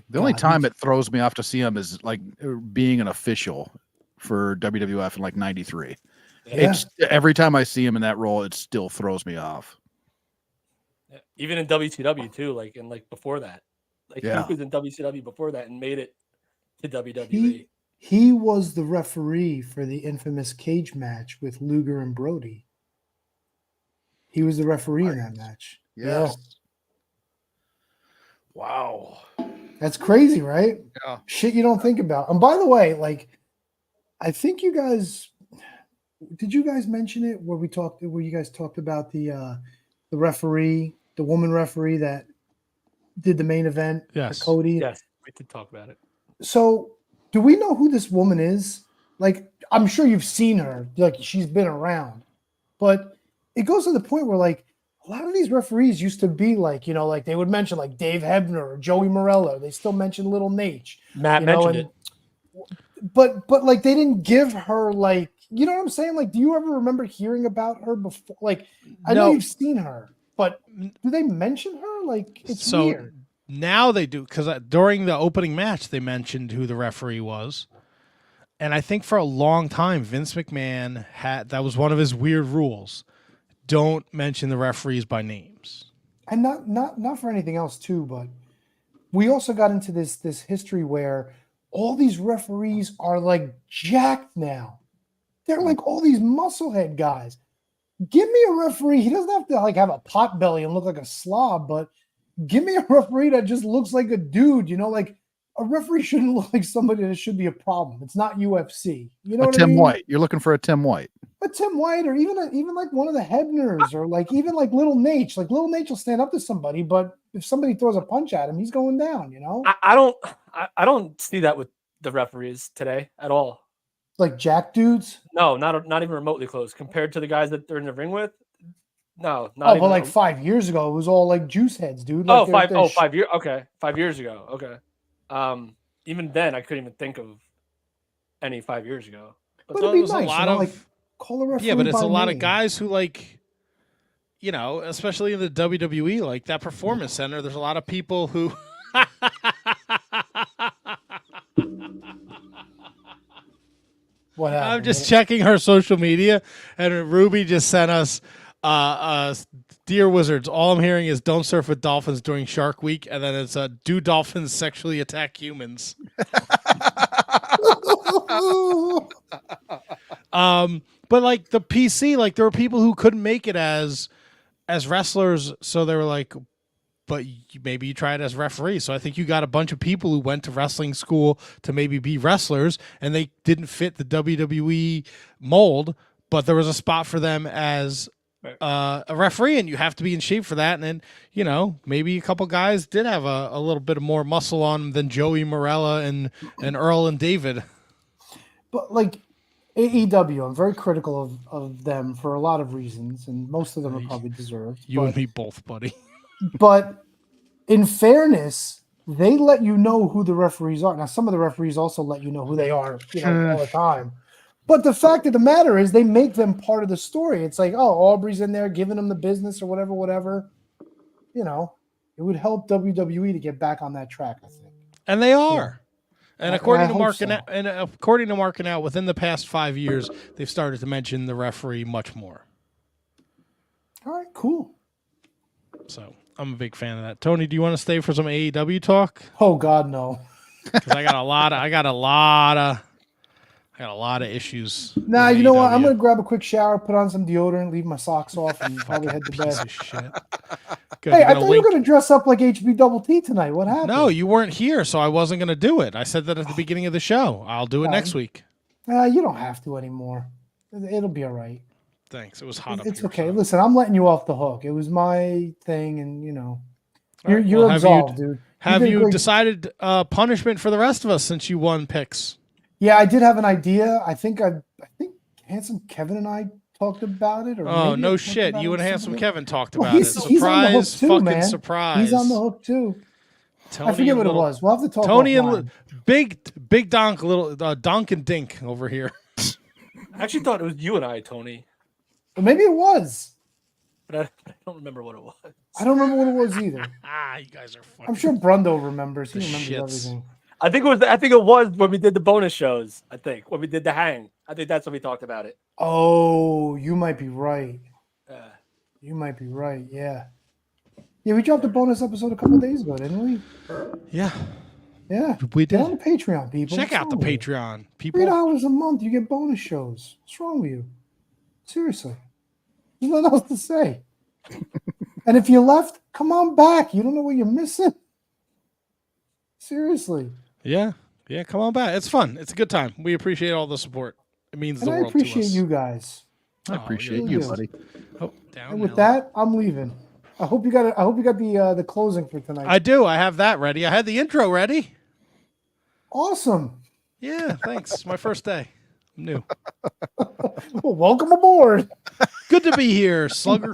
The only time it throws me off to see him is like being an official for WWF in like '93. Yeah. It's every time I see him in that role, it still throws me off. Even in WCW too, like and like before that, like he was in WCW before that and made it to WWE. He was the referee for the infamous cage match with Luger and Brody. He was the referee in that match. Yes. Yeah. Wow. That's crazy, right? Yeah. Shit you don't think about. And by the way, like, I think you guys did you guys mention it where you guys talked about the referee, the woman referee that did the main event? Yes. Cody. Yes, we did talk about it. So do we know who this woman is? Like, I'm sure you've seen her. Like, she's been around. But it goes to the point where, like, a lot of these referees used to be like, you know, like they would mention like Dave Hebner or Joey Morello. They still mention Little Nate. Matt mentioned it. But like they didn't give her like, you know what I'm saying? Like, do you ever remember hearing about her before? Like, I know you've seen her, but do they mention her? Like, it's weird. Now they do, because during the opening match, they mentioned who the referee was. And I think for a long time, Vince McMahon that was one of his weird rules. Don't mention the referees by names. And not for anything else too, but we also got into this history where all these referees are like jacked now. They're like all these musclehead guys. Give me a referee. He doesn't have to like have a pot belly and look like a slob, but give me a referee that just looks like a dude. You know, like a referee shouldn't look like somebody that should be a problem. It's not UFC. You know what I mean? Tim White. You're looking for a Tim White. A Tim White, or even like one of the Hebners, or like even like Little Nate. Like Little Nate will stand up to somebody, but if somebody throws a punch at him, he's going down. You know. I don't see that with the referees today at all. Like jack dudes? No, not even remotely close compared to the guys that they're in the ring with. No, not even. Oh, but like 5 years ago, it was all like juice heads, dude. Like 5 years. Okay, 5 years ago. Okay. Even then, I couldn't even think of any 5 years ago. But it'd be nice, a lot of Call a referee. Yeah, but it's by a lot name. of guys who like, you know, especially in the WWE, like that Performance Center. There's a lot of people who. What happened? I'm just checking her social media, and Ruby just sent us, "Dear Wizards, all I'm hearing is don't surf with dolphins during Shark Week," and then it's "Do dolphins sexually attack humans?" But like the PC, like there were people who couldn't make it as wrestlers, so they were like, but maybe you try it as referee. So I think you got a bunch of people who went to wrestling school to maybe be wrestlers, and they didn't fit the WWE mold, but there was a spot for them as a referee, and you have to be in shape for that. And then, you know, maybe a couple guys did have a little bit more muscle on them than Joey Morella and Earl and David. But like AEW, I'm very critical of them for a lot of reasons, and most of them are probably deserved. You and me both, buddy. But in fairness, they let you know who the referees are. Now, some of the referees also let you know who they are, you know, all the time. But the fact of the matter is, they make them part of the story. It's like, oh, Aubrey's in there giving them the business or whatever. You know, it would help WWE to get back on that track, I think. And they are. And according to Marking Out, within the past 5 years, they've started to mention the referee much more. All right, cool. So I'm a big fan of that. Tony, do you want to stay for some AEW talk? Oh God, no. Because I got a lot of issues. Nah, you know what? I'm gonna grab a quick shower, put on some deodorant, leave my socks off, and probably head to bed. Piece of shit. Good, Hey, I thought you were gonna dress up like HB Double T tonight. What happened? No, you weren't here, so I wasn't gonna do it. I said that at the beginning of the show. I'll do it next week. You don't have to anymore. It'll be all right. Thanks. It was hot up It's here. okay. Listen, I'm letting you off the hook. It was my thing, and you know, you're absolved, dude. Have you decided punishment for the rest of us since you won picks? Yeah, I did have an idea. I think Handsome Kevin and I talked about it. Or Oh, no shit. You and Handsome Kevin talked about it. Surprise, fucking surprise. He's on the hook too. Tony I forget what it was. We'll have to talk Tony offline. and Big Donk, little Donk and Dink over here. I actually thought it was you and I, Tony. Well, maybe it was. But I don't remember what it was. I don't remember what it was either. You guys are fucking. I'm sure Brundo remembers. He remembers shits. everything. I think it was when we did the bonus shows. I think when we did the hang. I think that's when we talked about it. Oh, you might be right. You might be right. Yeah. Yeah, we dropped a bonus episode a couple days ago, didn't we? Yeah. Yeah. We did. Get on the Patreon, people. Check out the Patreon, people. $3 a month, you get bonus shows. What's wrong with you? Seriously. There's nothing else to say. And if you left, come on back. You don't know what you're missing. Seriously. Yeah. Yeah, come on back. It's fun. It's a good time. We appreciate all the support. It means the And I world to us. appreciate you guys. I appreciate yeah, you, yeah. buddy. Oh, down. And with that, I'm leaving. I hope you got the closing for tonight. I do. I have that ready. I had the intro ready. Awesome. Yeah, thanks. My first day. I'm new. Well, welcome aboard. Good to be here, Slugger.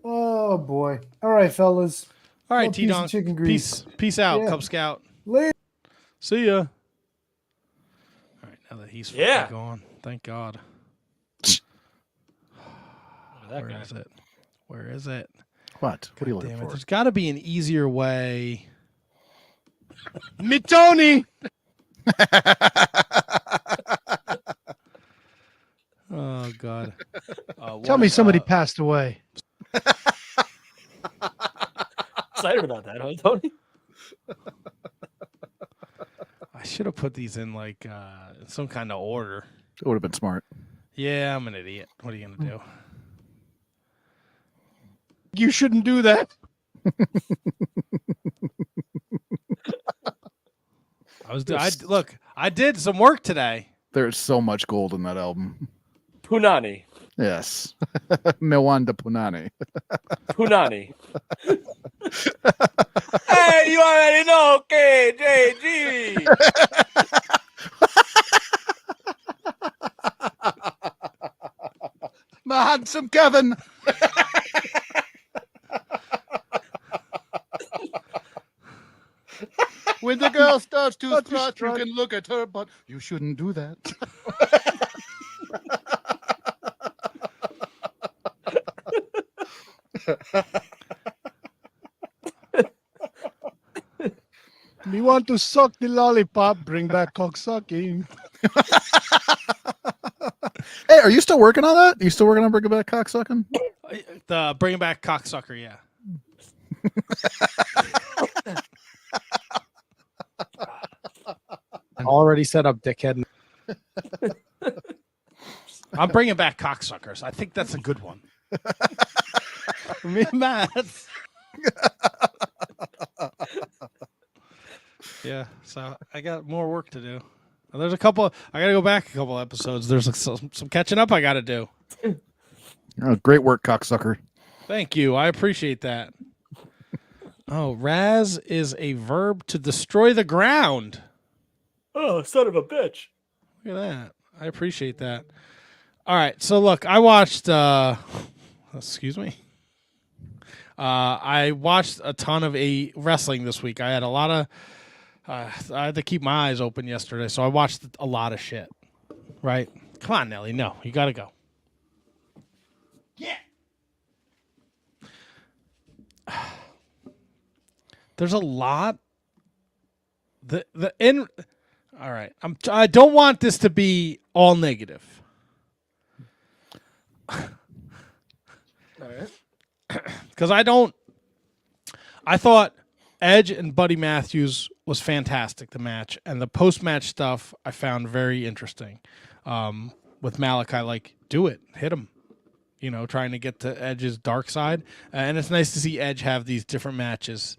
Oh boy. All right, fellas. All right, Little piece of T-Donk. chicken grease. Peace out, Yeah. Cub Scout. Later. See ya. All right, now that he's Yeah. fucking gone. Thank God. Where is it? Where is it? What? What are you God looking damn it. for? There's got to be an easier way. Me, Tony! Oh, God. Tell me somebody passed away. Excited about that, huh, Tony? I should have put these in like some kind of order. It would have been smart. Yeah, I'm an idiot. What are you going to do? You shouldn't do that. I did some work today. There's so much gold in that album. Punani. Yes. Milwanda Punani. Punani. Hey, you already know, KJG. My handsome Kevin. When the girl starts to Start to strut, you strut. can look at her, but you shouldn't do that. Me want to suck the lollipop. Bring back cock sucking. Hey, are you still working on that? Are you still working on bringing back cocksucking? The bringing back cocksucker, yeah. Already set up, dickhead. I'm bringing back cocksuckers. I think that's a good one. Me and Matt. Yeah, so I got more work to do. There's a couple. I got to go back a couple episodes. There's some catching up I got to do. Oh, great work, cocksucker. Thank you. I appreciate that. Oh, Raz is a verb to destroy the ground. Oh, son of a bitch. Look at that. I appreciate that. All right. So look, I watched excuse me. I watched a ton of wrestling this week. I had a lot of I had to keep my eyes open yesterday, so I watched a lot of shit. Right? Come on, Nelly. No, you got to go. Yeah. There's a lot. All right. I don't want this to be all negative. All right. Because I thought Edge and Buddy Matthews was fantastic, the match. And the post-match stuff I found very interesting. With Malachi, like, do it. Hit him. You know, trying to get to Edge's dark side. And it's nice to see Edge have these different matches.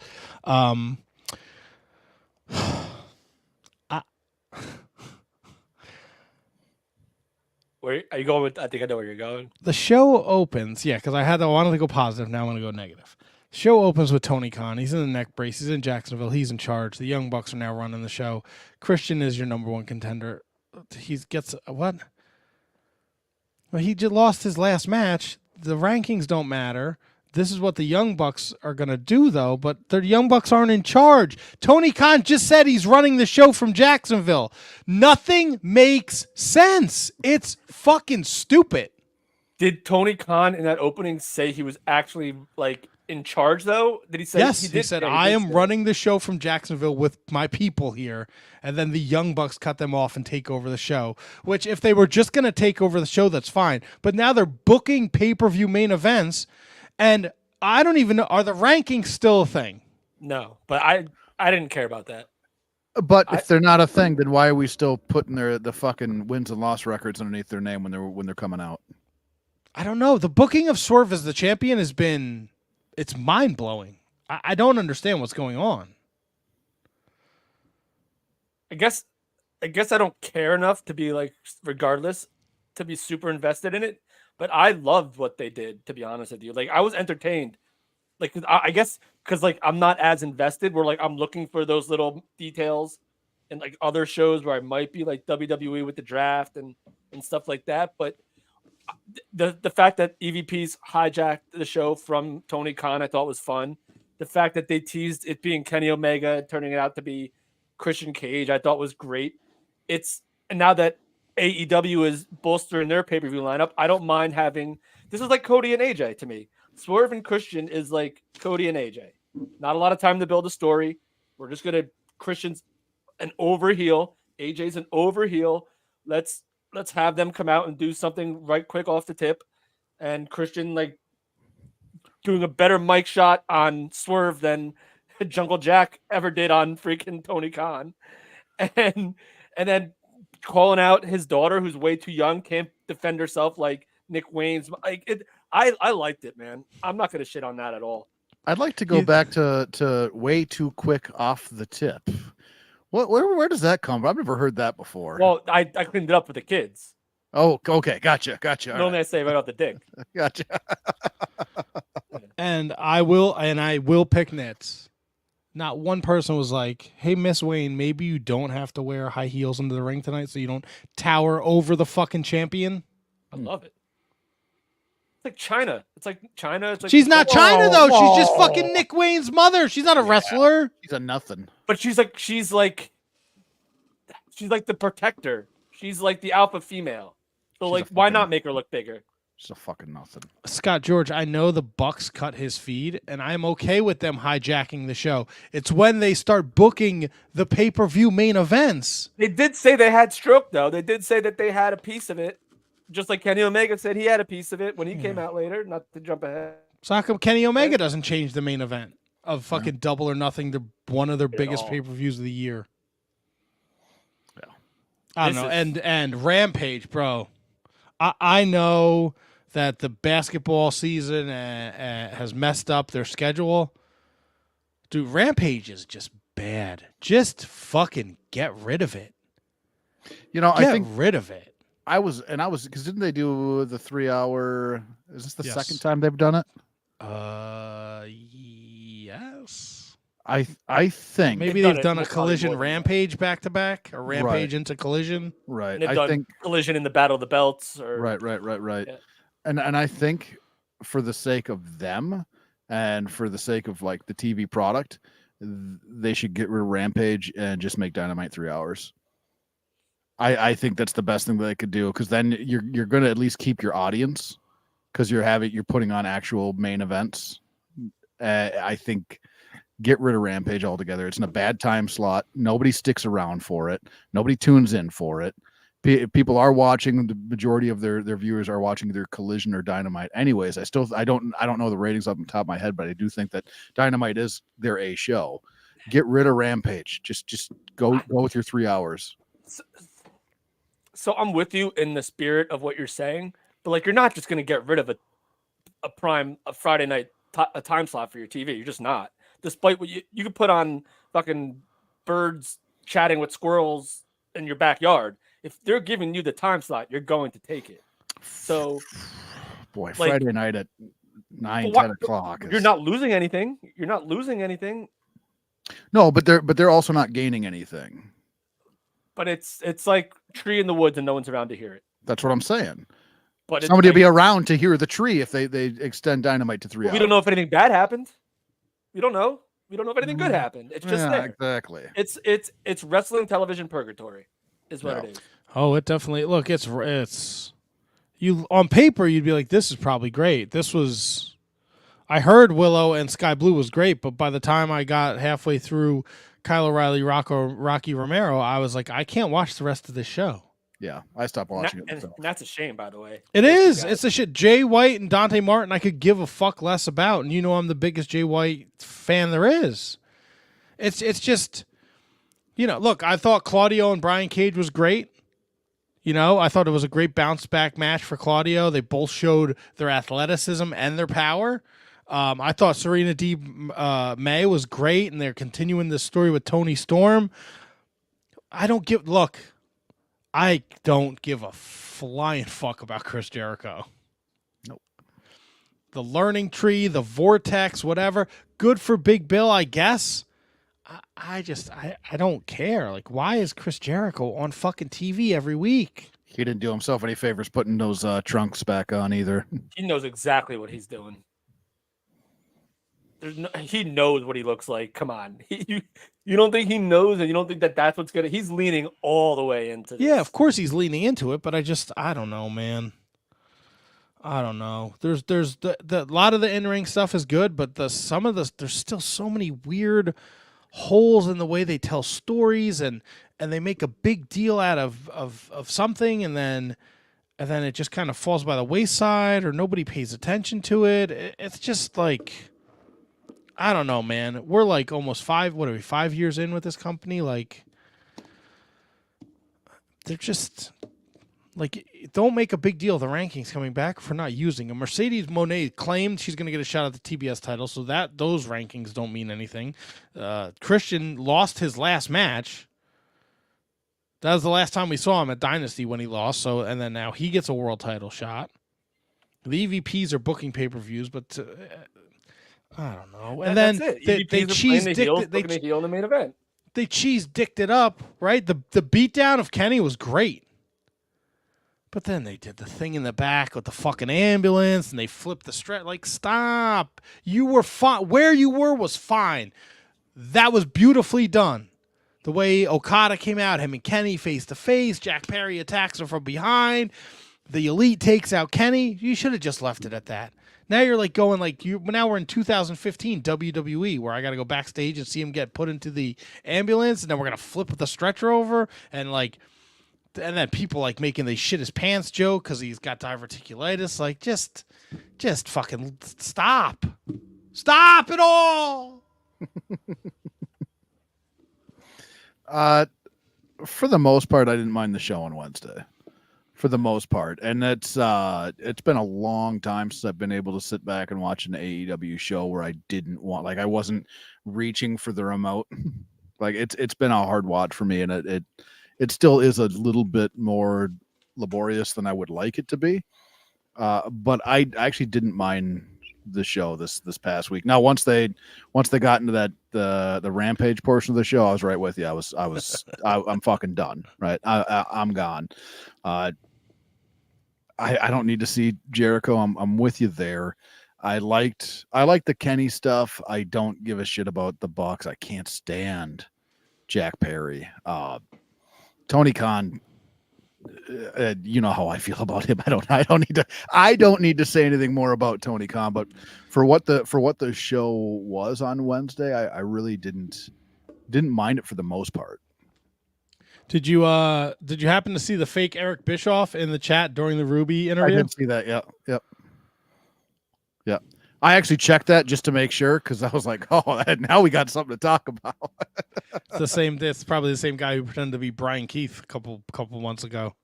Where are you going with? I think I know where you're going. The show opens, yeah, because I wanted to go positive. Now I want to go negative. Show opens with Tony Khan. He's in the neck brace. He's in Jacksonville. He's in charge. The Young Bucks are now running the show. Christian is your number one contender. He gets what? Well, he just lost his last match. The rankings don't matter. This is what the Young Bucks are going to do, though, but the Young Bucks aren't in charge. Tony Khan just said he's running the show from Jacksonville. Nothing makes sense. It's fucking stupid. Did Tony Khan in that opening say he was actually like in charge, though? Did he say? Yes, he he said, I am running the show from Jacksonville with my people here. And then the Young Bucks cut them off and take over the show, which if they were just going to take over the show, that's fine. But now they're booking pay-per-view main events. And I don't even know, are the rankings still a thing? No, but I didn't care about that. But if they're not a thing, then why are we still putting the fucking wins and loss records underneath their name when they're coming out? I don't know. The booking of Swerve as the champion it's mind-blowing. I don't understand what's going on. I guess I don't care enough to be like, regardless, to be super invested in it. But I loved what they did, to be honest with you. Like, I was entertained. Like, I guess because like I'm not as invested. Where like I'm looking for those little details in like other shows where I might be, like WWE with the draft and stuff like that. But the fact that EVP's hijacked the show from Tony Khan, I thought was fun. The fact that they teased it being Kenny Omega and turning it out to be Christian Cage, I thought was great. And now that AEW is bolstering their pay-per-view lineup, I don't mind having this is like Cody and AJ to me. Swerve and Christian is like Cody and AJ. Not a lot of time to build a story. We're just gonna Christian's an overheel, AJ's an overheel. Let's have them come out and do something right quick off the tip. And Christian like doing a better mic shot on Swerve than Jungle Jack ever did on freaking Tony Khan. And then calling out his daughter, who's way too young, can't defend herself like Nick Wayne's. Like it, I liked it, man. I'm not going to shit on that at all. I'd like to go back to way too quick off the tip. Where does that come from? I've never heard that before. Well, I cleaned it up with the kids. Oh, okay, gotcha. Normally I say about the dick. Gotcha. And I will pick nits. Not one person was like, hey, Miss Wayne, maybe you don't have to wear high heels into the ring tonight so you don't tower over the fucking champion. I love it. like China. It's like China. It's like She's not China though. Whoa. She's just fucking Nick Wayne's mother. She's not a wrestler. He's a nothing. But she's like the protector. She's like the alpha female. So She's like, a why fucking- not make her look bigger? She's a fucking nothing. Scott George, I know the Bucks cut his feed, and I'm okay with them hijacking the show. It's when they start booking the pay-per-view main events. They did say they had stroke though. They did say that they had a piece of it, just like Kenny Omega said he had a piece of it when he came out later. Not to jump ahead. So how come Kenny Omega doesn't change the main event of fucking Double or Nothing? They're one of their At biggest all. pay-per-views of the year. Yeah. I don't This know. And Rampage, bro. I know that the basketball season has messed up their schedule. Dude, Rampage is just bad. Just fucking get rid of it. You know, Get I think rid of it. I was because didn't they do the 3-hour? Is this the Yes. second time they've done it? Yes. I think Maybe They've they've done done it a probably Collision more than that. Rampage back to back, a Rampage into Collision. right. And they've I done think Collision in the Battle of the Belts. Or right. Yeah. And I think for the sake of them and for the sake of like the TV product, they should get rid of Rampage and just make Dynamite 3 hours. I think that's the best thing that they could do, because then you're going to at least keep your audience, because you're putting on actual main events. I think get rid of Rampage altogether. It's in a bad time slot. Nobody sticks around for it. Nobody tunes in for it. People are watching. The majority of their viewers are watching either Collision or Dynamite. Anyways, I don't know the ratings off the top of my head, but I do think that Dynamite is their A show. Get rid of Rampage. Just go with your 3 hours. So I'm with you in the spirit of what you're saying, but like, you're not just going to get rid of a Friday night a time slot for your TV. You're just not. Despite what you could put on fucking birds chatting with squirrels in your backyard. If they're giving you the time slot, you're going to take it. So, Boy, like, Friday night at 9, but 10 o'clock. you're not losing anything. You're not losing anything. No, but they're also not gaining anything. But it's like tree in the woods and no one's around to hear it. That's what I'm saying. But Somebody will be like, around to hear the tree if they extend Dynamite to 3 hours. we don't know if anything bad happened. We don't know. We don't know if anything good happened. It's just Yeah, there. exactly. It's wrestling television purgatory, is what it is. Oh, it definitely. Look, it's you on paper. You'd be like, this is probably great. This was. I heard Willow and Sky Blue was great, but by the time I got halfway through Kyle O'Reilly, Rocky Romero, I was like, I can't watch the rest of this show. Yeah, I stopped watching And it. that's a shame, by the way. It Those two is. guys. It's a shit. Jay White and Dante Martin, I could give a fuck less about, and you know I'm the biggest Jay White fan there is. It's just, look, I thought Claudio and Brian Cage was great. I thought it was a great bounce back match for Claudio. They both showed their athleticism and their power. I thought Serena D. May was great, and they're continuing this story with Tony Storm. I don't give a flying fuck about Chris Jericho. Nope. The learning tree, the vortex, whatever. Good for Big Bill, I guess. I don't care. Like, why is Chris Jericho on fucking TV every week? He didn't do himself any favors putting those trunks back on either. He knows exactly what he's doing. He knows what he looks like. Come on, you don't think he knows, and you don't think that that's what's gonna? He's leaning all the way into this. Yeah, of course he's leaning into it, but I don't know, man. I don't know. There's the lot of the in-ring stuff is good, but there's still so many weird holes in the way they tell stories, and they make a big deal out of something, and then it just kind of falls by the wayside, or nobody pays attention to it. It's just like, I don't know, man. We're like almost 5 years in with this company. Like, they're just like, don't make a big deal of the rankings coming back for not using them. Mercedes Moné claimed she's going to get a shot at the TBS title, so those rankings don't mean anything. Christian lost his last match. That was the last time we saw him at Dynasty when he lost. So, and then now he gets a world title shot. The EVPs are booking pay-per-views, but I don't know. And then they cheese dicked the heel in the main event. They cheese dicked it up, right? The beatdown of Kenny was great. But then they did the thing in the back with the fucking ambulance, and they flipped the stretch. Like, stop. You were fine. Where you were was fine. That was beautifully done. The way Okada came out, him and Kenny face to face, Jack Perry attacks him from behind, the Elite takes out Kenny. You should have just left it at that. Now you're like going like you. Now we're in 2015 WWE, where I got to go backstage and see him get put into the ambulance, and then we're gonna flip the stretcher over, and then people like making the shit his pants joke because he's got diverticulitis. Like, just fucking stop it all. For the most part, I didn't mind the show on Wednesday. For the most part, and it's been a long time since I've been able to sit back and watch an AEW show where I didn't want, like, I wasn't reaching for the remote. Like, it's been a hard watch for me, and it still is a little bit more laborious than I would like it to be. But I actually didn't mind the show this past week. Now, once they got into that the Rampage portion of the show, I was right with you. I'm fucking done. Right, I'm gone. I don't need to see Jericho. I'm with you there. I liked the Kenny stuff. I don't give a shit about the Bucks. I can't stand Jack Perry. Tony Khan, you know how I feel about him. I don't need to say anything more about Tony Khan. But for what the show was on Wednesday, I really didn't mind it for the most part. Did you happen to see the fake Eric Bischoff in the chat during the Ruby interview? I did see that. Yep. I actually checked that just to make sure, because I was like, oh, now we got something to talk about. It's the same. It's probably the same guy who pretended to be Brian Keith a couple months ago.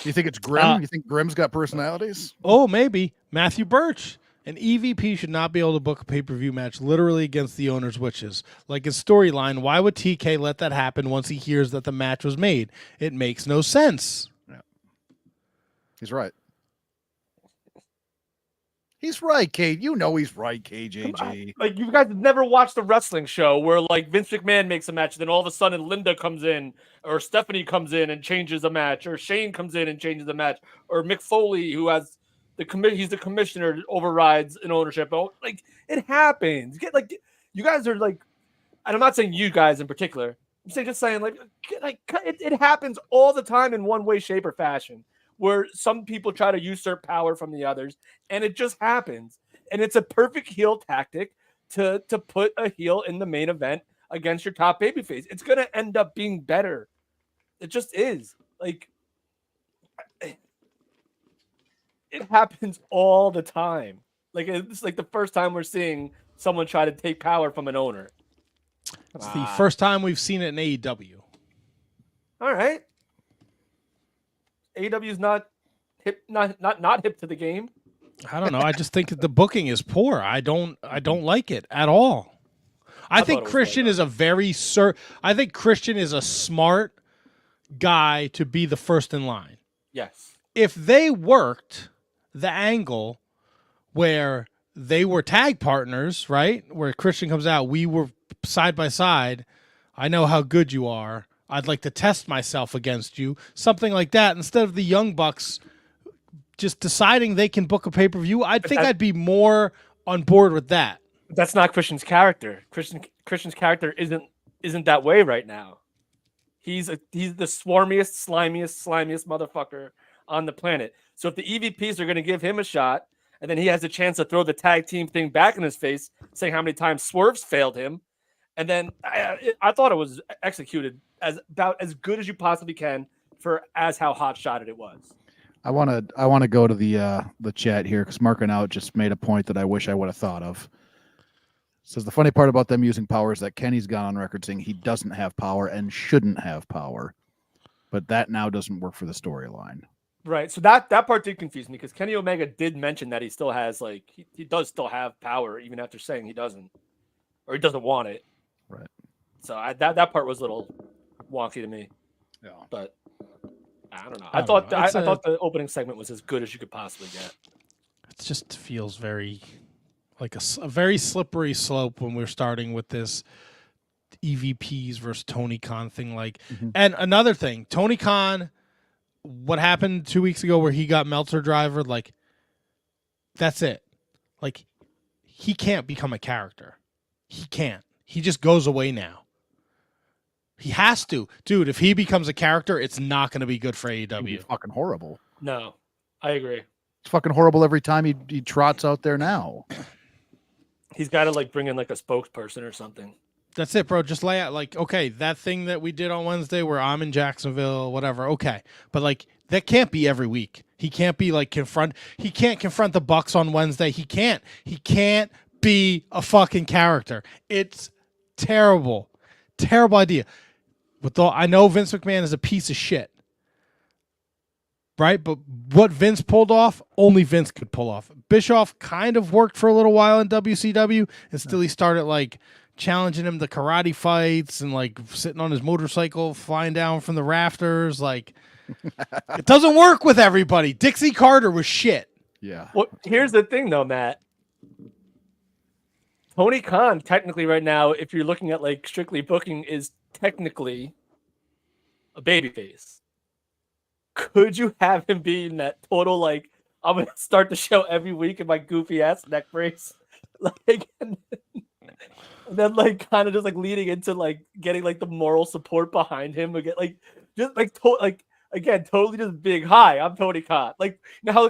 You think it's Grimm? You think Grimm's got personalities? Oh, maybe. Matthew Birch. An EVP should not be able to book a pay-per-view match literally against the owner's wishes. Like his storyline, why would TK let that happen once he hears that the match was made? It makes no sense. Yeah. He's right. He's right, Kate. You know he's right, KJG. Like, you guys have never watched a wrestling show where, like, Vince McMahon makes a match, then all of a sudden Linda comes in, or Stephanie comes in and changes a match, or Shane comes in and changes a match, or Mick Foley, who has he's the commissioner, overrides an ownership. Like, it happens. You guys are like, and I'm not saying you guys in particular. I'm just saying like it happens all the time in one way, shape, or fashion, where some people try to usurp power from the others, and it just happens. And it's a perfect heel tactic to put a heel in the main event against your top babyface. It's gonna end up being better. It just is. Like, it happens all the time. Like, it's like the first time we're seeing someone try to take power from an owner. It's the first time we've seen it in AEW. All right. AEW is not hip to the game. I don't know. I just think the booking is poor. I don't like it at all. I think Christian is I think Christian is a smart guy to be the first in line. Yes. If they worked the angle where they were tag partners, right? Where Christian comes out, we were side by side. I know how good you are. I'd like to test myself against you. Something like that. Instead of the Young Bucks just deciding they can book a pay-per-view, I'd be more on board with that. That's not Christian's character. Christian's character isn't that way right now. He's the swarmiest, slimiest motherfucker on the planet. So if the EVPs are going to give him a shot, and then he has a chance to throw the tag team thing back in his face, saying how many times Swerve's failed him, and then I thought it was executed about as good as you possibly can for how hot-shotted it was. I want to go to the chat here, because Marking Out just made a point that I wish I would have thought of. Says the funny part about them using power is that Kenny's gone on record saying he doesn't have power and shouldn't have power, but that now doesn't work for the storyline. Right. So that part did confuse me, because Kenny Omega did mention that he still has, like, he does still have power even after saying he doesn't, or he doesn't want it. Right. So that part was a little wonky to me. Yeah. But I don't know. I thought the opening segment was as good as you could possibly get. It just feels very like a very slippery slope when we're starting with this EVPs versus Tony Khan thing. Like, and another thing, Tony Khan what happened 2 weeks ago where he got Meltzer driver, like, that's it. Like, he can't become a character. He can't. He just goes away now. He has to. Dude, if he becomes a character, it's not going to be good for AEW. It's fucking horrible. No, I agree. It's fucking horrible every time he trots out there now. He's got to like bring in like a spokesperson or something. That's it, bro. Just lay out like, okay, that thing that we did on Wednesday where I'm in Jacksonville, whatever. Okay. But like, that can't be every week. He can't be like he can't confront the Bucks on Wednesday. He can't be a fucking character. It's terrible. Terrible idea. I know Vince McMahon is a piece of shit. Right? But what Vince pulled off, only Vince could pull off. Bischoff kind of worked for a little while in WCW, and still he started like challenging him to karate fights and like sitting on his motorcycle, flying down from the rafters. Like, it doesn't work with everybody. Dixie Carter was shit. Yeah. Well, here's the thing though, Matt. Tony Khan, technically right now, if you're looking at like strictly booking, is technically a babyface. Could you have him being that total like, I'm gonna start the show every week in my goofy ass neck brace, like, and then like kind of just like leading into like getting like the moral support behind him again, like just like again totally just being hi, I'm Tony Khan, like you know how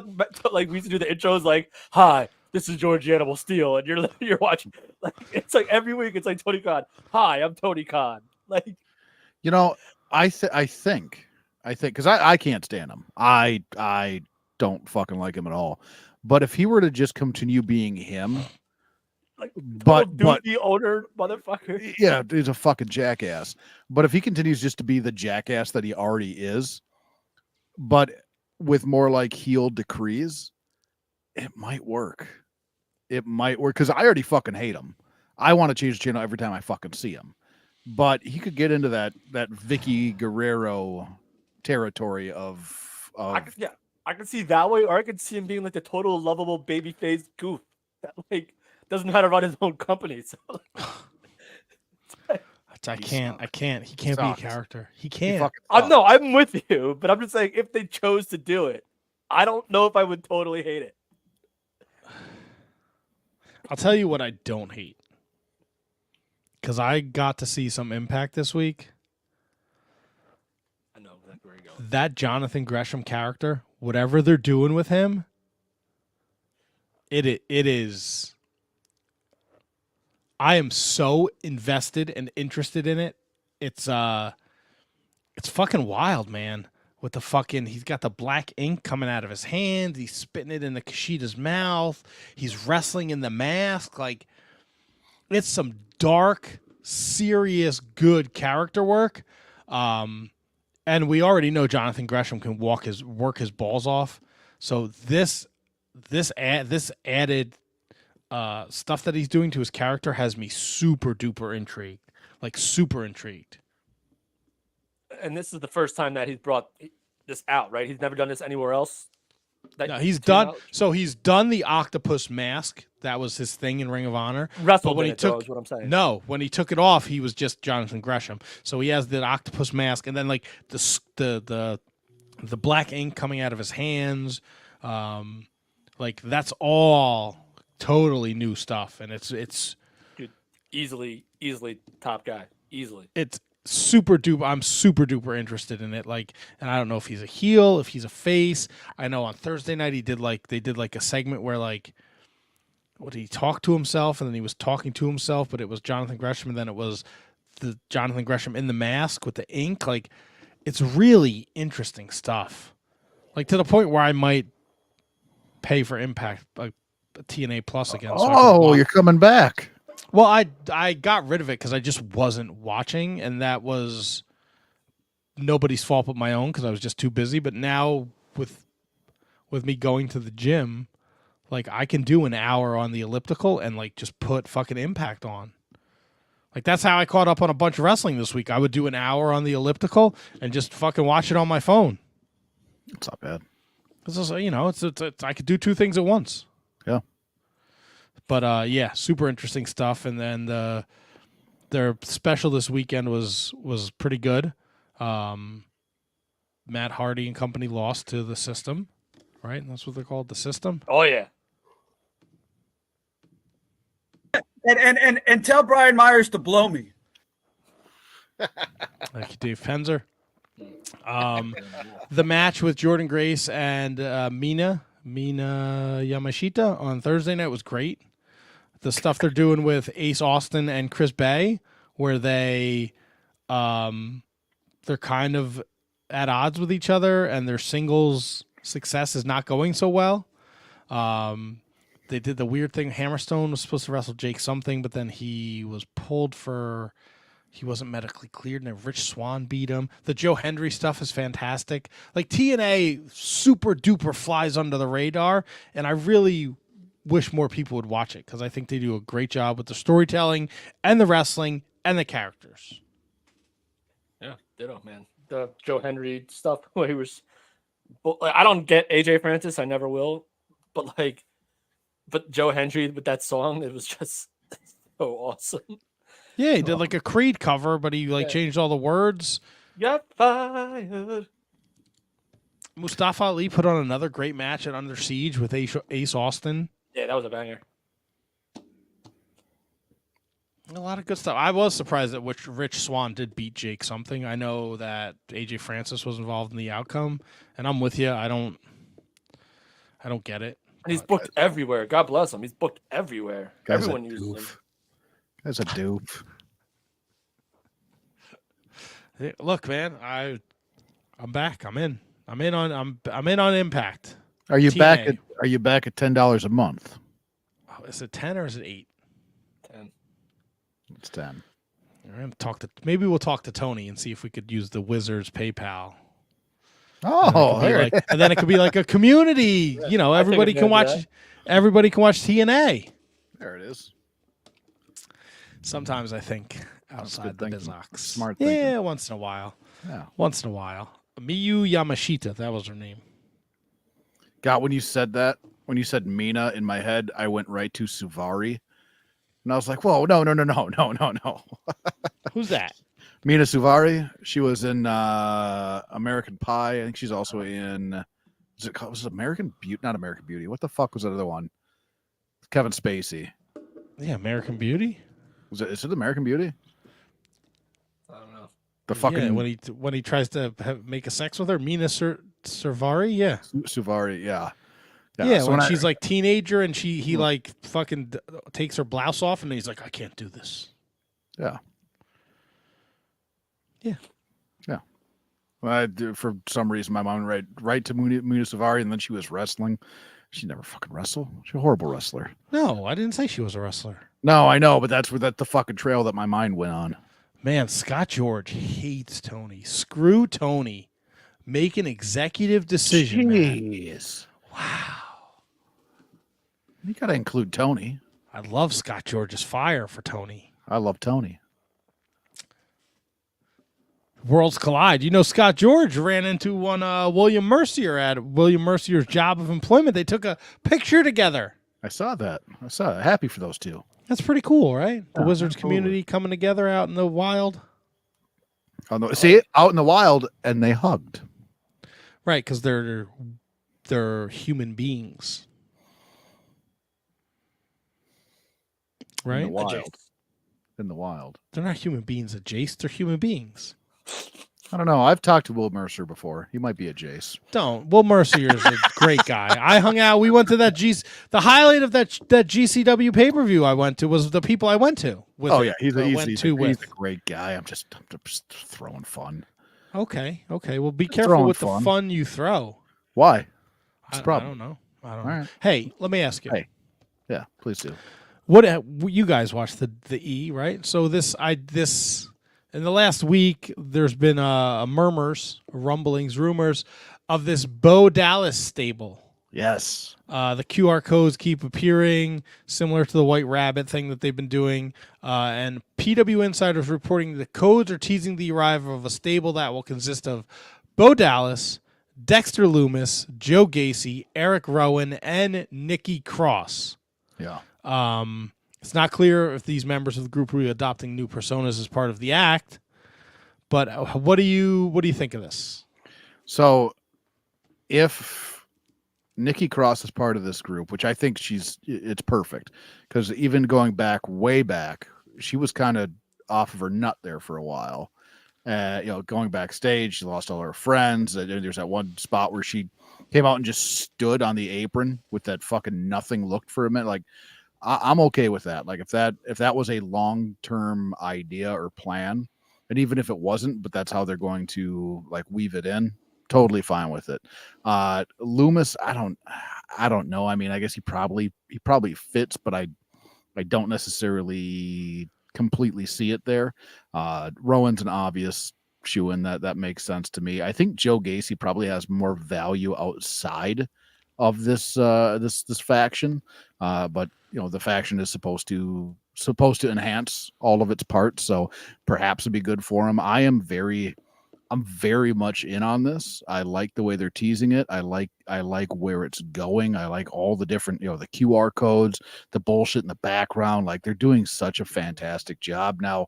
like we used to do the intros like hi, this is George Animal Steel, and you're watching like it's like every week it's like Tony Khan, hi, I'm Tony Khan, like you know I think because I can't stand him. I don't fucking like him at all. But if he were to just continue being him, like but the owner motherfucker, yeah, he's a fucking jackass. But if he continues just to be the jackass that he already is, but with more like heel decrees, it might work. It might work because I already fucking hate him. I want to change the channel every time I fucking see him. But he could get into that Vicky Guerrero territory of I could see that way, or I could see him being like the total lovable babyface goof that like doesn't know how to run his own company. So I can't. He can't be a character. He can't. No, I'm with you, but I'm just saying if they chose to do it, I don't know if I would totally hate it. I'll tell you what I don't hate. Because I got to see some Impact this week. I know exactly where you're going. That Jonathan Gresham character, whatever they're doing with him, it is. I am so invested and interested in it. It's fucking wild, man. With the fucking, he's got the black ink coming out of his hand. He's spitting it in the Kushita's mouth. He's wrestling in the mask. Like, it's some dark, serious, good character work. And we already know Jonathan Gresham can work his balls off. So this added stuff that he's doing to his character has me super duper intrigued. Like, super intrigued. And this is the first time that he's brought this out, right? He's never done this anywhere else. No, he's done. So he's done the octopus mask. That was his thing in Ring of Honor. Wrestled when in he it, took, though, is what I'm saying. No, when he took it off, he was just Jonathan Gresham. So he has the octopus mask, and then like the black ink coming out of his hands. Like that's all totally new stuff, and it's dude, easily top guy, easily. It's super duper. I'm super duper interested in it. Like, and I don't know if he's a heel, if he's a face. I know on Thursday night they did like a segment where like, what, he talked to himself and then he was talking to himself, but it was Jonathan Gresham and then it was the Jonathan Gresham in the mask with the ink. Like, it's really interesting stuff. Like, to the point where I might pay for Impact, like a TNA Plus again. So you're coming back. Well, I got rid of it because I just wasn't watching, and that was nobody's fault but my own because I was just too busy. But now with me going to the gym, like I can do an hour on the elliptical and like just put fucking Impact on. Like that's how I caught up on a bunch of wrestling this week. I would do an hour on the elliptical and just fucking watch it on my phone. It's not bad. This is, it's I could do two things at once. Yeah. But yeah, super interesting stuff. And then their special this weekend was pretty good. Matt Hardy and company lost to the System, right? That's what they're called, the System. Oh yeah. And tell Brian Myers to blow me. Thank you, Dave Penzer. The match with Jordan Grace and Mina Yamashita on Thursday night was great. The stuff they're doing with Ace Austin and Chris Bay, where they're kind of at odds with each other, and their singles success is not going so well. They did the weird thing. Hammerstone was supposed to wrestle Jake something, but then he was pulled for. He wasn't medically cleared, and then Rich Swann beat him. The Joe Hendry stuff is fantastic. Like, TNA super duper flies under the radar, and I really wish more people would watch it because I think they do a great job with the storytelling and the wrestling and the characters. Yeah, ditto, man. The Joe Hendry stuff where he was. I don't get AJ Francis. I never will. But Joe Hendry with that song, it was just so awesome. Yeah, he did like a Creed cover, but he changed all the words. Got fired. Mustafa Ali put on another great match at Under Siege with Ace Austin. Yeah, that was a banger. A lot of good stuff. I was surprised that Rich Swann did beat Jake something. I know that AJ Francis was involved in the outcome, and I'm with you. I don't get it. And he's booked everywhere. God bless him. He's booked everywhere. Guy's Everyone a uses him. doof. That's a dupe. Look, man, I'm back. I'm in on Impact. Are you TNA. back at $10 a month? Oh, is it 10 or is it 8? 10. It's 10. We're gonna maybe we'll talk to Tony and see if we could use the Wizards PayPal. Oh, and then it could be like a community. You know, everybody can watch. Everybody can watch TNA. There it is. Sometimes I think outside the Bizox. Smart thinking. Yeah, once in a while. Yeah. Once in a while. Miyu Yamashita, that was her name. God, when you said that, when you said Mina in my head, I went right to Suvari. And I was like, whoa, no. Who's that? Mina Suvari. She was in American Pie. I think she's also in, was it American Beauty? Not American Beauty. What the fuck was that other one? Kevin Spacey. Yeah, American Beauty? Is it American Beauty? I don't know. The fucking when he tries to make a sex with her, Mina Suvari, yeah. Suvari, yeah. Yeah, so when she's like teenager and he like fucking takes her blouse off and he's like, I can't do this. Yeah. Yeah. Yeah. Well, for some reason, my mom went right to Mina Suvari, and then she was wrestling. She never fucking wrestled. She's a horrible wrestler. No, I didn't say she was a wrestler. No, I know, but that's the fucking trail that my mind went on. Man, Scott George hates Tony. Screw Tony. Make an executive decision. Jeez. Man. Wow. You got to include Tony. I love Scott George's fire for Tony. I love Tony. Worlds collide. You know, Scott George ran into one William Mercier at William Mercier's job of employment. They took a picture together. I saw that. Happy for those two. That's pretty cool, right? The Wizards absolutely. community coming together out in the wild. See it out in the wild, and they hugged. Right, because they're human beings. Right? In the wild. In the wild. They're not human beings at Jace. They're human beings. I don't know. I've talked to Will Mercer before. He might be a Jace. Don't. Will Mercier is a great guy. I hung out. We went to that the highlight of that GCW pay-per-view I went to was the people I went to. He's a great guy. I'm just throwing fun. Okay. Well, be careful with the fun you throw. Why? What's the problem? I don't know. All right. Hey, let me ask you. Hey. Yeah, please do. What you guys watched the E, right? So this in the last week, there's been murmurs, rumblings, rumors of this Bo Dallas stable. Yes. The QR codes keep appearing, similar to the White Rabbit thing that they've been doing. And PW Insiders reporting the codes are teasing the arrival of a stable that will consist of Bo Dallas, Dexter Loomis, Joe Gacy, Eric Rowan, and Nikki Cross. Yeah. It's not clear if these members of the group will be adopting new personas as part of the act, but what do you think of this? So if Nikki Cross is part of this group, which I think it's perfect, because even going back way back, she was kind of off of her nut there for a while. Going backstage, she lost all her friends. There's that one spot where she came out and just stood on the apron with that fucking nothing look for a minute. Like, I'm okay with that. Like, if that was a long-term idea or plan, and even if it wasn't, but that's how they're going to like weave it in, totally fine with it. Loomis, I don't know. I mean, I guess he probably fits, but I don't necessarily completely see it there. Rowan's an obvious shoe-in. That makes sense to me. I think Joe Gacy probably has more value outside of this this faction, but the faction is supposed to enhance all of its parts, so perhaps it'd be good for him. I'm very much in on this. I like the way they're teasing it. I like where it's going. I like all the different, the QR codes, the bullshit in the background. Like, they're doing such a fantastic job. Now,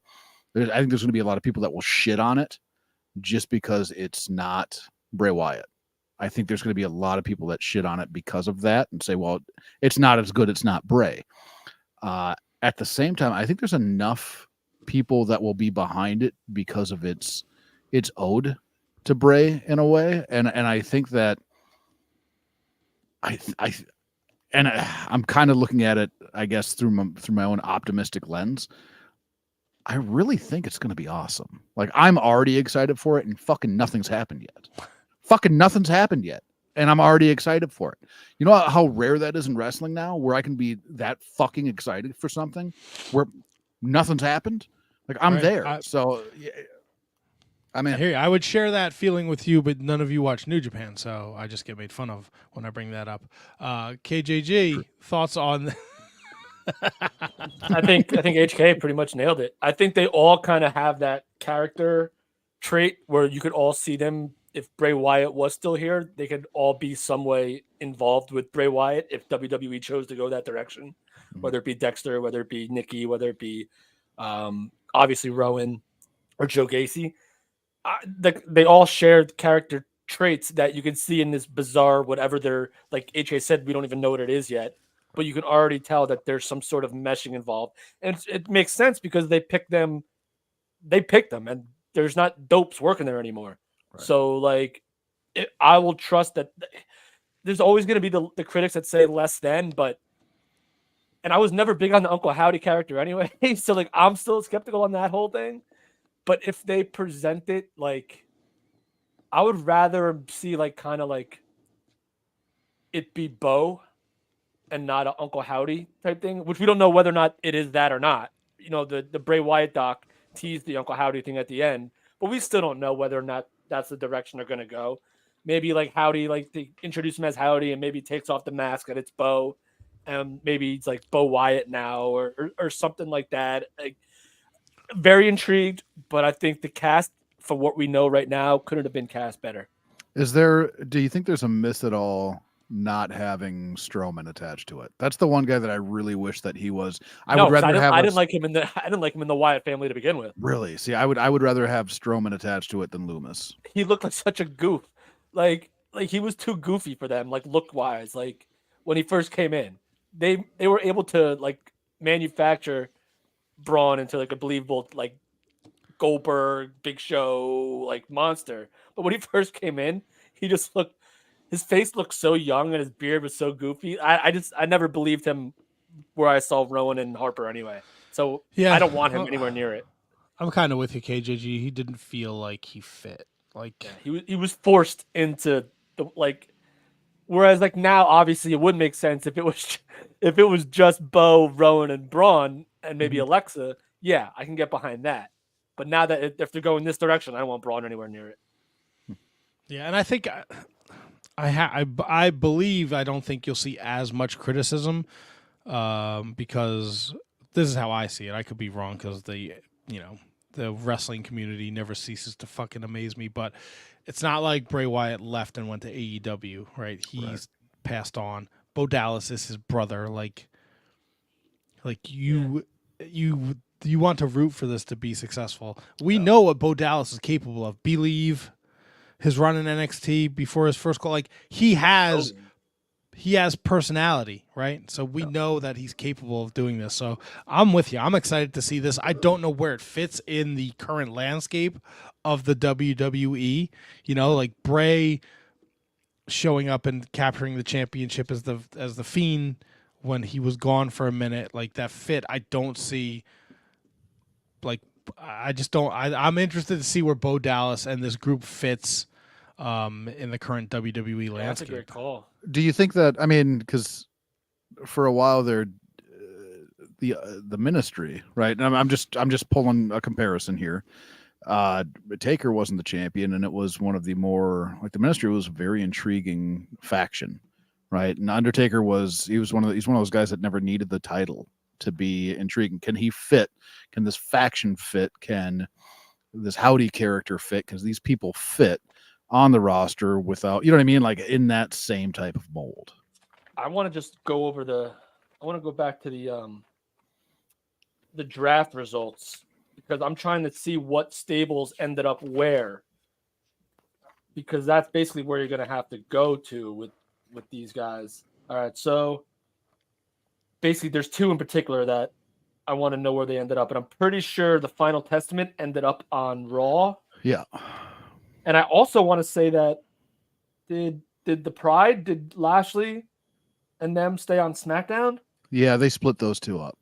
I think there's going to be a lot of people that will shit on it just because it's not Bray Wyatt. I think there's going to be a lot of people that shit on it because of that and say, well, it's not as good. It's not Bray. At the same time, I think there's enough people that will be behind it because of its ode to Bray in a way, and I think that I'm kind of looking at it, I guess, through my own optimistic lens. I really think it's going to be awesome. Like, I'm already excited for it, and fucking nothing's happened yet. And I'm already excited for it. You know how rare that is in wrestling now, where I can be that fucking excited for something where nothing's happened. Like, I'm there. So. I mean, here I would share that feeling with you, but none of you watch New Japan, so I just get made fun of when I bring that up. KJG, thoughts on? I think HK pretty much nailed it. I think they all kind of have that character trait where you could all see them. If Bray Wyatt was still here, they could all be some way involved with Bray Wyatt if WWE chose to go that direction, whether it be Dexter, whether it be Nikki, whether it be obviously Rowan or Joe Gacy. They all share character traits that you can see in this bizarre whatever they're, like HA said, we don't even know what it is yet, but you can already tell that there's some sort of meshing involved. And it makes sense because they picked them and there's not dopes working there anymore. Right. So like, I will trust that there's always going to be the critics that say less than, and I was never big on the Uncle Howdy character anyway. So like, I'm still skeptical on that whole thing. But if they present it like, I would rather see like kind of like it be Bo and not an Uncle Howdy type thing, which we don't know whether or not it is that or not. The Bray Wyatt doc teased the Uncle Howdy thing at the end, but we still don't know whether or not that's the direction they're going to go. Maybe like Howdy, like they introduce him as Howdy and maybe takes off the mask and it's Bo, and maybe it's like Bo Wyatt now or something like that. Like, very intrigued, but I think the cast, for what we know right now, couldn't have been cast better. Do you think there's a miss at all not having Strowman attached to it? That's the one guy that I really wish that he was. I didn't like him in the Wyatt family to begin with. Really? See, I would rather have Strowman attached to it than Loomis. He looked like such a goof. Like he was too goofy for them, like look wise. Like when he first came in, they were able to like manufacture Braun into like a believable like Goldberg, Big Show, like monster. But when he first came in, his face looked so young and his beard was so goofy. I never believed him where I saw Rowan and Harper anyway. So yeah, I don't want him anywhere near it. I'm kind of with you, KJG. He didn't feel like he fit. Like he was forced into the like. Whereas like now, obviously, it would make sense if it was just Bo, Rowan, and Braun, and maybe Alexa. Yeah, I can get behind that. But now that if they're going this direction, I don't want Braun anywhere near it. Yeah, and I think I believe I don't think you'll see as much criticism because this is how I see it. I could be wrong because the wrestling community never ceases to fucking amaze me, but it's not like Bray Wyatt left and went to AEW, right? He's passed on. Bo Dallas is his brother. Like you want to root for this to be successful. We know what Bo Dallas is capable of. Believe, his run in NXT before his first call. Like he has personality, right? So we know that he's capable of doing this. So I'm with you. I'm excited to see this. I don't know where it fits in the current landscape of the WWE. You know, like Bray showing up and capturing the championship as the Fiend when he was gone for a minute, like that fit. I don't see. Like I just don't. I'm interested to see where Bo Dallas and this group fits in the current WWE landscape. That's a great call. Do you think that? I mean, because for a while there, the Ministry, right? And I'm just pulling a comparison here. Taker wasn't the champion, and it was one of the more like the Ministry was a very intriguing faction, right? And Undertaker he's one of those guys that never needed the title to be intriguing. Can he fit? Can this faction fit? Can this Howdy character fit? Because these people fit on the roster without, you know what I mean? Like in that same type of mold. I want to just go over I want to go back to the draft results because I'm trying to see what stables ended up where, because that's basically where you're going to have to go to with these guys. All right. So basically there's two in particular that I want to know where they ended up. And I'm pretty sure the Final Testament ended up on Raw. Yeah. And I also want to say that did Lashley and them stay on SmackDown? Yeah, they split those two up.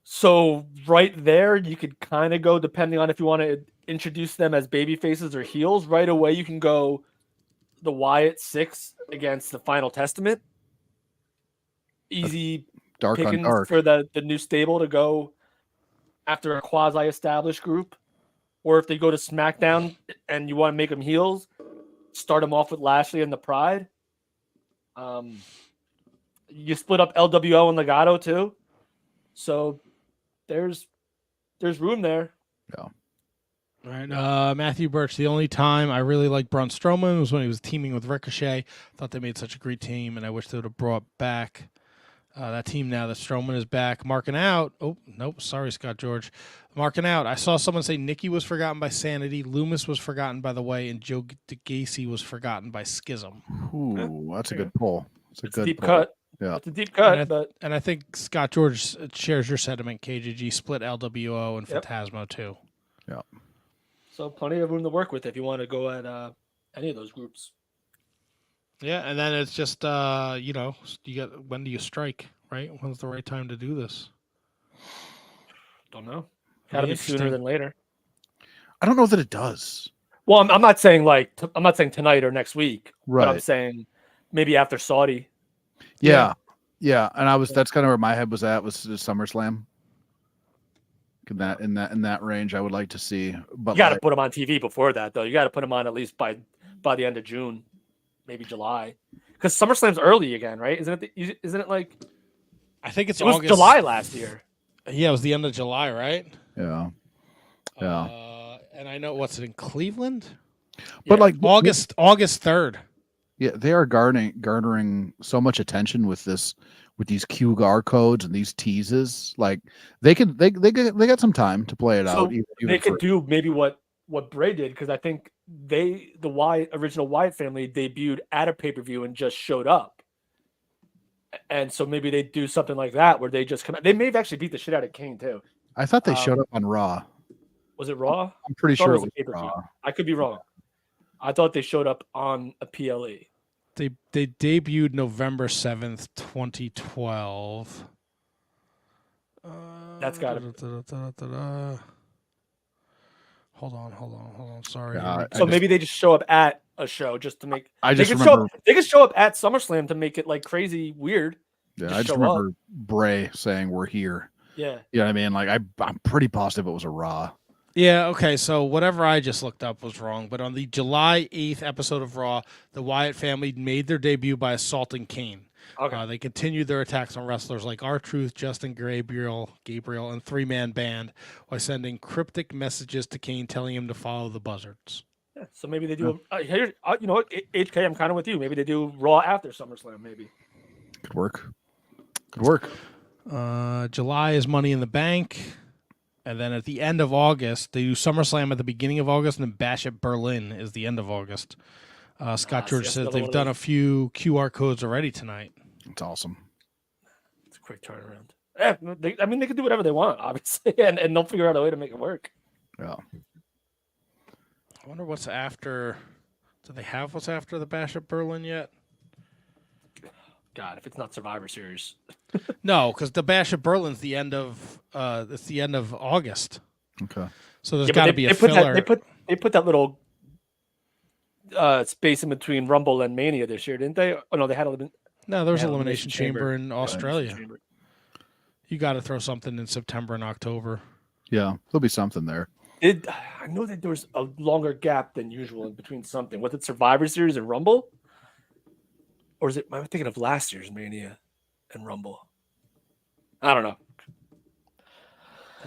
So right there, you could kind of go, depending on if you want to introduce them as baby faces or heels, right away you can go the Wyatt 6 against the Final Testament. Easy dark pickings on dark for the new stable to go after a quasi-established group. Or if they go to SmackDown and you want to make them heels, start them off with Lashley and the Pride. You split up LWO and Legado too. So there's room there. Yeah. All right. Matthew Birch, the only time I really liked Braun Strowman was when he was teaming with Ricochet. Thought they made such a great team, and I wish they would have brought back that team now that Strowman is back. Marking out. Oh, nope. Sorry, Scott George. Marking out. I saw someone say Nikki was forgotten by Sanity, Loomis was forgotten by The Way, and Joe DeGacy was forgotten by Schism. Ooh, that's a good pull. It's a deep cut. Yeah. It's a deep cut, and I think Scott George shares your sentiment. KGG split LWO and Phantasmo too. Yeah. So plenty of room to work with if you want to go at any of those groups. Yeah, and then it's just you got when do you strike, right? When's the right time to do this? Don't know. Got to be sooner than later. I don't know that it does. Well, I'm not saying I'm not saying tonight or next week. Right. But I'm saying maybe after Saudi. Yeah. And that's kind of where my head was at, was SummerSlam. In that range, I would like to see. But you got to put them on TV before that, though. You got to put them on at least by the end of June, maybe July, because SummerSlam's early again, right? Isn't it like? I think it was July last year. Yeah, it was the end of July, right? Yeah. And I know what's it in Cleveland, but like August 3rd. Yeah, they are garnering so much attention with these QR codes and these teases. Like they got some time to play it out. They could do maybe what Bray did, because I think the original Wyatt family debuted at a pay-per-view and just showed up. And so maybe they do something like that where they just come out. They may have actually beat the shit out of Kane too. I thought they showed up on Raw. Was it Raw? I'm pretty sure it was pay-per-view. Raw. I could be wrong. I thought they showed up on a PLE. They debuted November 7th, 2012. That's got to. Hold on. Sorry. Maybe they just show up at a show just to make. They could show up at SummerSlam to make it like crazy weird. Yeah, I just remember Bray saying we're here. Yeah. You know what I mean? Like I'm pretty positive it was a Raw. Yeah, okay, so whatever I just looked up was wrong, but on the July 8th episode of Raw, the Wyatt family made their debut by assaulting Kane. Okay. They continued their attacks on wrestlers like R-Truth, Justin Gabriel, and Three-Man Band by sending cryptic messages to Kane telling him to follow the buzzards. Yeah, so maybe they do. You know what, HK, I'm kind of with you. Maybe they do Raw after SummerSlam, maybe. Could work. July is Money in the Bank. And then at the end of August, they do SummerSlam at the beginning of August, and then Bash at Berlin is the end of August. Scott George says they've done a few QR codes already tonight. It's awesome. It's a quick turnaround. Yeah, they can do whatever they want, obviously, and they'll figure out a way to make it work. Yeah. I wonder what's after. Do they have what's after the Bash at Berlin yet? God, if it's not Survivor Series. No, because the Bash at Berlin's the end of it's the end of August. Okay. So there's got to be a filler. They put that little space in between Rumble and Mania this year, didn't they? Oh no, they had No, there was an Elimination Chamber in Australia. Chamber. You got to throw something in September and October. Yeah, there'll be something there. I know that there was a longer gap than usual in between something. Was it Survivor Series and Rumble? Or is it? Am I thinking of last year's Mania and Rumble? I don't know.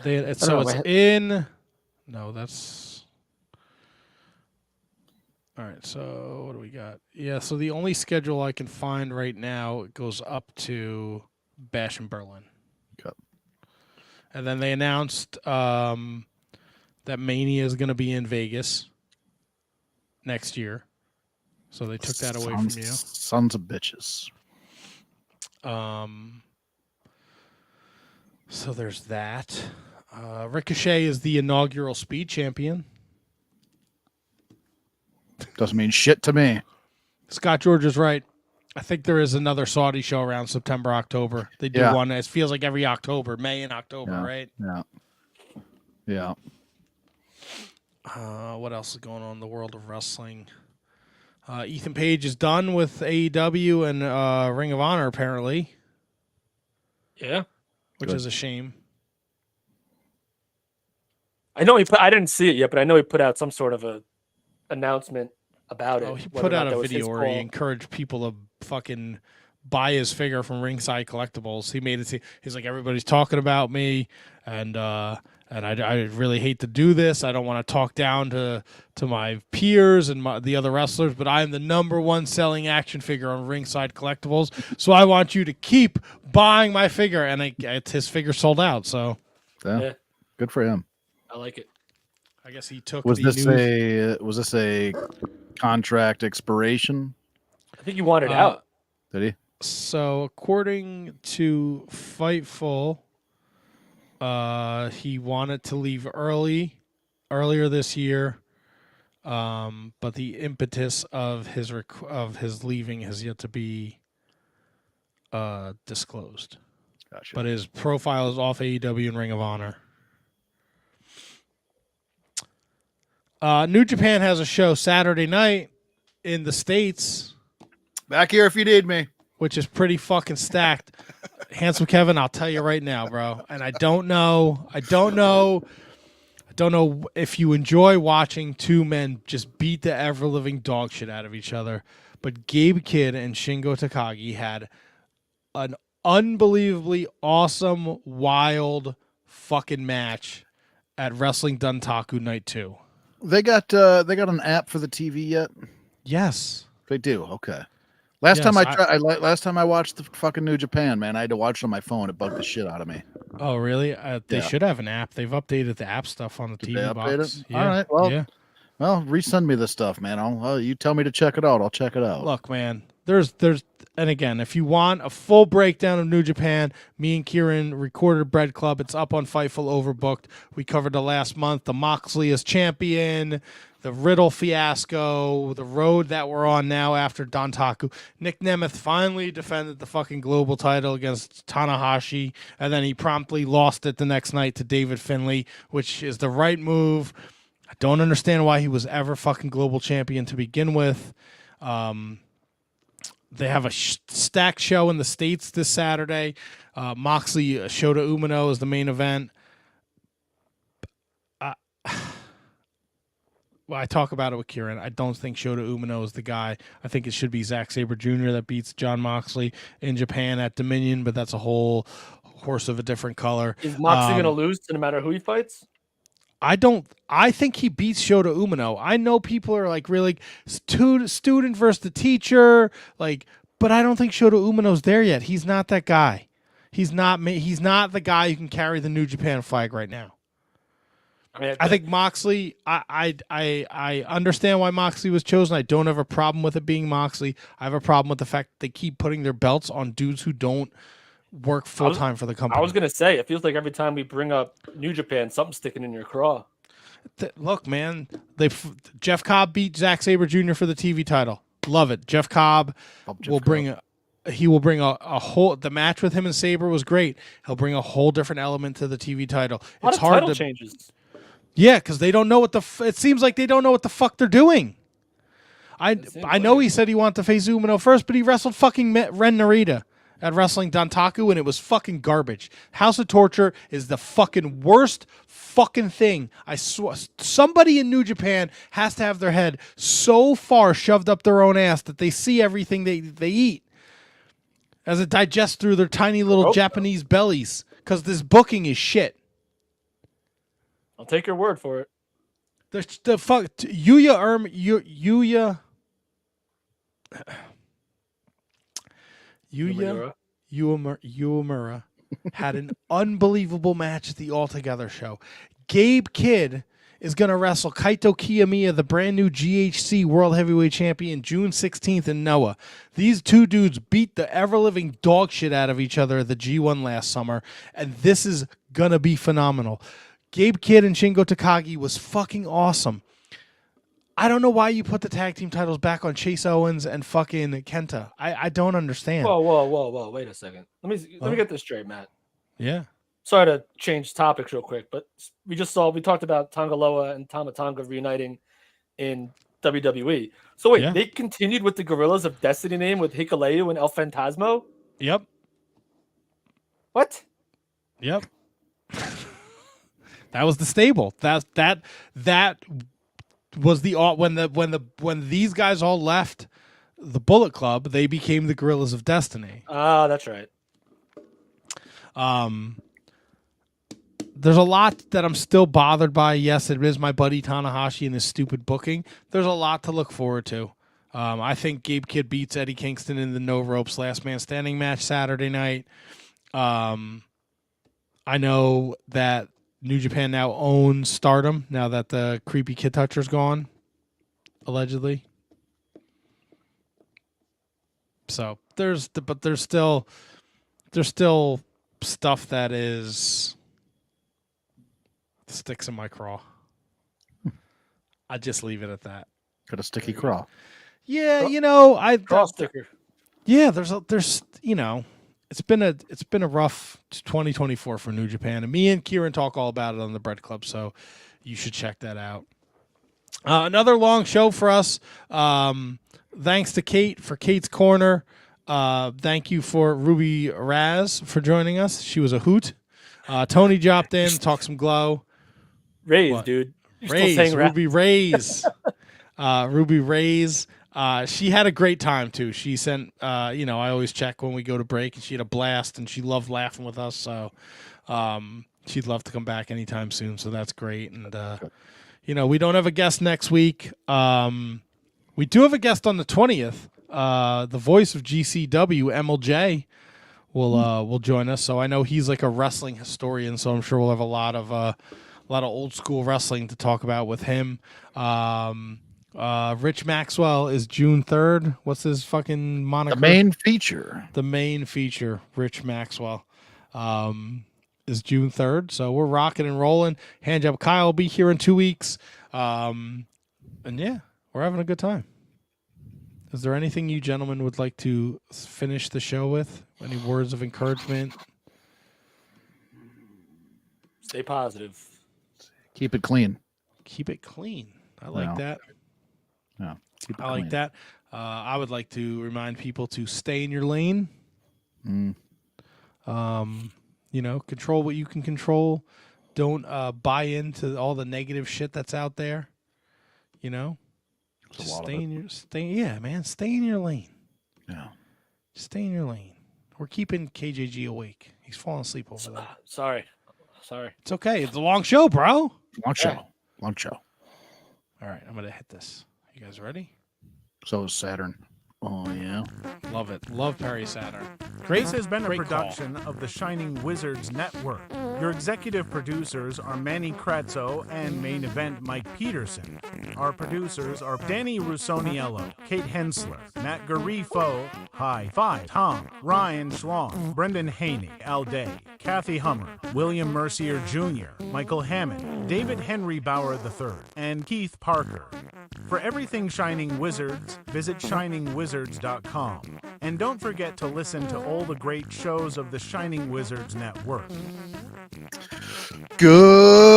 It's in. No, that's. All right, so what do we got? Yeah, so the only schedule I can find right now goes up to Bash in Berlin. Okay. And then they announced that Mania is going to be in Vegas next year. So they took that away from you. Sons of bitches. So there's that. Ricochet is the inaugural Speed Champion. Doesn't mean shit to me. Scott George is right. I think there is another Saudi show around September, October. They do one. It feels like every October, May and October, right? Yeah. What else is going on in the world of wrestling? Ethan Page is done with AEW and Ring of Honor, apparently. Yeah. Which is a shame. I know I didn't see it yet, but I know he put out some sort of a announcement about it. Oh, he put out a video where he encouraged people to fucking buy his figure from Ringside Collectibles. He made it. He's like, everybody's talking about me, and I really hate to do this. I don't want to talk down to my peers and the other wrestlers, but I am the #1 selling action figure on Ringside Collectibles. So I want you to keep buying my figure, and his figure sold out. So yeah, good for him. I like it. I guess he took. Was this a contract expiration? I think he wanted out. Did he? So according to Fightful, he wanted to leave earlier this year, but the impetus of his leaving has yet to be disclosed. Gotcha. But his profile is off AEW and Ring of Honor. New Japan has a show Saturday night in the States. Back here if you need me. Which is pretty fucking stacked. Handsome Kevin, I'll tell you right now, bro. And I don't know if you enjoy watching two men just beat the ever-living dog shit out of each other. But Gabe Kidd and Shingo Takagi had an unbelievably awesome, wild fucking match at Wrestling Duntaku Night 2. They got an app for the TV yet? Yes. They do. Okay. Last time I watched the fucking New Japan, man, I had to watch it on my phone. It bugged the shit out of me. Oh, really? They should have an app. They've updated the app stuff on the TV box. Yeah. All right. Well, resend me this stuff, man. You tell me to check it out. I'll check it out. Look, man, there's and again, if you want a full breakdown of New Japan, me and Kieran recorded Bread Club. It's up on Fightful Overbooked. We covered the last month, the Moxley as champion, the Riddle fiasco, the road that we're on now after Dantaku. Nick Nemeth finally defended the fucking global title against Tanahashi, and then he promptly lost it the next night to David Finlay, which is the right move. I don't understand why he was ever fucking global champion to begin with. They have a stacked show in the States this Saturday. Moxley, Shota Umino is the main event. Well, I talk about it with Kieran. I don't think Shota Umino is the guy. I think it should be Zack Sabre Jr. that beats John Moxley in Japan at Dominion, but that's a whole horse of a different color. Is Moxley going to lose no matter who he fights? I think he beats Shota Umino. I know people are like really student versus the teacher, but I don't think Shota Umino's there yet. He's not that guy. He's not the guy who can carry the New Japan flag right now. I think Moxley. I understand why Moxley was chosen. I don't have a problem with it being Moxley. I have a problem with the fact that they keep putting their belts on dudes who don't work full time for the company. I was gonna say, it feels like every time we bring up New Japan, something's sticking in your craw. Look, man, Jeff Cobb beat Zack Sabre Jr. for the TV title. Love it. Jeff Cobb will bring a whole. The match with him and Sabre was great. He'll bring a whole different element to the TV title. It's hard to changes. Yeah, because they don't know what it seems like they don't know what the fuck they're doing. I know he said he wanted to face Umino first, but he wrestled fucking Ren Narita at Wrestling Dantaku, and it was fucking garbage. House of Torture is the fucking worst fucking thing. I swear, somebody in New Japan has to have their head so far shoved up their own ass that they see everything they eat as it digests through their tiny little Japanese bellies, because this booking is shit. I'll take your word for it. The fuck Yuya Uemura had an unbelievable match at the All Together show. Gabe Kidd is going to wrestle Kaito Kiyomiya, the brand new GHC World Heavyweight Champion, June 16th in Noah. These two dudes beat the ever-living dog shit out of each other at the G1 last summer, and this is going to be phenomenal. Gabe Kidd and Shingo Takagi was fucking awesome. I don't know why you put the tag team titles back on Chase Owens and fucking Kenta. I don't understand. Whoa. Wait a second. Let me get this straight, Matt. Yeah. Sorry to change topics real quick, but we talked about Tongaloa and Tama Tonga reuniting in WWE. So wait, they continued with the Guerrillas of Destiny name with Hikuleo and El Fantasmo? Yep. What? Yep. That was the stable. That was the when these guys all left the Bullet Club, they became the Guerrillas of Destiny. Ah, that's right. There's a lot that I'm still bothered by. Yes, it is my buddy Tanahashi and his stupid booking. There's a lot to look forward to. I think Gabe Kidd beats Eddie Kingston in the No Ropes Last Man Standing match Saturday night. I know that New Japan now owns Stardom now that the creepy kid toucher's gone, allegedly. So there's still stuff that is sticks in my craw. I just leave it at that. Got a sticky craw. Yeah, craw sticker. Yeah, there's it's been a rough 2024 for New Japan, and me and Kieran talk all about it on the Bread Club, so you should check that out. Another long show for us. Thanks to Kate for Kate's Corner. Thank you for Ruby Raze for joining us. She was a hoot. Tony dropped in, talked some glow. Raze, dude. Raze, Ruby Raze. Ruby Raze. She had a great time too. She sent, I always check when we go to break, and she had a blast, and she loved laughing with us. So, she'd love to come back anytime soon. So that's great. And, we don't have a guest next week. We do have a guest on the 20th. The voice of GCW, MLJ, will join us. So I know he's like a wrestling historian. So I'm sure we'll have a lot of old school wrestling to talk about with him. Rich Maxwell is June 3rd. What's his fucking moniker? The main feature. The main feature, Rich Maxwell, is June 3rd. So we're rocking and rolling. Handjob Kyle will be here in 2 weeks. And yeah, we're having a good time. Is there anything you gentlemen would like to finish the show with? Any words of encouragement? Stay positive. Keep it clean. Keep it clean. I like that. Yeah, I like that. I would like to remind people to stay in your lane. Control what you can control. Don't buy into all the negative shit that's out there. Just stay in your lane. Yeah. Just stay in your lane. We're keeping KJG awake. He's falling asleep over there. Sorry. It's okay. It's a long show, bro. Long show. All right, I'm going to hit this. You guys ready? So is Saturn. Oh yeah. Love it. Love Perry Saturn. This has been a Great call. production of the Shining Wizards Network. Your executive producers are Manny Kretzo and Main Event Mike Peterson. Our producers are Danny Russoniello, Kate Hensler, Matt Garifo, High Five, Tom, Ryan Schlong, Brendan Haney, Al Day, Kathy Hummer, William Mercier Jr., Michael Hammond, David Henry Bauer III, and Keith Parker. For everything Shining Wizards, visit shiningwizards.com. And don't forget to listen to all the great shows of the Shining Wizards Network. Good